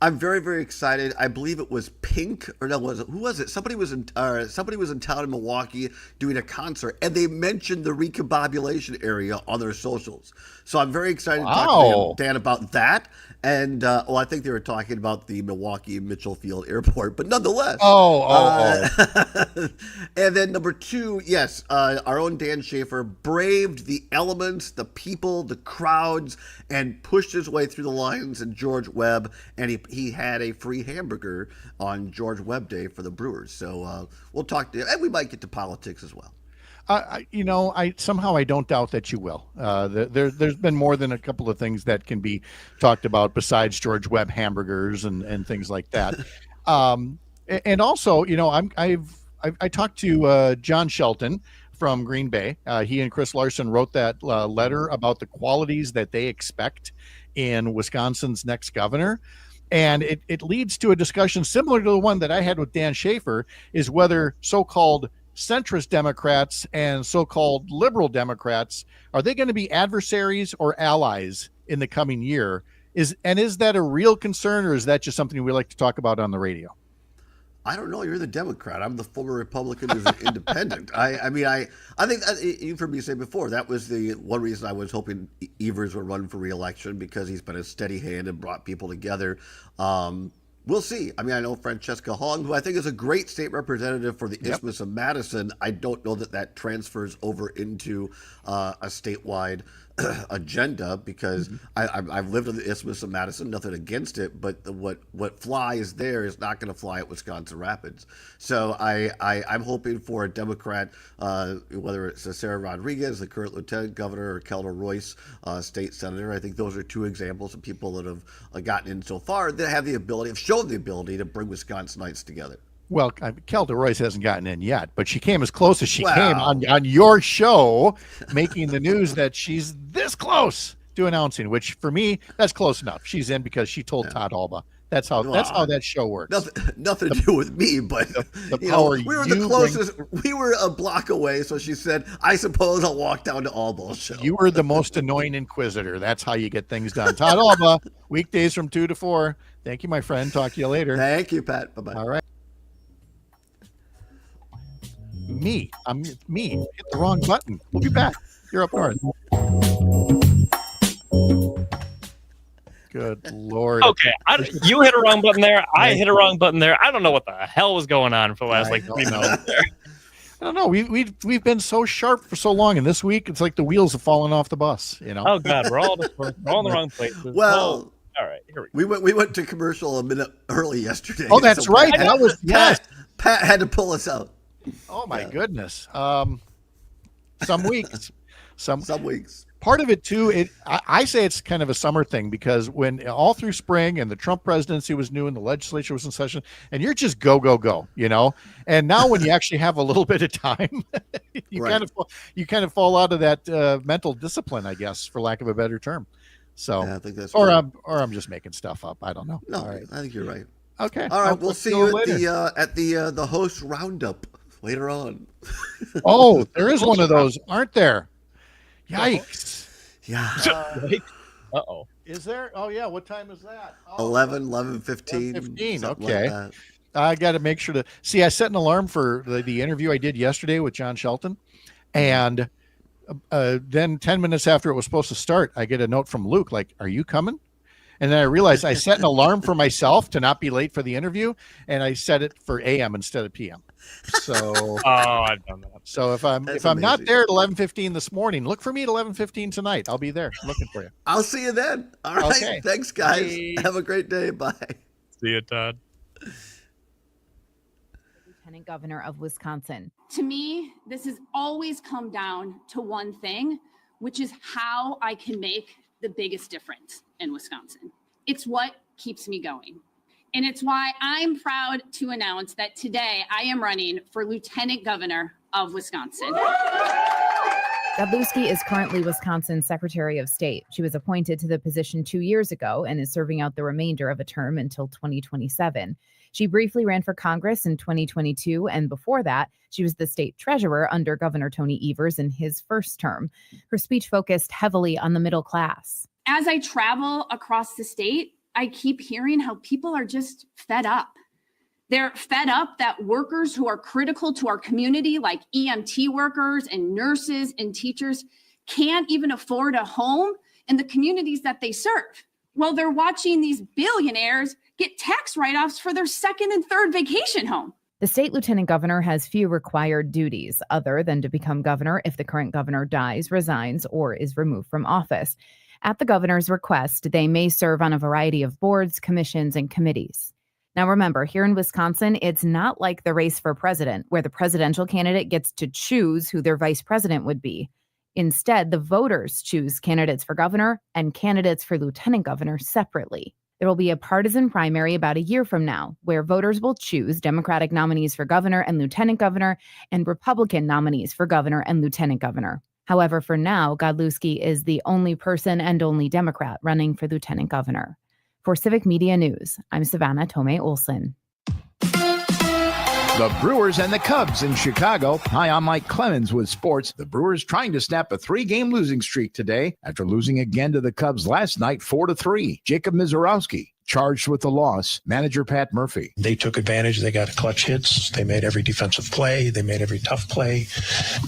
I'm very, very excited. I believe it was Pink, or no, who was it? Somebody was in town in Milwaukee doing a concert, and they mentioned the recombobulation area on their socials. So I'm very excited to talk to Dan about that. And I think they were talking about the Milwaukee Mitchell Field Airport, but nonetheless. And then number two, yes, our own Dan Shafer braved the elements, the people, the crowds, and pushed his way through the lines in George Webb, and he had a free hamburger on George Webb Day for the Brewers. So we'll talk to, and we might get to politics as well. I don't doubt that you will. There's been more than a couple of things that can be talked about besides George Webb hamburgers and things like that. And also, I talked to John Shelton from Green Bay. He and Chris Larson wrote that letter about the qualities that they expect in Wisconsin's next governor. And it leads to a discussion similar to the one that I had with Dan Shafer, is whether so-called centrist Democrats and so-called liberal Democrats, are they going to be adversaries or allies in the coming year? Is that a real concern, or is that just something we like to talk about on the radio? I don't know. You're the Democrat. I'm the former Republican who's an independent. I think you've heard me say before, that was the one reason I was hoping Evers would run for re-election, because he's been a steady hand and brought people together. We'll see. I know Francesca Hong, who I think is a great state representative for the Isthmus of Madison. I don't know that transfers over into a statewide agenda, because I've lived in the Isthmus of Madison, nothing against it, but what flies there is not going to fly at Wisconsin Rapids. So I'm hoping for a Democrat, whether it's Sara Rodriguez, the current lieutenant governor, or Kelda Royce, state senator. I think those are two examples of people that have gotten in so far that have shown the ability to bring Wisconsinites together. Well, Kelda Royce hasn't gotten in yet, but she came as close as she came on your show, making the news that she's this close to announcing, which for me, that's close enough. She's in because she told Todd Allbaugh. That's how that show works. Nothing to do with me, but the power we were the closest. We were a block away, so she said, "I suppose I'll walk down to Allbaugh's show." You were the most annoying inquisitor. That's how you get things done. Todd Allbaugh, weekdays from 2 to 4. Thank you, my friend. Talk to you later. Thank you, Pat. Bye-bye. All right. I'm me. Hit the wrong button. We'll be back. You're up north. Good Lord. Okay, you hit a wrong button there. I hit a wrong button there. I don't know what the hell was going on for the last 3 minutes there. I don't know. We've been so sharp for so long, and this week it's like the wheels have fallen off the bus. You know. Oh God, we're all in the wrong places. Well, all right, here we go. We went to commercial a minute early yesterday. Oh, that's right. That was Pat had to pull us out. Oh my goodness. Some weeks. Some weeks. Part of it too, I say it's kind of a summer thing, because when all through spring and the Trump presidency was new and the legislature was in session, and you're just go, you know. And now when you actually have a little bit of time, you kind of fall out of that mental discipline, I guess, for lack of a better term. So, yeah, I think that's I'm just making stuff up. I don't know. No, all right. I think you're right. Okay. All right. We'll see you at the host roundup later on. Oh, there is one of those, aren't there? Yikes. Yeah. Uh-oh. Is there? Oh, yeah. What time is that? 11:15. 11:15. Okay. I got to make sure to see. I set an alarm for the interview I did yesterday with John Shelton. And then 10 minutes after it was supposed to start, I get a note from Luke, like, are you coming? And then I realized I set an alarm for myself to not be late for the interview, and I set it for AM instead of PM. So, I've done that. So if I'm not there at 11:15 this morning, look for me at 11:15 tonight. I'll be there looking for you. I'll see you then. All right. Okay. Thanks, guys. Bye. Have a great day. Bye. See you, Todd. Lieutenant Governor of Wisconsin. To me, this has always come down to one thing, which is how I can make the biggest difference in Wisconsin. It's what keeps me going. And it's why I'm proud to announce that today I am running for Lieutenant Governor of Wisconsin. Godlewski is currently Wisconsin's Secretary of State. She was appointed to the position 2 years ago and is serving out the remainder of a term until 2027. She briefly ran for Congress in 2022, and before that, she was the state treasurer under Governor Tony Evers in his first term. Her speech focused heavily on the middle class. As I travel across the state, I keep hearing how people are just fed up. They're fed up that workers who are critical to our community, like EMT workers and nurses and teachers, can't even afford a home in the communities that they serve. Well, they're watching these billionaires get tax write-offs for their second and third vacation home. The state lieutenant governor has few required duties other than to become governor if the current governor dies, resigns, or is removed from office. At the governor's request, they may serve on a variety of boards, commissions, and committees. Now, remember, here in Wisconsin, it's not like the race for president, where the presidential candidate gets to choose who their vice president would be. Instead, the voters choose candidates for governor and candidates for lieutenant governor separately. There will be a partisan primary about a year from now, where voters will choose Democratic nominees for governor and lieutenant governor and Republican nominees for governor and lieutenant governor. However, for now, Godlewski is the only person and only Democrat running for lieutenant governor. For Civic Media News, I'm Savannah Tomei Olson. The Brewers and the Cubs in Chicago. Hi, I'm Mike Clemens with sports. The Brewers trying to snap a 3-game losing streak today after losing again to the Cubs last night 4-3. Jacob Mizorowski charged with the loss. Manager Pat Murphy. They took advantage. They got clutch hits. They made every defensive play. They made every tough play.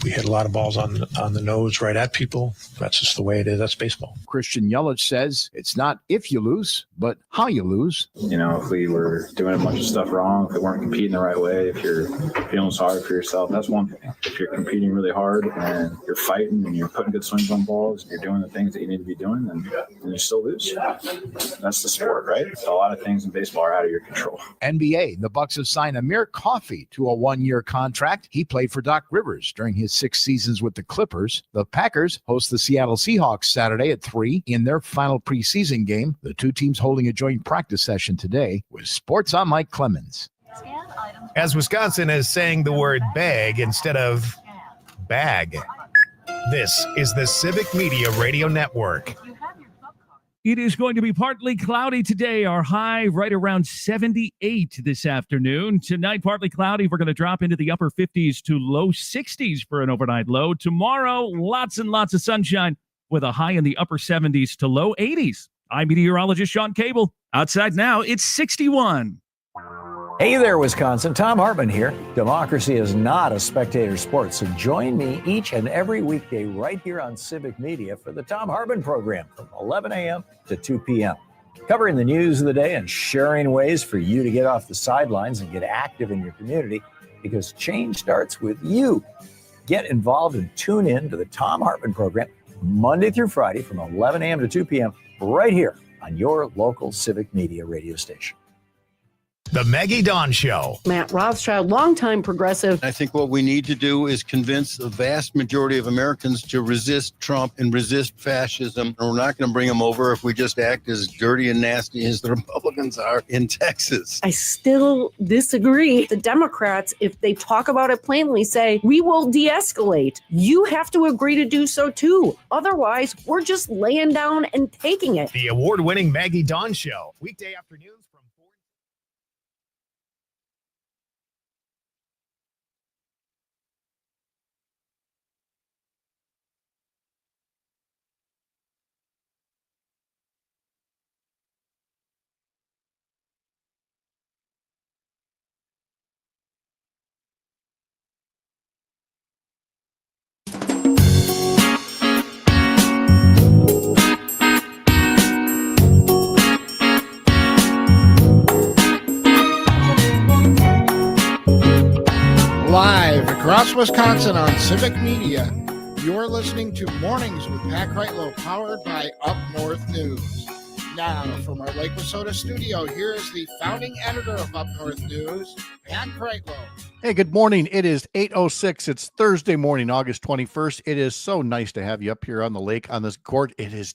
We hit a lot of balls on the nose right at people. That's just the way it is. That's baseball. Christian Yelich says it's not if you lose, but how you lose. You know, if we were doing a bunch of stuff wrong, if we weren't competing the right way, if you're feeling sorry for yourself, that's one thing. If you're competing really hard and you're fighting and you're putting good swings on balls, and you're doing the things that you need to be doing, then you still lose. That's the sport, right? A lot of things in baseball are out of your control. NBA, the Bucks have signed Amir Coffey to a 1-year contract. He played for Doc Rivers during his 6 seasons with the Clippers. The Packers host the Seattle Seahawks Saturday at 3 in their final preseason game. The two teams holding a joint practice session today. With sports, I'm Mike Clemens. As Wisconsin is saying the word bag instead of bag. This is the Civic Media Radio Network. It is going to be partly cloudy today. Our high right around 78 this afternoon. Tonight, partly cloudy. We're going to drop into the upper 50s to low 60s for an overnight low. Tomorrow, lots and lots of sunshine with a high in the upper 70s to low 80s. I'm meteorologist Sean Cable. Outside now, it's 61. Hey there, Wisconsin. Tom Hartman here. Democracy is not a spectator sport, so join me each and every weekday right here on Civic Media for the Tom Hartman program from 11 a.m. to 2 p.m. Covering the news of the day and sharing ways for you to get off the sidelines and get active in your community, because change starts with you. Get involved and tune in to the Tom Hartman program Monday through Friday from 11 a.m. to 2 p.m. right here on your local Civic Media radio station. The Maggie Dawn Show. Matt Rothschild, longtime progressive. I think what we need to do is convince the vast majority of Americans to resist Trump and resist fascism. And we're not going to bring them over if we just act as dirty and nasty as the Republicans are in Texas. I still disagree. The Democrats, if they talk about it plainly, say, we will de-escalate. You have to agree to do so too. Otherwise, we're just laying down and taking it. The award-winning Maggie Dawn Show. Weekday afternoons from 4. Live across Wisconsin on Civic Media, you're listening to Mornings with Pat Kreitlow, powered by Up North News. Now, from our Lake Wissota studio, here is the founding editor of Up North News, Pat Kreitlow. Hey, good morning. It is 8:06. It's Thursday morning, August 21st. It is so nice to have you up here on the lake on this gorge. It is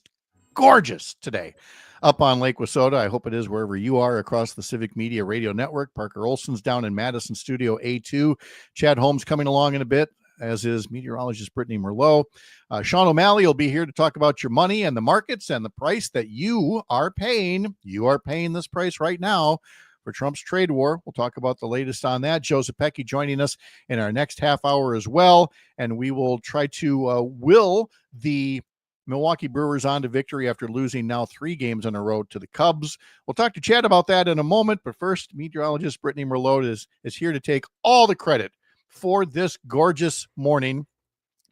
gorgeous today up on Lake Wissota. I hope it is wherever you are across the Civic Media Radio Network. Parker Olson's down in Madison Studio A2. Chad Holmes coming along in a bit, as is meteorologist Brittany Merlot. Sean O'Malley will be here to talk about your money and the markets and the price that you are paying. You are paying this price right now for Trump's trade war. We'll talk about the latest on that. Joe Zepecki joining us in our next half hour as well. And we will try to will the Milwaukee Brewers on to victory after losing now 3 games in a row to the Cubs. We'll talk to Chad about that in a moment, but first, meteorologist Brittany Merlot is here to take all the credit for this gorgeous morning,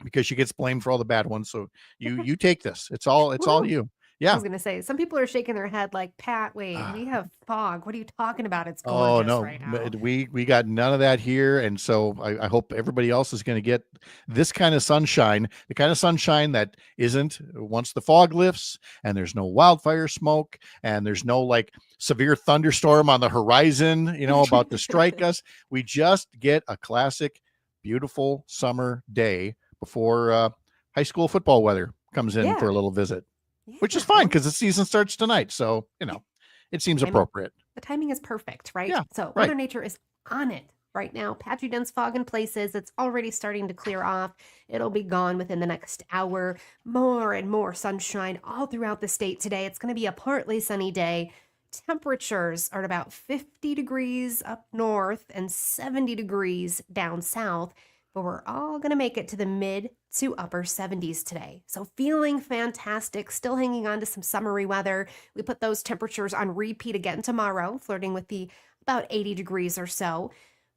because she gets blamed for all the bad ones. So you take this. It's all you. Yeah. I was going to say, some people are shaking their head like, Pat, wait, we have fog. What are you talking about? It's gorgeous right now. We got none of that here. And so I hope everybody else is going to get this kind of sunshine, the kind of sunshine that isn't once the fog lifts and there's no wildfire smoke and there's no like severe thunderstorm on the horizon, about to strike us. We just get a classic, beautiful summer day before high school football weather comes in for a little visit. Yeah, which is fine because the season starts tonight. So, it seems appropriate. The timing is perfect, right? Yeah, so Mother Nature is on it right now. Patchy dense fog in places. It's already starting to clear off. It'll be gone within the next hour. More and more sunshine all throughout the state today. It's going to be a partly sunny day. Temperatures are at about 50 degrees up north and 70 degrees down south. But we're all going to make it to the mid to upper 70s today. So feeling fantastic, still hanging on to some summery weather. We put those temperatures on repeat again tomorrow, flirting with the about 80 degrees or so.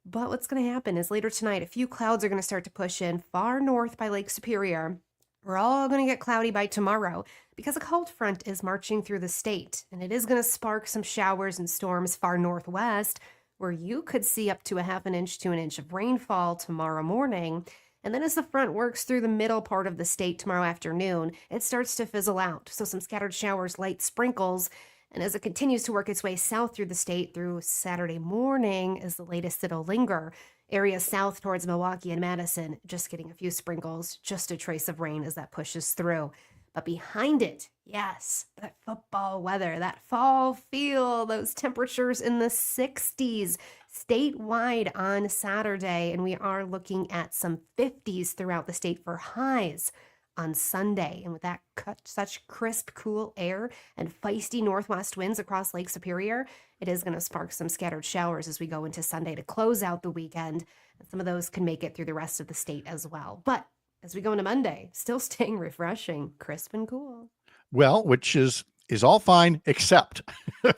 But what's going to happen is later tonight, a few clouds are going to start to push in far north by Lake Superior. We're all going to get cloudy by tomorrow because a cold front is marching through the state, and it is going to spark some showers and storms far northwest, where you could see up to a half an inch to an inch of rainfall tomorrow morning. And then as the front works through the middle part of the state tomorrow afternoon, it starts to fizzle out. So some scattered showers, light sprinkles. And as it continues to work its way south through the state through Saturday morning is the latest it'll linger. Areas south towards Milwaukee and Madison, just getting a few sprinkles, just a trace of rain as that pushes through. But behind it, yes, that football weather, that fall feel, those temperatures in the 60s statewide on Saturday. And we are looking at some 50s throughout the state for highs on Sunday. And with that such crisp, cool air and feisty northwest winds across Lake Superior, it is going to spark some scattered showers as we go into Sunday to close out the weekend. And some of those can make it through the rest of the state as well. But as we go into Monday, still staying refreshing, crisp and cool. Well, which is is all fine, except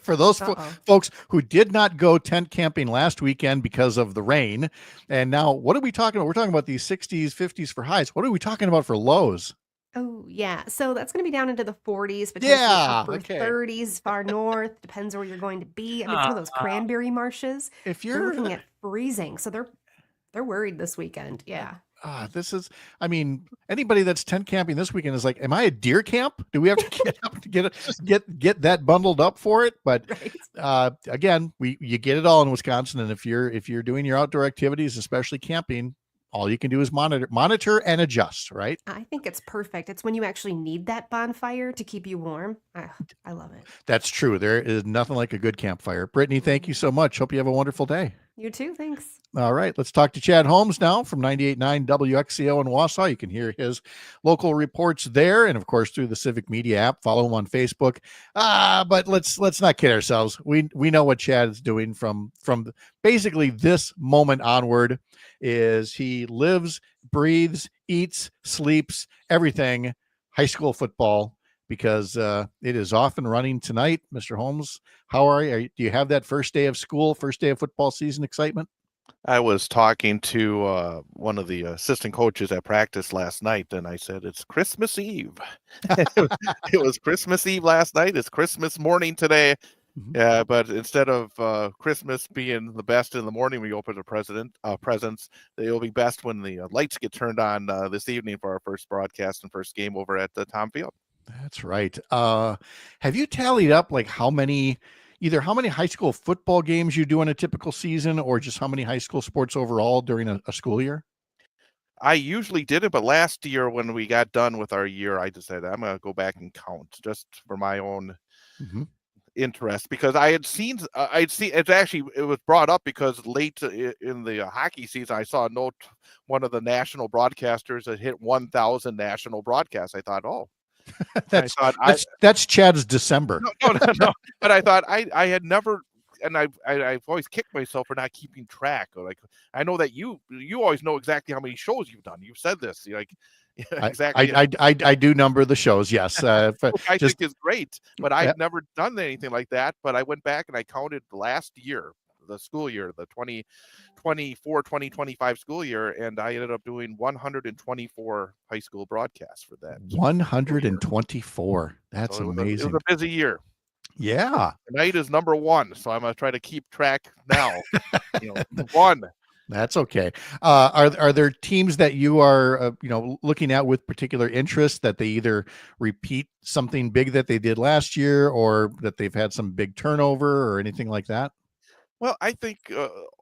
for those folks who did not go tent camping last weekend because of the rain. And now, what are we talking about? We're talking about these 60s, 50s for highs. What are we talking about for lows? Oh, yeah. So that's going to be down into the 40s, potentially upper 30s, far north. Depends where you're going to be. I mean, some of those cranberry marshes, if you're looking at freezing. So they're worried this weekend. Yeah. This is, I mean, anybody that's tent camping this weekend is like, am I a deer camp? Do we have to get up to get that bundled up for it? But again, you get it all in Wisconsin. And if you're doing your outdoor activities, especially camping, all you can do is monitor and adjust, right? I think it's perfect. It's when you actually need that bonfire to keep you warm. I love it. That's true. There is nothing like a good campfire. Brittany, thank you so much. Hope you have a wonderful day. You too. Thanks. All right, let's talk to Chad Holmes now from 98.9 WXCO in Wausau. You can hear his local reports there, and of course through the Civic Media app. Follow him on Facebook. But let's not kid ourselves. We know what Chad is doing from basically this moment onward. Is he lives, breathes, eats, sleeps, everything high school football, because it is off and running tonight. Mr. Holmes, how are you? Do you have that first day of school, first day of football season excitement? I was talking to one of the assistant coaches at practice last night, and I said, it's Christmas Eve. It was Christmas Eve last night. It's Christmas morning today. Yeah, but instead of Christmas being the best in the morning, we open the presents. It'll be best when the lights get turned on this evening for our first broadcast and first game over at Tom Field. That's right. Have you tallied up like either how many high school football games you do in a typical season, or just how many high school sports overall during a school year? I usually did it, but last year when we got done with our year, I decided I'm going to go back and count just for my own interest, because it was brought up because late in the hockey season, I saw a note, one of the national broadcasters that hit 1,000 national broadcasts. I thought, that's Chad's December. No. But I thought I had never, and I've always kicked myself for not keeping track. Like, I know that you always know exactly how many shows you've done. You've said this, like, exactly. I do number the shows. Yes. I think is great, but I've never done anything like that. But I went back and I counted last year, the school year, the 2024-2025 school year, and I ended up doing 124 high school broadcasts for that. 124. That's amazing. It was a busy year. Yeah. Tonight is number one, so I'm going to try to keep track now. One. That's okay. Are there teams that you are looking at with particular interest, that they either repeat something big that they did last year, or that they've had some big turnover or anything like that? Well, I think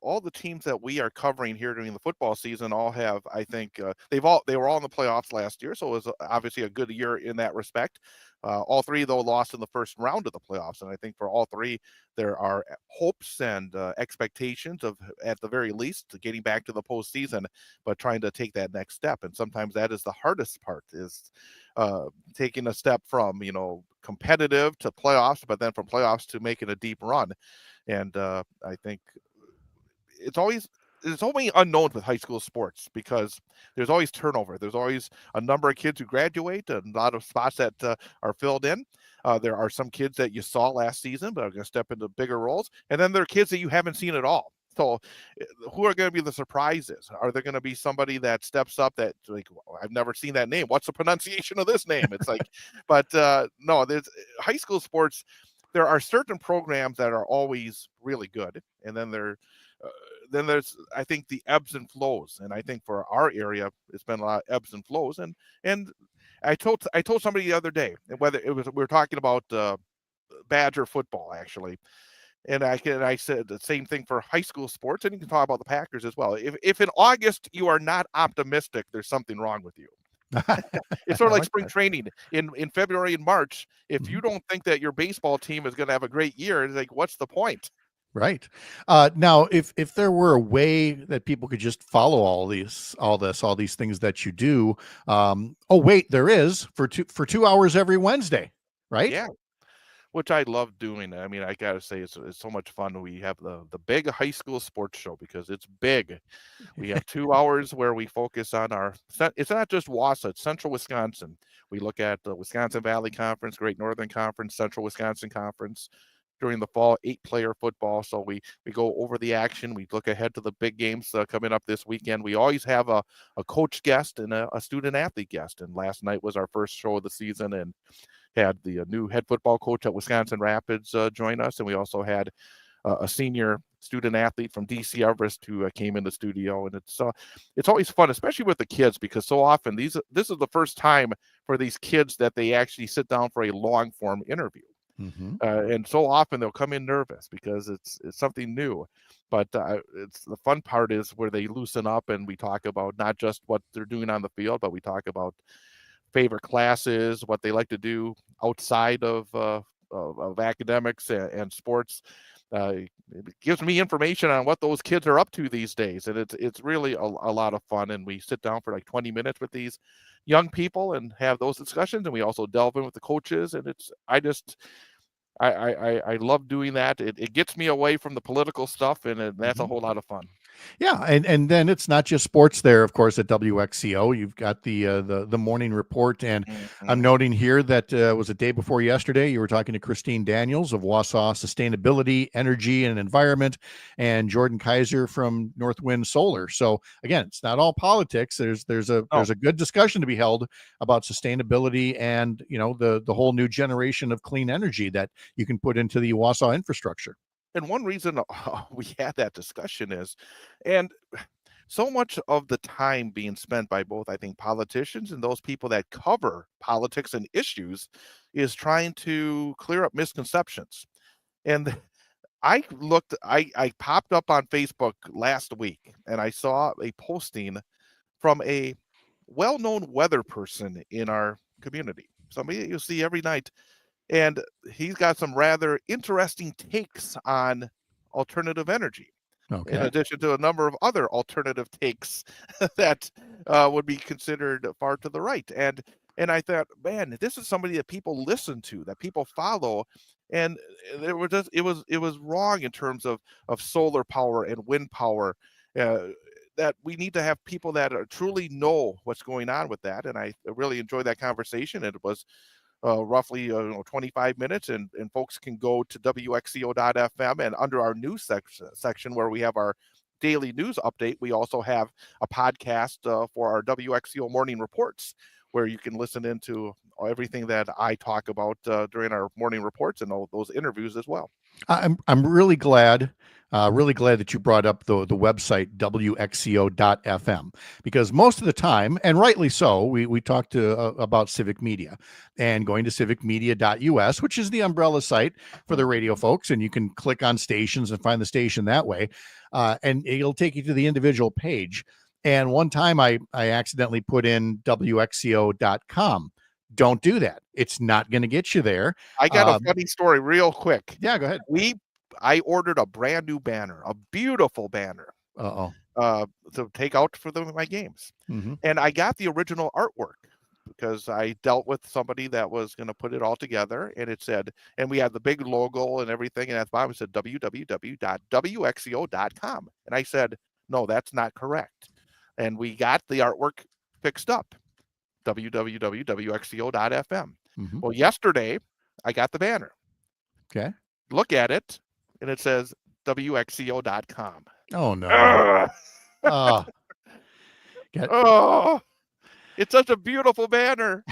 all the teams that we are covering here during the football season all have, I think they were all in the playoffs last year, so it was obviously a good year in that respect. All three, though, lost in the first round of the playoffs, and I think for all three, there are hopes and expectations of, at the very least, getting back to the postseason, but trying to take that next step. And sometimes that is the hardest part, is taking a step from competitive to playoffs, but then from playoffs to making a deep run. And I think it's only unknown with high school sports, because there's always turnover. There's always a number of kids who graduate, and a lot of spots that are filled in. There are some kids that you saw last season but are going to step into bigger roles, and then there are kids that you haven't seen at all. So who are going to be the surprises? Are there going to be somebody that steps up that, like, I've never seen that name? What's the pronunciation of this name? It's like, but no, there's high school sports. There are certain programs that are always really good, and then there's, I think, the ebbs and flows. And I think for our area, it's been a lot of ebbs and flows. And I told somebody the other day, whether we were talking about Badger football, actually, and I said the same thing for high school sports, and you can talk about the Packers as well. If in August you are not optimistic, there's something wrong with you. It's sort of like spring training in February and March. If you don't think that your baseball team is going to have a great year, it's like, what's the point? Right. Now, if there were a way that people could just follow all these things that you do, there is for 2 hours every Wednesday, right? Yeah. Which I love doing. I mean, I gotta say, it's so much fun. We have the big high school sports show, because it's big. We have 2 hours where we focus on it's not just Wausau, it's Central Wisconsin. We look at the Wisconsin Valley Conference, Great Northern Conference, Central Wisconsin Conference. During the fall, 8-player football. So we go over the action. We look ahead to the big games coming up this weekend. We always have a coach guest and a student athlete guest. And last night was our first show of the season, and had the new head football coach at Wisconsin Rapids join us. And we also had a senior student athlete from DC Everest who came in the studio. And it's always fun, especially with the kids, because so often this is the first time for these kids that they actually sit down for a long form interview. And so often they'll come in nervous because it's something new, but it's the fun part is where they loosen up, and we talk about not just what they're doing on the field, but we talk about favorite classes, what they like to do outside of academics and sports. It gives me information on what those kids are up to these days, and it's really a lot of fun. And we sit down for like 20 minutes with these young people and have those discussions, and we also delve in with the coaches. And I love doing that. It gets me away from the political stuff, and that's a whole lot of fun. Yeah, and then it's not just sports there, of course, at WXCO. You've got the morning report, and I'm noting here that was the day before yesterday. You were talking to Christine Daniels of Wausau Sustainability, Energy, and Environment, and Jordan Kaiser from Northwind Solar. So again, it's not all politics. There's a good discussion to be held about sustainability and the whole new generation of clean energy that you can put into the Wausau infrastructure. And one reason we had that discussion is, and so much of the time being spent by both, I think, politicians and those people that cover politics and issues is trying to clear up misconceptions. And I popped up on Facebook last week, and I saw a posting from a well-known weather person in our community, somebody you see every night. And he's got some rather interesting takes on alternative energy, in addition to a number of other alternative takes that would be considered far to the right. And I thought, man, this is somebody that people listen to, that people follow. And it was wrong in terms of solar power and wind power. That we need to have people that truly know what's going on with that. And I really enjoyed that conversation. It was roughly 25 minutes, and folks can go to WXCO.FM, and under our news section where we have our daily news update, we also have a podcast for our WXCO morning reports, where you can listen into everything that I talk about during our morning reports and all those interviews as well. I'm really glad that you brought up the website WXCO.FM, because most of the time, and rightly so, we talked about civic media and going to civicmedia.us, which is the umbrella site for the radio folks, and you can click on stations and find the station that way, and it'll take you to the individual page. And one time I accidentally put in WXCO.com. Don't do that. It's not going to get you there. I got a funny story real quick. Yeah, go ahead. I ordered a brand new banner, a beautiful banner, to take out for my games. And I got the original artwork because I dealt with somebody that was going to put it all together, and it said, and we had the big logo and everything, and at the bottom it said www.wxco.com. And I said, no, that's not correct. And we got the artwork fixed up. www.wxco.fm. Well, yesterday I got the banner. Okay. Look at it, and it says wxco.com. Oh no. It's such a beautiful banner.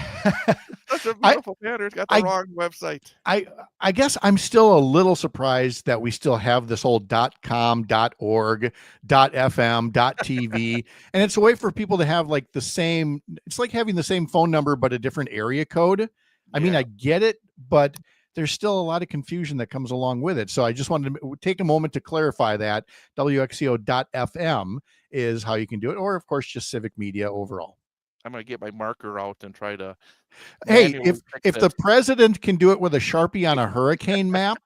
Such a beautiful banner. It's got the wrong website. I guess I'm still a little surprised that we still have this whole .com, .org, .fm, .tv, and it's a way for people to have like the same. It's like having the same phone number but a different area code. I mean, I get it, but there's still a lot of confusion that comes along with it. So I just wanted to take a moment to clarify that WXCO.fm is how you can do it, or of course just civic media overall. I'm going to get my marker out and try to. Hey, if the president can do it with a Sharpie on a hurricane map,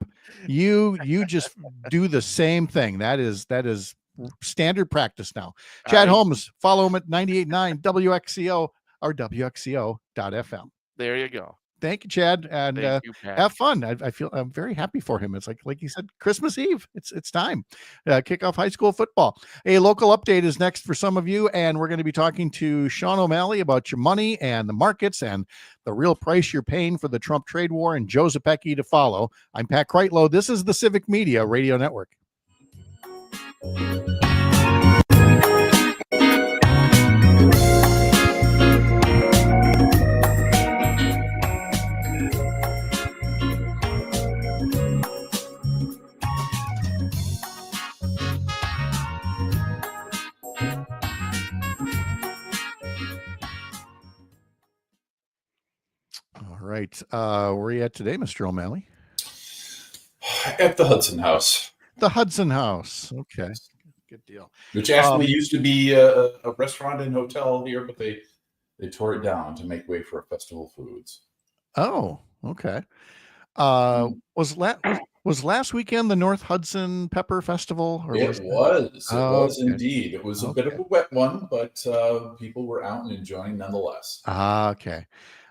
you just do the same thing. That is standard practice now. Chad Holmes, follow him at 98.9 WXCO or WXCO.FM. There you go. Thank you, Chad, and Thank you, Pat. have fun. I'm very happy for him. It's like you said, Christmas Eve. It's time. Kick off high school football. A local update is next for some of you, and we're going to be talking to Sean O'Malley about your money and the markets and the real price you're paying for the Trump trade war, and Joe Zepecki to follow. I'm Pat Kreitlow. This is the Civic Media Radio Network. All right. Where are you at today, Mr. O'Malley? At the Hudson House. The Hudson House. Okay. Good deal. Which actually used to be a restaurant and hotel here, but they tore it down to make way for Festival Foods. Oh, okay. Was last weekend the North Hudson Pepper Festival? It was okay. indeed. It was a bit of a wet one, but people were out and enjoying nonetheless. Okay.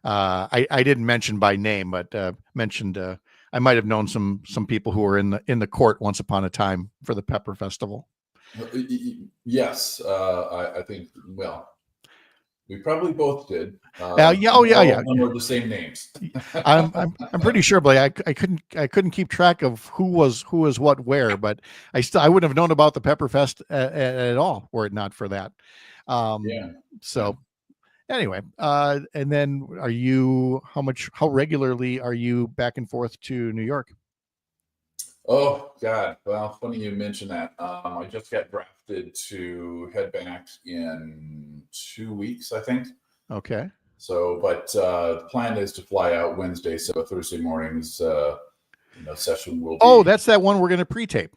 I didn't mention by name, but mentioned I might have known some people who were in the court once upon a time for the Pepper Festival. Yes, I think. Well, we probably both did. Yeah. All of them were the same names. I'm pretty sure, but I couldn't keep track of who was what where, but I wouldn't have known about the Pepper Fest at all were it not for that. So anyway, and then how regularly are you back and forth to New York? Oh God! Well, funny you mention that. I just got drafted to head back in 2 weeks, I think. Okay. So, but the plan is to fly out Wednesday, so Thursday morning's session will be. Oh, that's that one we're going to pre-tape.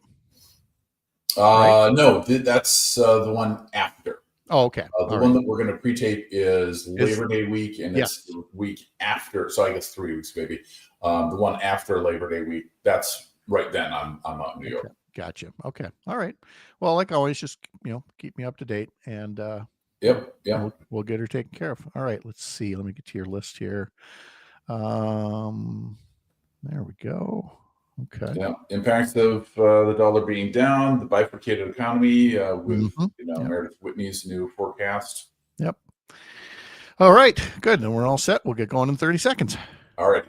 Right? No, that's the one after. Oh, okay. The one that we're going to pre-tape is Labor Day week, and it's the week after. So I guess 3 weeks, maybe. The one after Labor Day week, that's right then. I'm out in New York. Gotcha. Okay. All right. Well, like always, just keep me up to date, and Yep. we'll get her taken care of. All right. Let's see. Let me get to your list here. There we go. Okay. Yeah. Impacts of the dollar being down, the bifurcated economy with Meredith Whitney's new forecast. Yep. All right. Good. And we're all set. We'll get going in 30 seconds. All right.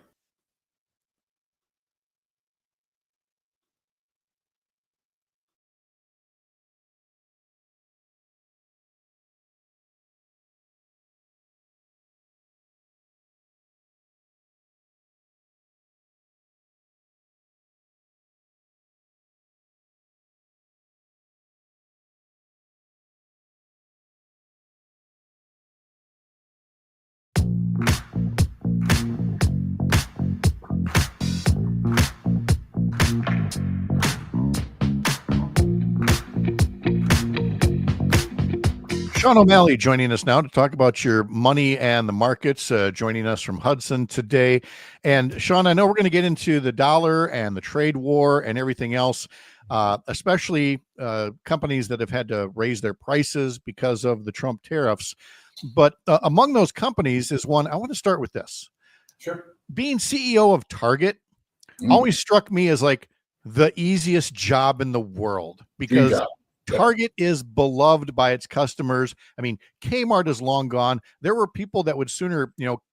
Sean O'Malley joining us now to talk about your money and the markets, joining us from Hudson today. And Sean, I know we're going to get into the dollar and the trade war and everything else, especially companies that have had to raise their prices because of the Trump tariffs. But among those companies is one, I want to start with this. Sure. Being CEO of Target always struck me as like the easiest job in the world because Target is beloved by its customers. I mean, Kmart is long gone. There were people that would sooner,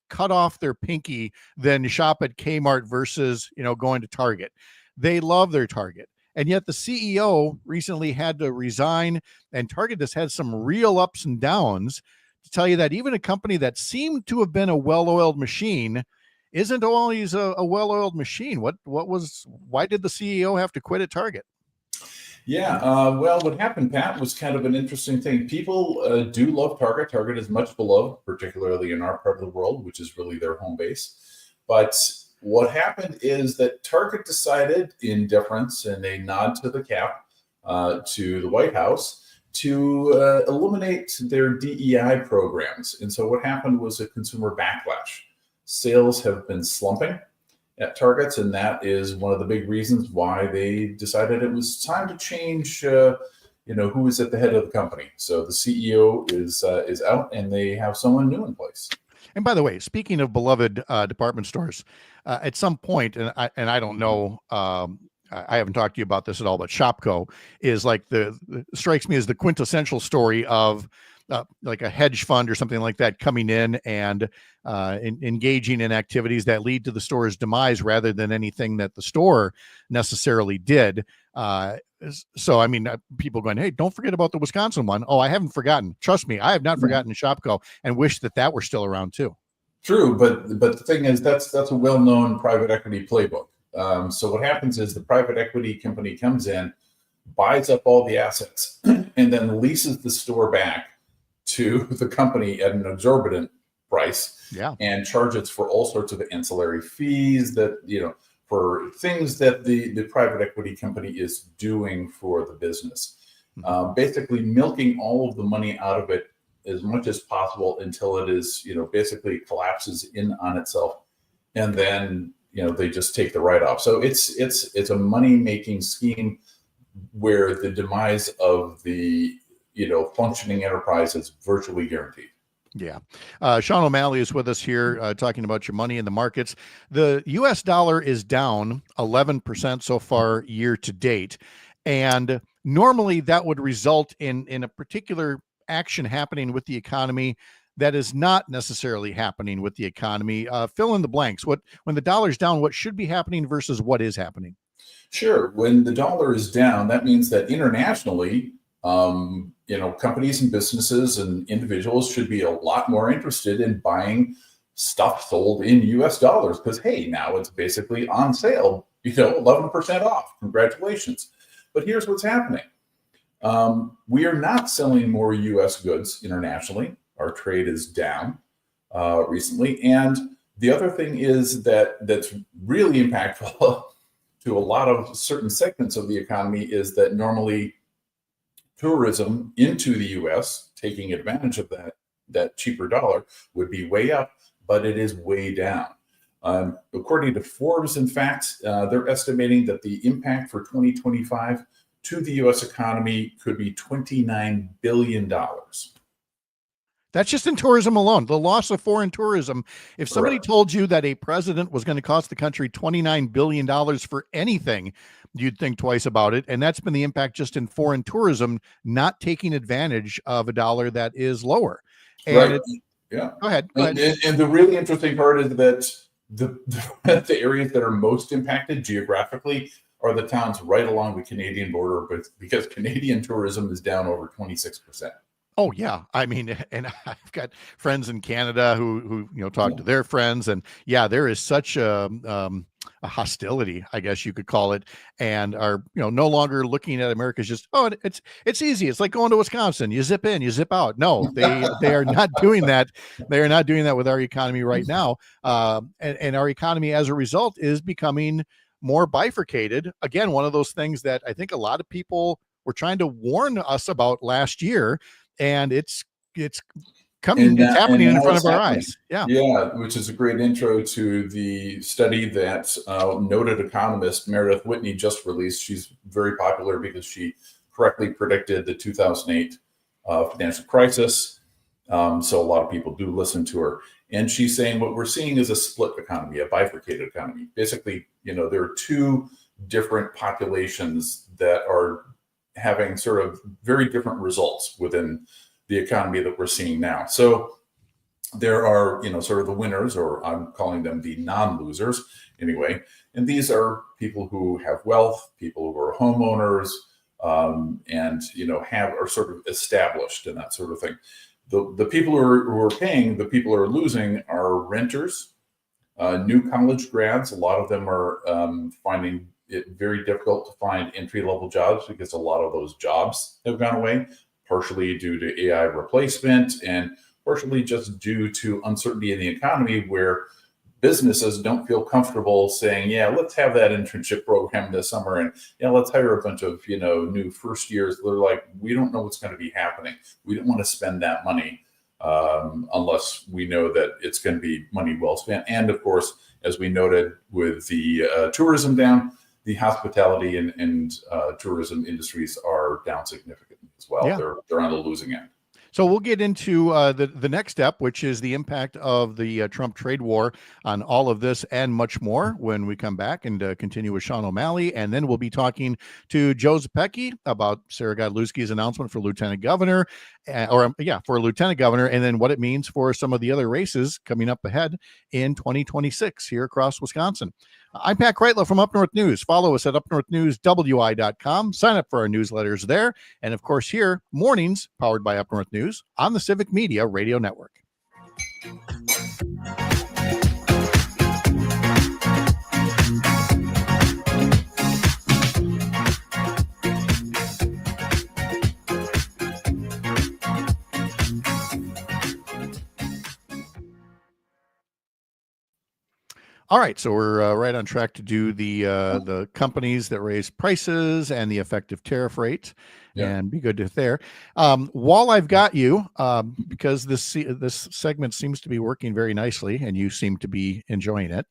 cut off their pinky than shop at Kmart versus, going to Target. They love their Target. And yet the CEO recently had to resign, and Target has had some real ups and downs to tell you that even a company that seemed to have been a well-oiled machine isn't always a well-oiled machine. Why did the CEO have to quit at Target? Yeah, well, what happened, Pat, was kind of an interesting thing. People do love Target. Target is much beloved, particularly in our part of the world, which is really their home base. But what happened is that Target decided, in deference and a nod to the cap, to the White House, to eliminate their DEI programs. And so what happened was a consumer backlash. Sales have been slumping at Targets, and that is one of the big reasons why they decided it was time to change, who is at the head of the company. So the CEO is out, and they have someone new in place. And by the way, speaking of beloved department stores, at some point, and I don't know, I haven't talked to you about this at all, but Shopko is like strikes me as the quintessential story of like a hedge fund or something like that coming in and engaging in activities that lead to the store's demise rather than anything that the store necessarily did. So, I mean, people going, hey, don't forget about the Wisconsin one. Oh, I haven't forgotten. Trust me, I have not forgotten Shopko, and wish that were still around too. True, but the thing is, that's a well-known private equity playbook. So what happens is the private equity company comes in, buys up all the assets, and then leases the store back to the company at an exorbitant price, and charges for all sorts of ancillary fees that, for things that the private equity company is doing for the business. Basically milking all of the money out of it as much as possible until it is, basically collapses in on itself. And then, they just take the write-off. So it's a money-making scheme where the demise of the, functioning enterprise is virtually guaranteed. Yeah. Sean O'Malley is with us here talking about your money in the markets. The U.S. dollar is down 11% so far year to date. And normally that would result in a particular action happening with the economy that is not necessarily happening with the economy. Fill in the blanks. When the dollar's down, what should be happening versus what is happening? Sure. When the dollar is down, that means that internationally, companies and businesses and individuals should be a lot more interested in buying stuff sold in US dollars because, hey, now it's basically on sale, 11% off. Congratulations. But here's what's happening. We are not selling more US goods internationally. Our trade is down recently. And the other thing is that's really impactful to a lot of certain segments of the economy is that normally tourism into the U.S., taking advantage of that cheaper dollar, would be way up, but it is way down. According to Forbes, in fact, they're estimating that the impact for 2025 to the U.S. economy could be $29 billion. That's just in tourism alone, the loss of foreign tourism. If somebody Correct. told you that a president was going to cost the country $29 billion for anything, you'd think twice about it. And that's been the impact just in foreign tourism, not taking advantage of a dollar that is lower. And Right. Yeah. Go ahead. And the really interesting part is that the areas that are most impacted geographically are the towns right along the Canadian border, but because Canadian tourism is down over 26%. Oh yeah, I mean, and I've got friends in Canada who talk to their friends, and yeah, there is such a hostility, I guess you could call it, and are no longer looking at America as just it's easy. It's like going to Wisconsin. You zip in, you zip out. No, they are not doing that. They are not doing that with our economy right now, and our economy as a result is becoming more bifurcated. Again, one of those things that I think a lot of people were trying to warn us about last year. And it's coming, it's happening in front of our eyes. Yeah, which is a great intro to the study that noted economist Meredith Whitney just released. She's very popular because she correctly predicted the 2008 financial crisis. So a lot of people do listen to her. And she's saying what we're seeing is a split economy, a bifurcated economy. Basically, there are two different populations that are having sort of very different results within the economy that we're seeing now. So there are, sort of the winners, or I'm calling them the non-losers anyway. And these are people who have wealth, people who are homeowners, and, are sort of established and that sort of thing. The people who are paying, the people who are losing are renters, new college grads. A lot of them are finding it very difficult to find entry-level jobs because a lot of those jobs have gone away, partially due to AI replacement and partially just due to uncertainty in the economy where businesses don't feel comfortable saying, yeah, let's have that internship program this summer and let's hire a bunch of, new first years. They're like, we don't know what's going to be happening. We don't want to spend that money unless we know that it's going to be money well spent. And of course, as we noted with the tourism down, the hospitality and tourism industries are down significantly as well. Yeah. They're on the losing end. So we'll get into the next step, which is the impact of the Trump trade war on all of this and much more when we come back and continue with Sean O'Malley. And then we'll be talking to Joe Zepecki about Sara Godlewski's announcement for lieutenant governor, for lieutenant governor, and then what it means for some of the other races coming up ahead in 2026 here across Wisconsin. I'm Pat Kreitlow from Up North News. Follow us at upnorthnewswi.com. Sign up for our newsletters there. And of course, here, mornings powered by Up North News on the Civic Media Radio Network. All right, so we're right on track to do the companies that raise prices and the effective tariff rate, and be good to there. While I've got you, because this segment seems to be working very nicely, and you seem to be enjoying it,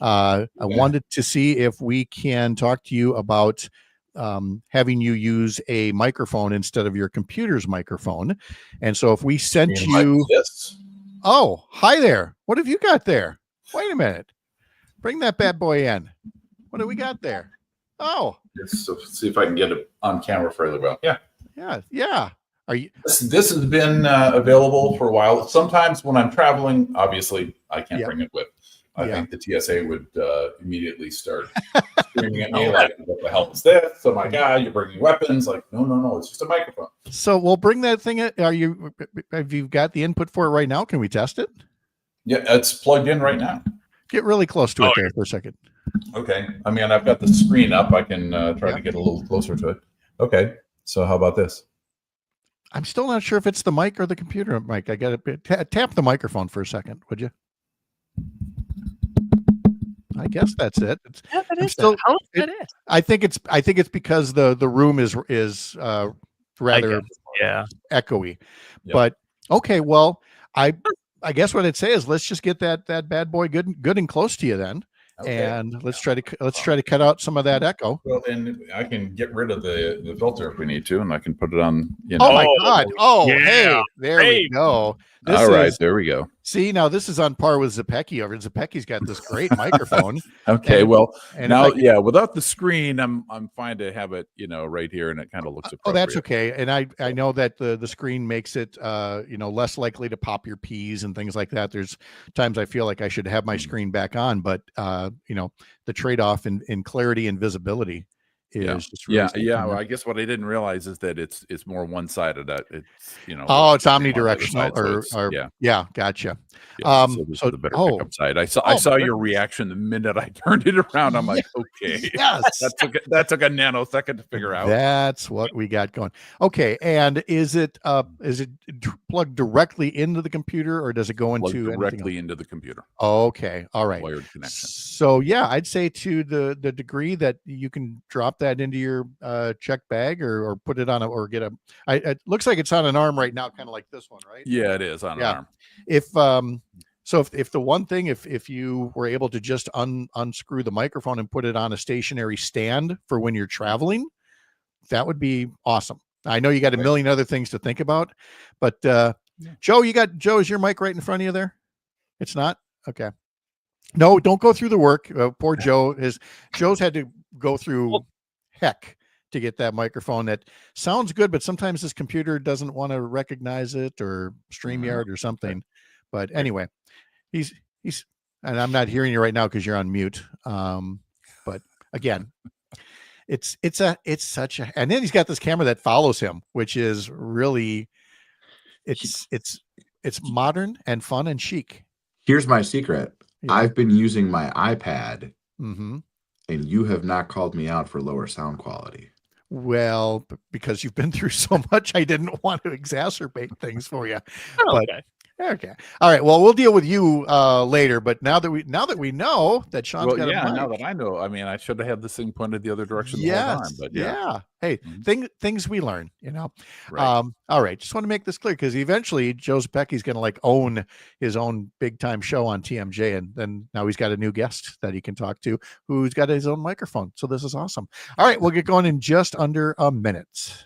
I wanted to see if we can talk to you about having you use a microphone instead of your computer's microphone. And so if we sent you, oh, hi there, what have you got there? Wait a minute. Bring that bad boy in. What do we got there? Oh, so see if I can get it on camera fairly well. Yeah. Are you? This has been available for a while. Sometimes when I'm traveling, obviously I can't bring it with. I think the TSA would immediately start screaming at me like, "What the hell is this? Oh my God, you're bringing weapons!" Like, no, it's just a microphone. So we'll bring that thing. Have you got the input for it right now? Can we test it? Yeah, it's plugged in right now. Get really close to it there for a second. Okay. I mean, I've got the screen up. I can try to get a little closer to it. Okay. So how about this? I'm still not sure if it's the mic or the computer mic. I got to tap the microphone for a second, would you? I guess that's it. I think it's because the room is rather echoey. Yeah. But okay, well, I guess what I'd say is let's just get that bad boy good and close to you then, and let's try to cut out some of that echo. Well, and I can get rid of the filter if we need to, and I can put it on. Oh my God! Oh, hey, there we go. All right, there we go. See, now this is on par with Zepecki over. Zepecki's got this great microphone. Okay, and now, without the screen, I'm fine to have it, right here, and it kind of looks appropriate. Oh, that's okay. And I know that the screen makes it, less likely to pop your peas and things like that. There's times I feel like I should have my screen back on, but the trade-off in clarity and visibility is just really Well, I guess what I didn't realize is that it's more one-sided. It's it's omnidirectional or gotcha. So this is the better pickup side. I saw your reaction the minute I turned it around. I'm like, okay, yes, that took a nanosecond to figure out. That's what we got going. Okay, and is it plugged directly into the computer or does it go into directly into the computer? Okay, all right. Wired connection. So I'd say to the degree that you can drop that into your check bag or put it on it looks like it's on an arm right now, kind of like this one, right? Yeah, it is on an arm. If the one thing, if you were able to just unscrew the microphone and put it on a stationary stand for when you're traveling, that would be awesome. I know you got a million other things to think about, but Joe, is your mic right in front of you there? It's not? Okay. No, don't go through the work. Poor Joe. Joe's had to go through heck to get that microphone that sounds good, but sometimes his computer doesn't want to recognize it or StreamYard or something. But anyway, he's and I'm not hearing you right now because you're on mute. But again, it's such a, and then he's got this camera that follows him, which is really it's modern and fun and chic. Here's my secret. I've been using my iPad, and you have not called me out for lower sound quality. Well, because you've been through so much, I didn't want to exacerbate things for you. Okay. All right. Well, we'll deal with you later. But now that we know that Sean's got a mic, now that I know, I mean, I should have had this thing pointed the other direction the whole time. But hey, things we learn, Right. All right. Just want to make this clear because eventually Joe Zepecki's going to own his own big time show on TMJ, and then now he's got a new guest that he can talk to who's got his own microphone. So this is awesome. All right, we'll get going in just under a minute.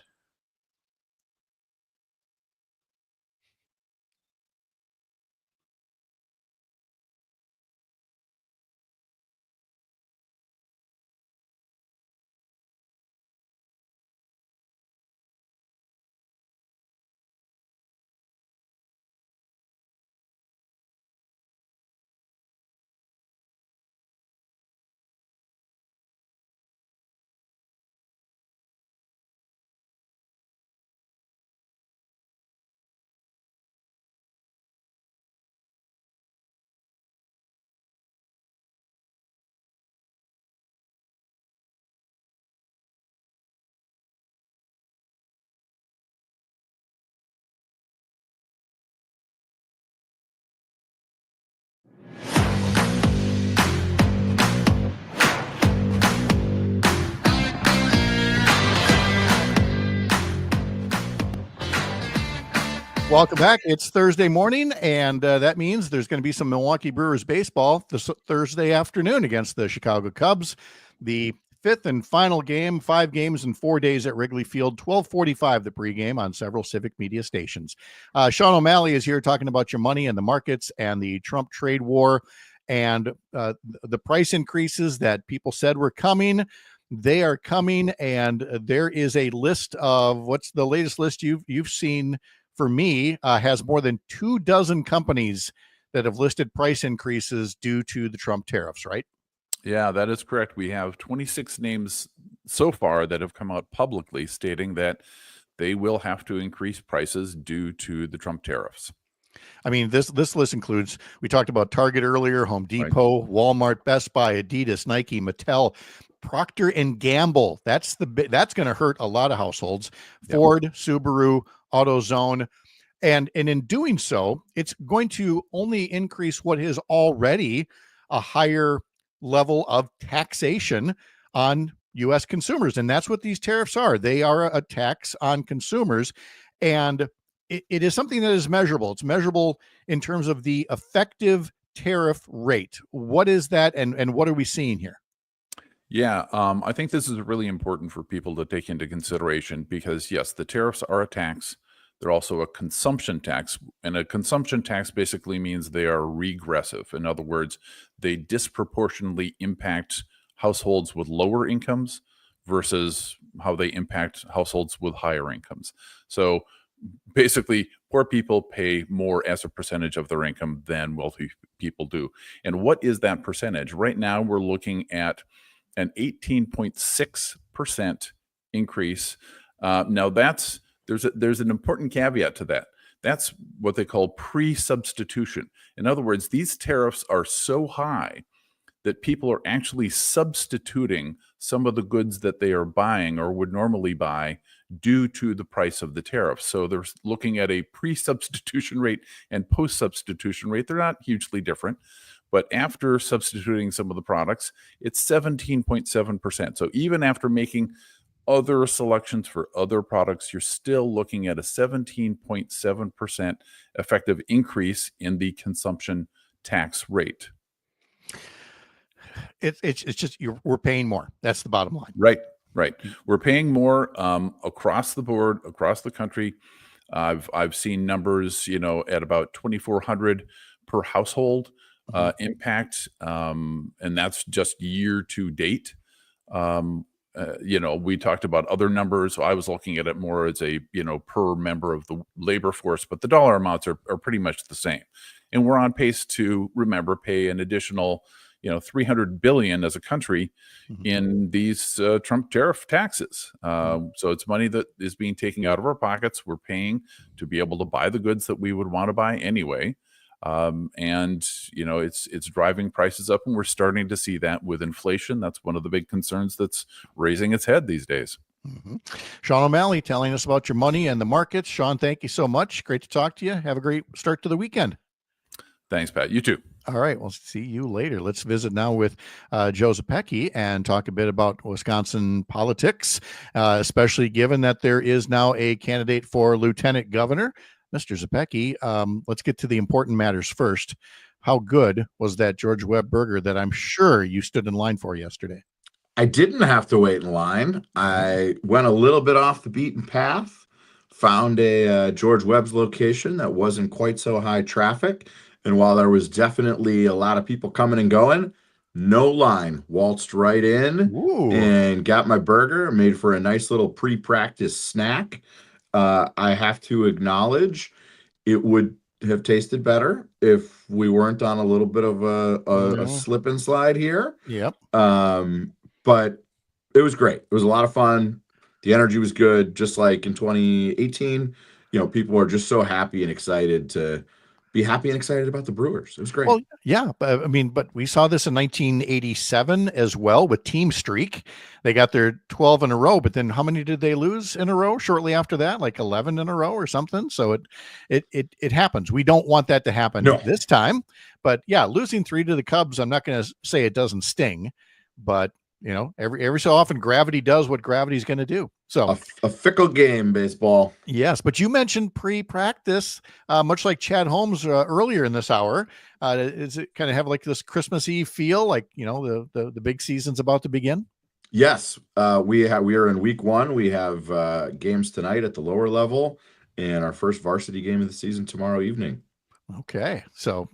Welcome back. It's Thursday morning, and that means there's going to be some Milwaukee Brewers baseball this Thursday afternoon against the Chicago Cubs. The fifth and final game, 5 games in 4 days at Wrigley Field, 12:45 the pregame on several civic media stations. Sean O'Malley is here talking about your money and the markets and the Trump trade war and the price increases that people said were coming. They are coming, and there is a list of what's the latest list you've seen. For me, has more than 24 companies that have listed price increases due to the Trump tariffs, right? Yeah, that is correct. We have 26 names so far that have come out publicly stating that they will have to increase prices due to the Trump tariffs. I mean, this list includes, we talked about Target earlier, Home Depot, Walmart, Best Buy, Adidas, Nike, Mattel, Procter and Gamble. That's going to hurt a lot of households. Ford, Subaru, AutoZone. And in doing so, it's going to only increase what is already a higher level of taxation on U.S. consumers. And that's what these tariffs are. They are a tax on consumers. And it is something that is measurable. It's measurable in terms of the effective tariff rate. What is that? And what are we seeing here? Yeah, I think this is really important for people to take into consideration because, yes, the tariffs are a tax. They're also a consumption tax. And a consumption tax basically means they are regressive. In other words, they disproportionately impact households with lower incomes versus how they impact households with higher incomes. So basically, poor people pay more as a percentage of their income than wealthy people do. And what is that percentage? Right now, we're looking at an 18.6% increase. Now there's an important caveat to that. That's what they call pre-substitution. In other words, these tariffs are so high that people are actually substituting some of the goods that they are buying or would normally buy due to the price of the tariff. So they're looking at a pre-substitution rate and post-substitution rate. They're not hugely different. But after substituting some of the products, it's 17.7%. So even after making other selections for other products, you're still looking at a 17.7% effective increase in the consumption tax rate. It's just we're paying more. That's the bottom line. Right. We're paying more across the board, across the country. I've seen numbers, at about $2,400 per household. Impact, and that's just year to date. We talked about other numbers. So I was looking at it more as a, per member of the labor force, but the dollar amounts are pretty much the same. And we're on pace to, remember, pay an additional, $300 billion as a country in these Trump tariff taxes. So it's money that is being taken out of our pockets. We're paying to be able to buy the goods that we would want to buy anyway. It's driving prices up, and we're starting to see that with inflation. That's one of the big concerns that's raising its head these days. Sean O'Malley telling us about your money and the markets. Sean, thank you so much. Great to talk to you. Have a great start to the weekend. Thanks, Pat. You too. All right. We'll see you later. Let's visit now with Joe Zepecki and talk a bit about Wisconsin politics, especially given that there is now a candidate for lieutenant governor. Mr. Zepecki, let's get to the important matters first. How good was that George Webb burger that I'm sure you stood in line for yesterday? I didn't have to wait in line. I went a little bit off the beaten path, found a George Webb's location that wasn't quite so high traffic. And while there was definitely a lot of people coming and going, no line, waltzed right in and got my burger, made for a nice little pre-practice snack. I have to acknowledge it would have tasted better if we weren't on a little bit of a slip and slide here. Yep. But it was great. It was a lot of fun. The energy was good. Just like in 2018, people are just so happy and excited to be happy and excited about the Brewers. It was great. Well, yeah, but we saw this in 1987 as well with Team Streak. They got their 12 in a row, but then how many did they lose in a row shortly after that? Like 11 in a row or something. So it happens. We don't want that to happen this time. But yeah, losing 3 to the Cubs, I'm not going to say it doesn't sting, but every so often gravity does what gravity's going to do. So a fickle game, baseball. Yes, but you mentioned pre-practice, much like Chad Holmes earlier in this hour. Is it kind of have like this Christmas Eve feel, like the big season's about to begin? Yes, we are in week 1. We have games tonight at the lower level, and our first varsity game of the season tomorrow evening. Okay, so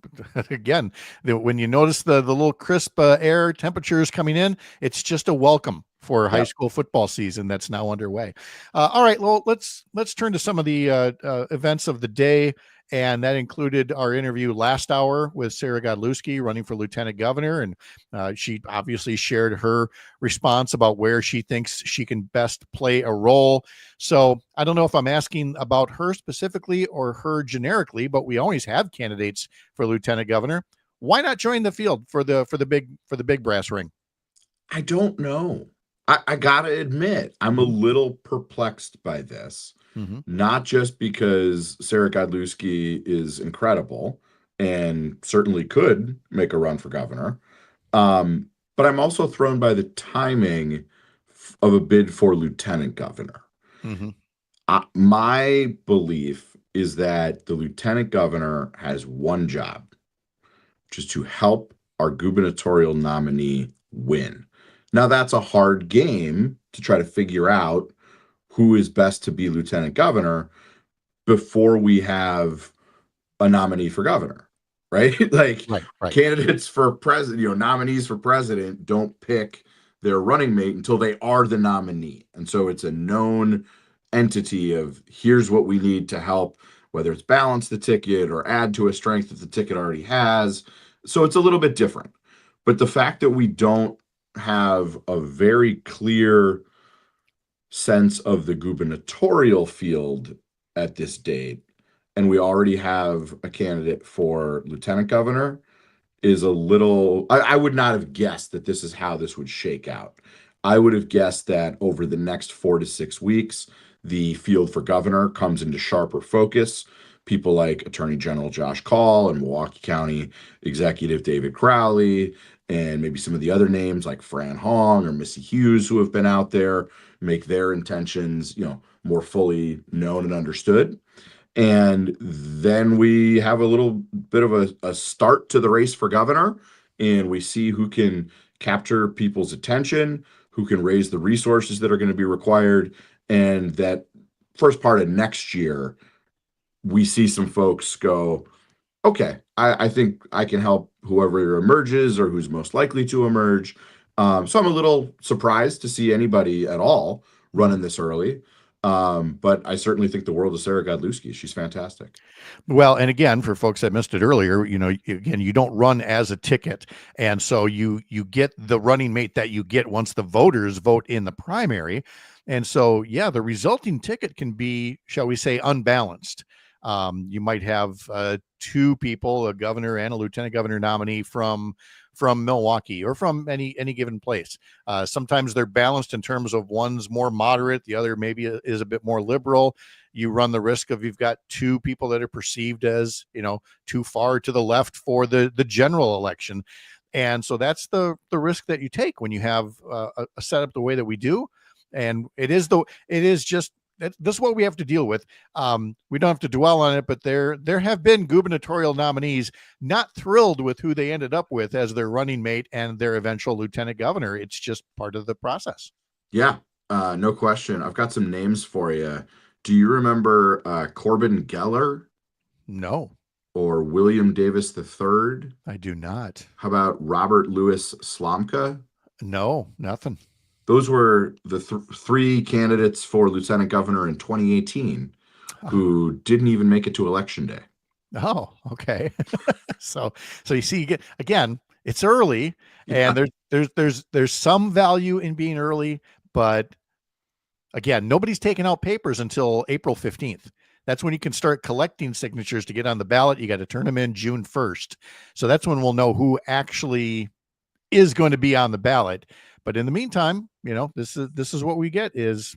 again, when you notice the little crisp air temperatures coming in, it's just a welcome for high school football season that's now underway. All right, well, let's turn to some of the events of the day, and that included our interview last hour with Sara Godlewski, running for lieutenant governor, and she obviously shared her response about where she thinks she can best play a role. So I don't know if I'm asking about her specifically or her generically, but we always have candidates for lieutenant governor. Why not join the field for the big brass ring? I don't know. I gotta admit, I'm a little perplexed by this. Not just because Sara Godlewski is incredible and certainly could make a run for governor, but I'm also thrown by the timing of a bid for lieutenant governor. My belief is that the lieutenant governor has one job, which is to help our gubernatorial nominee win. Now, that's a hard game to try to figure out who is best to be lieutenant governor before we have a nominee for governor, right? Like candidates for president, nominees for president don't pick their running mate until they are the nominee. And so it's a known entity of here's what we need to help, whether it's balance the ticket or add to a strength that the ticket already has. So it's a little bit different. But the fact that we don't have a very clear sense of the gubernatorial field at this date, and we already have a candidate for lieutenant governor, is a little, I would not have guessed that this is how this would shake out. I would have guessed that over the next 4 to 6 weeks, the field for governor comes into sharper focus. People like Attorney General Josh Call and Milwaukee County Executive David Crowley, and maybe some of the other names like Fran Hong or Missy Hughes, who have been out there, make their intentions, more fully known and understood. And then we have a little bit of a start to the race for governor, and we see who can capture people's attention, who can raise the resources that are going to be required. And that first part of next year, we see some folks go, okay, I think I can help whoever emerges or who's most likely to emerge. So I'm a little surprised to see anybody at all running this early. But I certainly think the world of Sara Godlewski. She's fantastic. Well, and again, for folks that missed it earlier, again, you don't run as a ticket. And so you get the running mate that you get once the voters vote in the primary. And so, yeah, the resulting ticket can be, shall we say, unbalanced. You might have 2 people, a governor and a lieutenant governor nominee from Milwaukee or from any given place. Sometimes they're balanced in terms of one's more moderate, the other maybe is a bit more liberal. You run the risk of you've got 2 people that are perceived as, too far to the left for the general election. And so that's the risk that you take when you have a setup the way that we do. And it is just, this is what we have to deal with. We don't have to dwell on it, but there have been gubernatorial nominees not thrilled with who they ended up with as their running mate and their eventual lieutenant governor. It's just part of the process. Yeah, no question. I've got some names for you. Do you remember Corbin Geller? No. Or William Davis III? I do not. How about Robert Louis Slomka? No, nothing. Those were the 3 candidates for lieutenant governor in 2018 who didn't even make it to election day. Oh, okay. So you see, again, it's early, and there's some value in being early, but again, nobody's taking out papers until April 15th. That's when you can start collecting signatures to get on the ballot. You got to turn them in June 1st. So that's when we'll know who actually is going to be on the ballot. But in the meantime, this is what we get is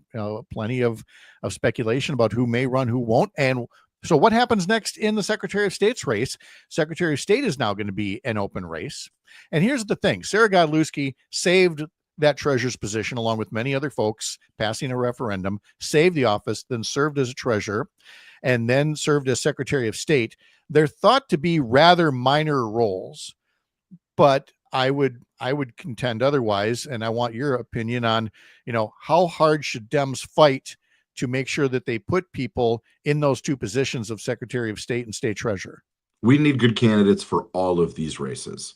plenty of speculation about who may run, who won't. And so what happens next in the Secretary of State's race? Secretary of State is now going to be an open race. And here's the thing. Sara Godlewski saved that treasurer's position along with many other folks, passing a referendum, saved the office, then served as a treasurer, and then served as Secretary of State. They're thought to be rather minor roles, but I would contend otherwise. And I want your opinion on, how hard should Dems fight to make sure that they put people in those two positions of Secretary of State and State Treasurer? We need good candidates for all of these races,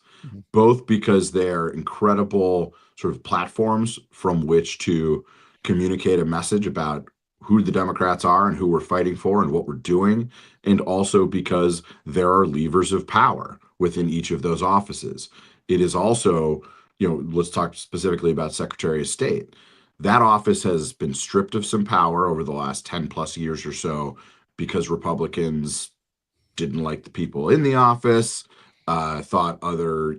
both because they're incredible sort of platforms from which to communicate a message about who the Democrats are and who we're fighting for and what we're doing, and also because there are levers of power within each of those offices. It is also, let's talk specifically about Secretary of State. That office has been stripped of some power over the last 10 plus years or so because Republicans didn't like the people in the office, thought other,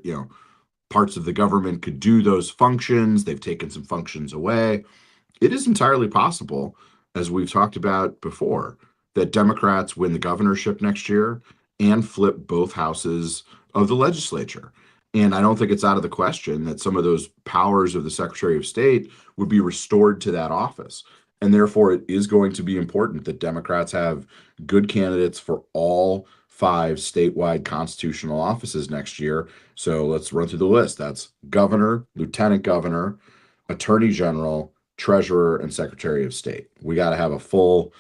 parts of the government could do those functions. They've taken some functions away. It is entirely possible, as we've talked about before, that Democrats win the governorship next year and flip both houses of the legislature. And I don't think it's out of the question that some of those powers of the Secretary of State would be restored to that office. And therefore, it is going to be important that Democrats have good candidates for all 5 statewide constitutional offices next year. So let's run through the list. That's governor, lieutenant governor, attorney general, treasurer, and secretary of state. We got to have a full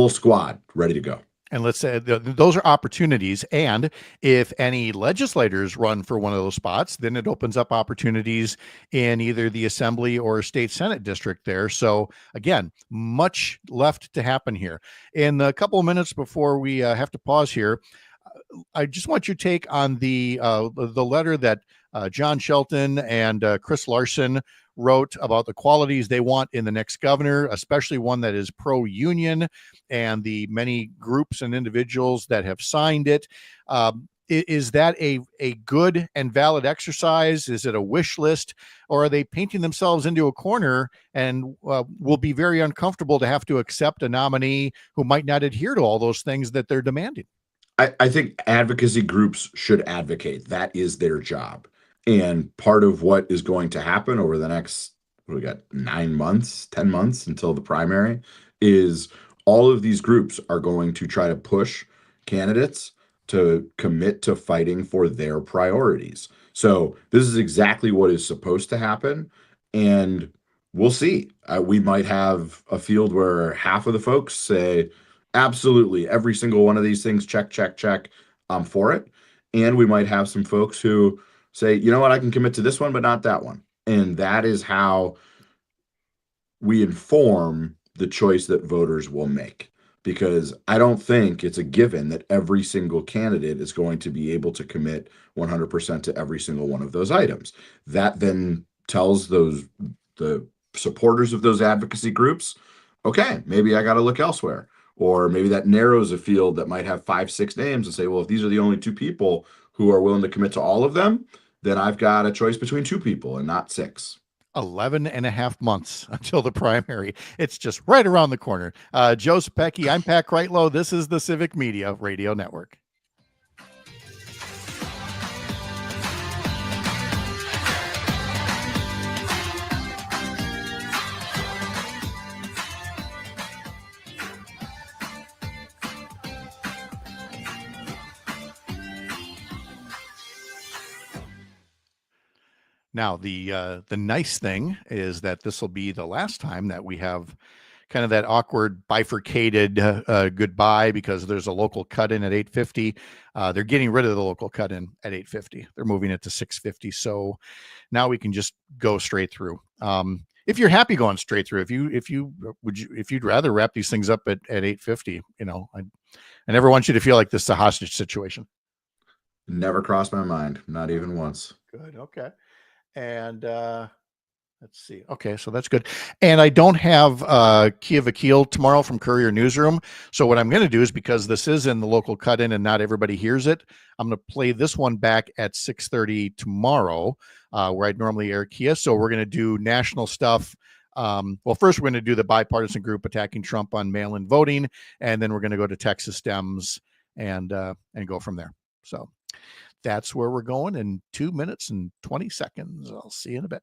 squad ready to go. And let's say those are opportunities. And if any legislators run for one of those spots, then it opens up opportunities in either the assembly or state Senate district there. So again, much left to happen here. In the couple of minutes before we have to pause here, I just want your take on the letter that John Shelton and Chris Larson wrote about the qualities they want in the next governor, especially one that is pro-union, and the many groups and individuals that have signed it. Is that a good and valid exercise? Is it a wish list, or are they painting themselves into a corner and will be very uncomfortable to have to accept a nominee who might not adhere to all those things that they're demanding? I think advocacy groups should advocate. That is their job. And part of what is going to happen over the next, we got 9 months, 10 months until the primary, is all of these groups are going to try to push candidates to commit to fighting for their priorities. So this is exactly what is supposed to happen. And we'll see. We might have a field where half of the folks say, absolutely, every single one of these things, check, check, check, I'm for it. And we might have some folks who say, you know what, I can commit to this one, but not that one. And that is how we inform the choice that voters will make. Because I don't think it's a given that every single candidate is going to be able to commit 100% to every single one of those items. That then tells the supporters of those advocacy groups, okay, maybe I got to look elsewhere. Or maybe that narrows a field that might have 5-6 names and say, well, if these are the only 2 people who are willing to commit to all of them, then I've got a choice between 2 people and not 6. 11 and a half months until the primary. It's just right around the corner. Joe Sapecki, I'm Pat Kreitlow. This is the Civic Media Radio Network. Now, the nice thing is that this will be the last time that we have kind of that awkward bifurcated goodbye, because there's a local cut-in at 8:50. They're getting rid of the local cut-in at 8:50. They're moving it to 6:50. So now we can just go straight through. If you're happy going straight through, if you'd rather wrap these things up at 8:50, I never want you to feel like this is a hostage situation. Never crossed my mind, not even once. Good. Okay. And let's see. Okay, so that's good. And I don't have Kia Vakil tomorrow from Courier Newsroom. So what I'm going to do is, because this is in the local cut-in and not everybody hears it, I'm going to play this one back at 6:30 tomorrow, where I'd normally air Kia. So we're going to do national stuff. Well, first we're going to do the bipartisan group attacking Trump on mail-in voting, and then we're going to go to Texas Dems and go from there. So that's where we're going in 2 minutes and 20 seconds. I'll see you in a bit.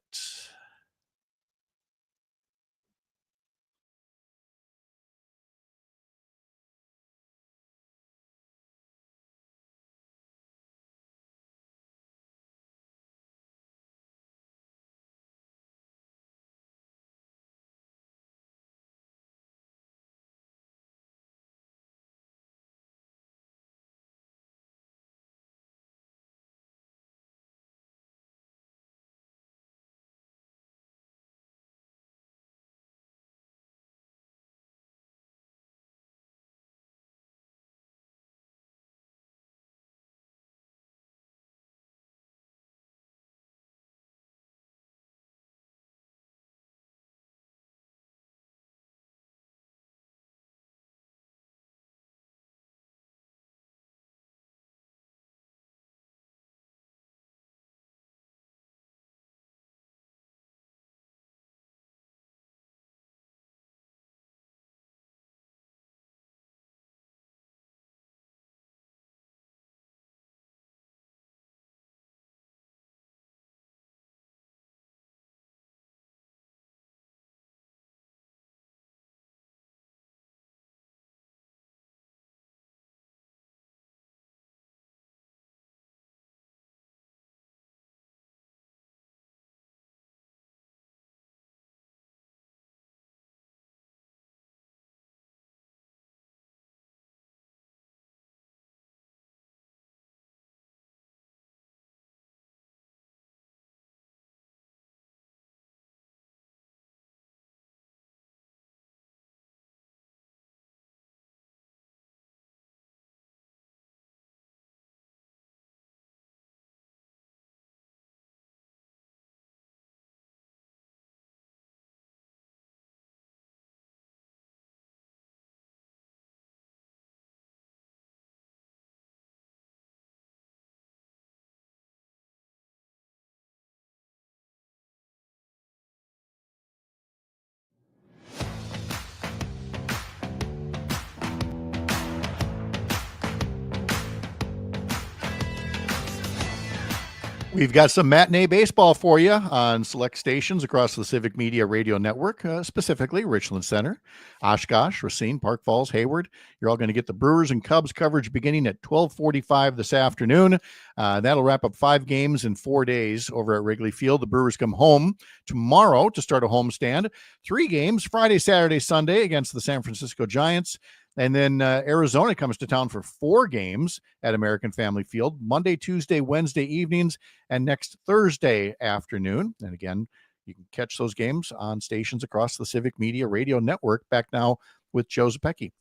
We've got some matinee baseball for you on select stations across the Civic Media Radio Network, specifically Richland Center, Oshkosh, Racine, Park Falls, Hayward. You're all going to get the Brewers and Cubs coverage beginning at 12:45 this afternoon. That'll wrap up 5 games in 4 days over at Wrigley Field. The Brewers come home tomorrow to start a homestand. 3 games, Friday, Saturday, Sunday against the San Francisco Giants. And then Arizona comes to town for 4 games at American Family Field, Monday, Tuesday, Wednesday evenings, and next Thursday afternoon. And again, you can catch those games on stations across the Civic Media Radio Network. Back now with Joe Zepecki.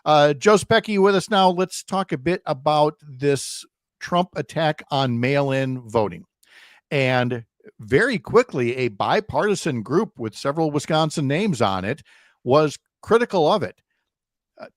Joe Zepecki with us now. Let's talk a bit about this Trump attack on mail-in voting. And very quickly, a bipartisan group with several Wisconsin names on it was critical of it.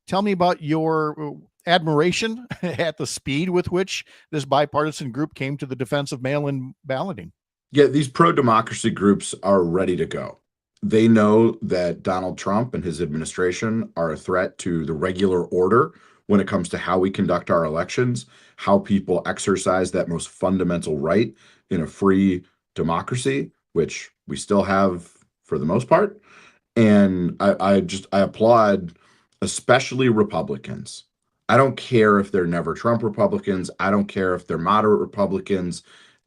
Tell me about your admiration at the speed with which this bipartisan group came to the defense of mail-in balloting. Yeah, these pro-democracy groups are ready to go. They know that Donald Trump and his administration are a threat to the regular order when it comes to how we conduct our elections, how people exercise that most fundamental right in a free democracy, which we still have for the most part. And I applaud especially Republicans. I don't care if they're never Trump Republicans. I don't care if they're moderate Republicans.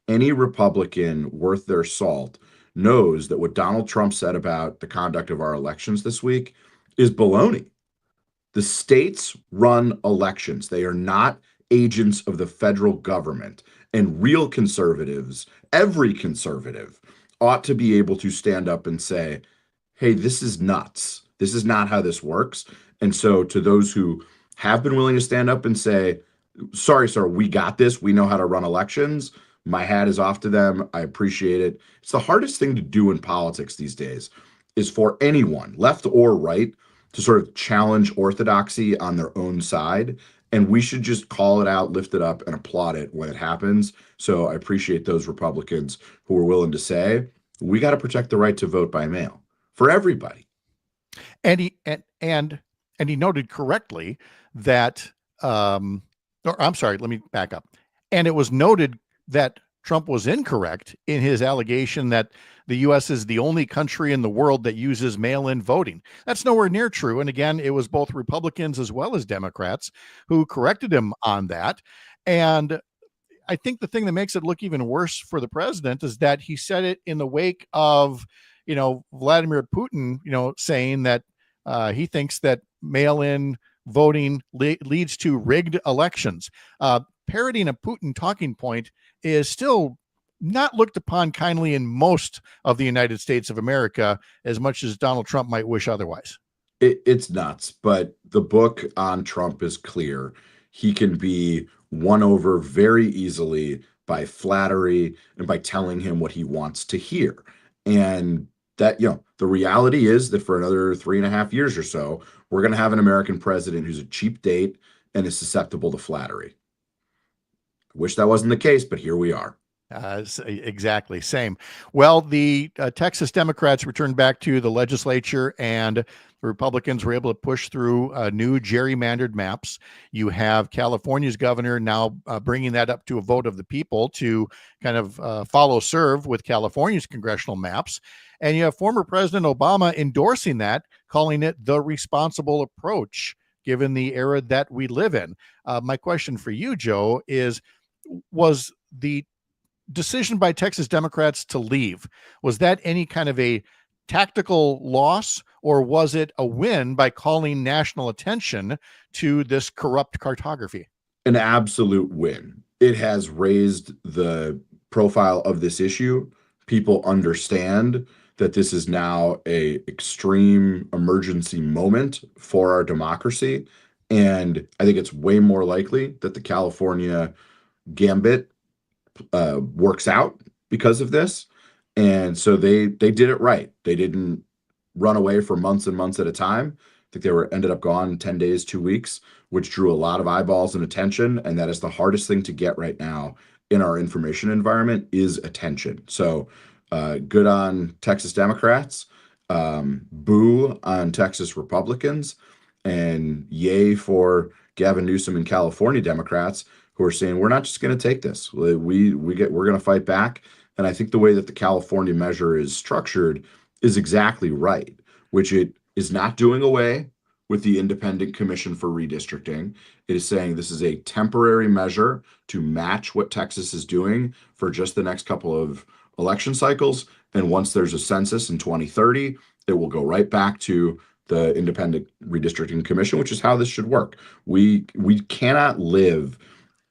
Any Republican worth their salt knows that what Donald Trump said about the conduct of our elections this week is baloney. The states run elections. They are not agents of the federal government. And real conservatives, every conservative, ought to be able to stand up and say, hey, this is nuts. This is not how this works. And so to those who have been willing to stand up and say, sorry, sir, we got this. We know how to run elections. My hat is off to them. I appreciate it. It's the hardest thing to do in politics these days is for anyone, left or right, to sort of challenge orthodoxy on their own side. And we should just call it out, lift it up, and applaud it when it happens. So I appreciate those Republicans who are willing to say, we got to protect the right to vote by mail for everybody. And he noted correctly that, let me back up. And it was noted that Trump was incorrect in his allegation that the U.S. is the only country in the world that uses mail-in voting. That's nowhere near true. And again, it was both Republicans as well as Democrats who corrected him on that. And I think the thing that makes it look even worse for the president is that he said it in the wake of, Vladimir Putin, saying that he thinks that mail-in voting leads to rigged elections. Parroting a Putin talking point is still not looked upon kindly in most of the United States of America, as much as Donald Trump might wish otherwise. It's nuts, but the book on Trump is clear. He can be won over very easily by flattery and by telling him what he wants to hear. And that, the reality is that for another 3.5 years or so, we're going to have an American president who's a cheap date and is susceptible to flattery. I wish that wasn't the case, but here we are. Exactly. Same. Well, the Texas Democrats returned back to the legislature, and the Republicans were able to push through new gerrymandered maps. You have California's governor now bringing that up to a vote of the people to kind of follow serve with California's congressional maps. And you have former President Obama endorsing that, calling it the responsible approach, given the era that we live in. My question for you, Joe, was the decision by Texas Democrats to leave, was that any kind of a tactical loss, or was it a win by calling national attention to this corrupt cartography? An absolute win. It has raised the profile of this issue. People understand that this is now a extreme emergency moment for our democracy. And I think it's way more likely that the California gambit works out because of this. And so they did it right. They didn't run away for months and months at a time. I think they ended up gone 10 days, 2 weeks, which drew a lot of eyeballs and attention. And that is the hardest thing to get right now in our information environment is attention. So good on Texas Democrats, boo on Texas Republicans. and yay for Gavin Newsom and California Democrats who are saying, we're not just going to take this. We're going to fight back. And I think the way that the California measure is structured is exactly right, which it is not doing away with the Independent Commission for Redistricting. It is saying this is a temporary measure to match what Texas is doing for just the next couple of election cycles. And once there's a census in 2030, it will go right back to the Independent Redistricting Commission, which is how this should work. We cannot live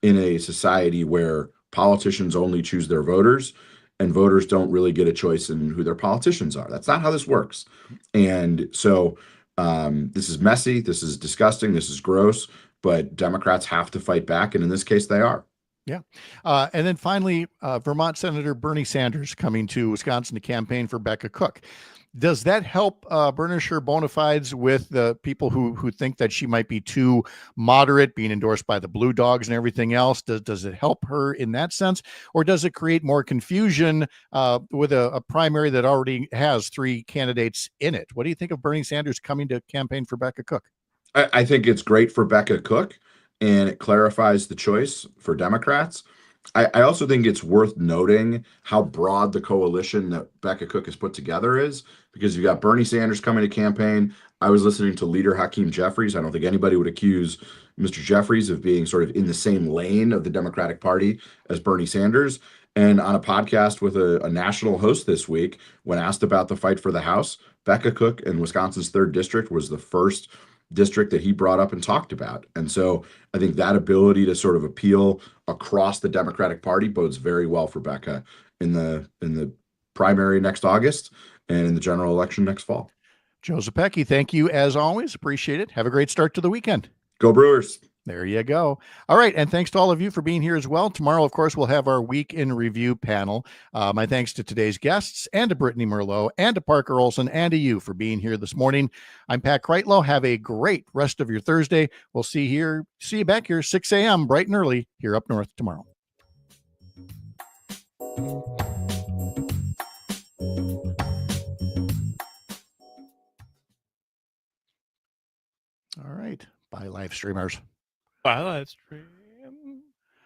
in a society where politicians only choose their voters and voters don't really get a choice in who their politicians are. That's not how this works. And so this is messy, this is disgusting, this is gross, but Democrats have to fight back. And in this case, they are. Yeah. And then finally, Vermont Senator Bernie Sanders coming to Wisconsin to campaign for Becca Cook. Does that help burnish her bona fides with the people who think that she might be too moderate, being endorsed by the Blue Dogs and everything else? Does it help her in that sense? Or does it create more confusion with a primary that already has 3 candidates in it? What do you think of Bernie Sanders coming to campaign for Becca Cook? I think it's great for Becca Cook, and it clarifies the choice for Democrats. I also think it's worth noting how broad the coalition that Becca Cook has put together is, because you've got Bernie Sanders coming to campaign. I was listening to leader Hakeem Jeffries. I don't think anybody would accuse Mr. Jeffries of being sort of in the same lane of the Democratic Party as Bernie Sanders. And on a podcast with a national host this week, when asked about the fight for the House, Becca Cook in Wisconsin's 3rd district was the first district that he brought up and talked about. And so I think that ability to sort of appeal across the Democratic Party bodes very well for Becca in the primary next August and in the general election next fall. Joe Zepecki, thank you as always. Appreciate it. Have a great start to the weekend. Go Brewers. There you go. All right. And thanks to all of you for being here as well. Tomorrow, of course, we'll have our week in review panel. My thanks to today's guests and to Brittany Merlot and to Parker Olson and to you for being here this morning. I'm Pat Kreitlow. Have a great rest of your Thursday. We'll see you back here 6 a.m. bright and early here up north tomorrow. All right. Bye, live streamers. Bye, live stream.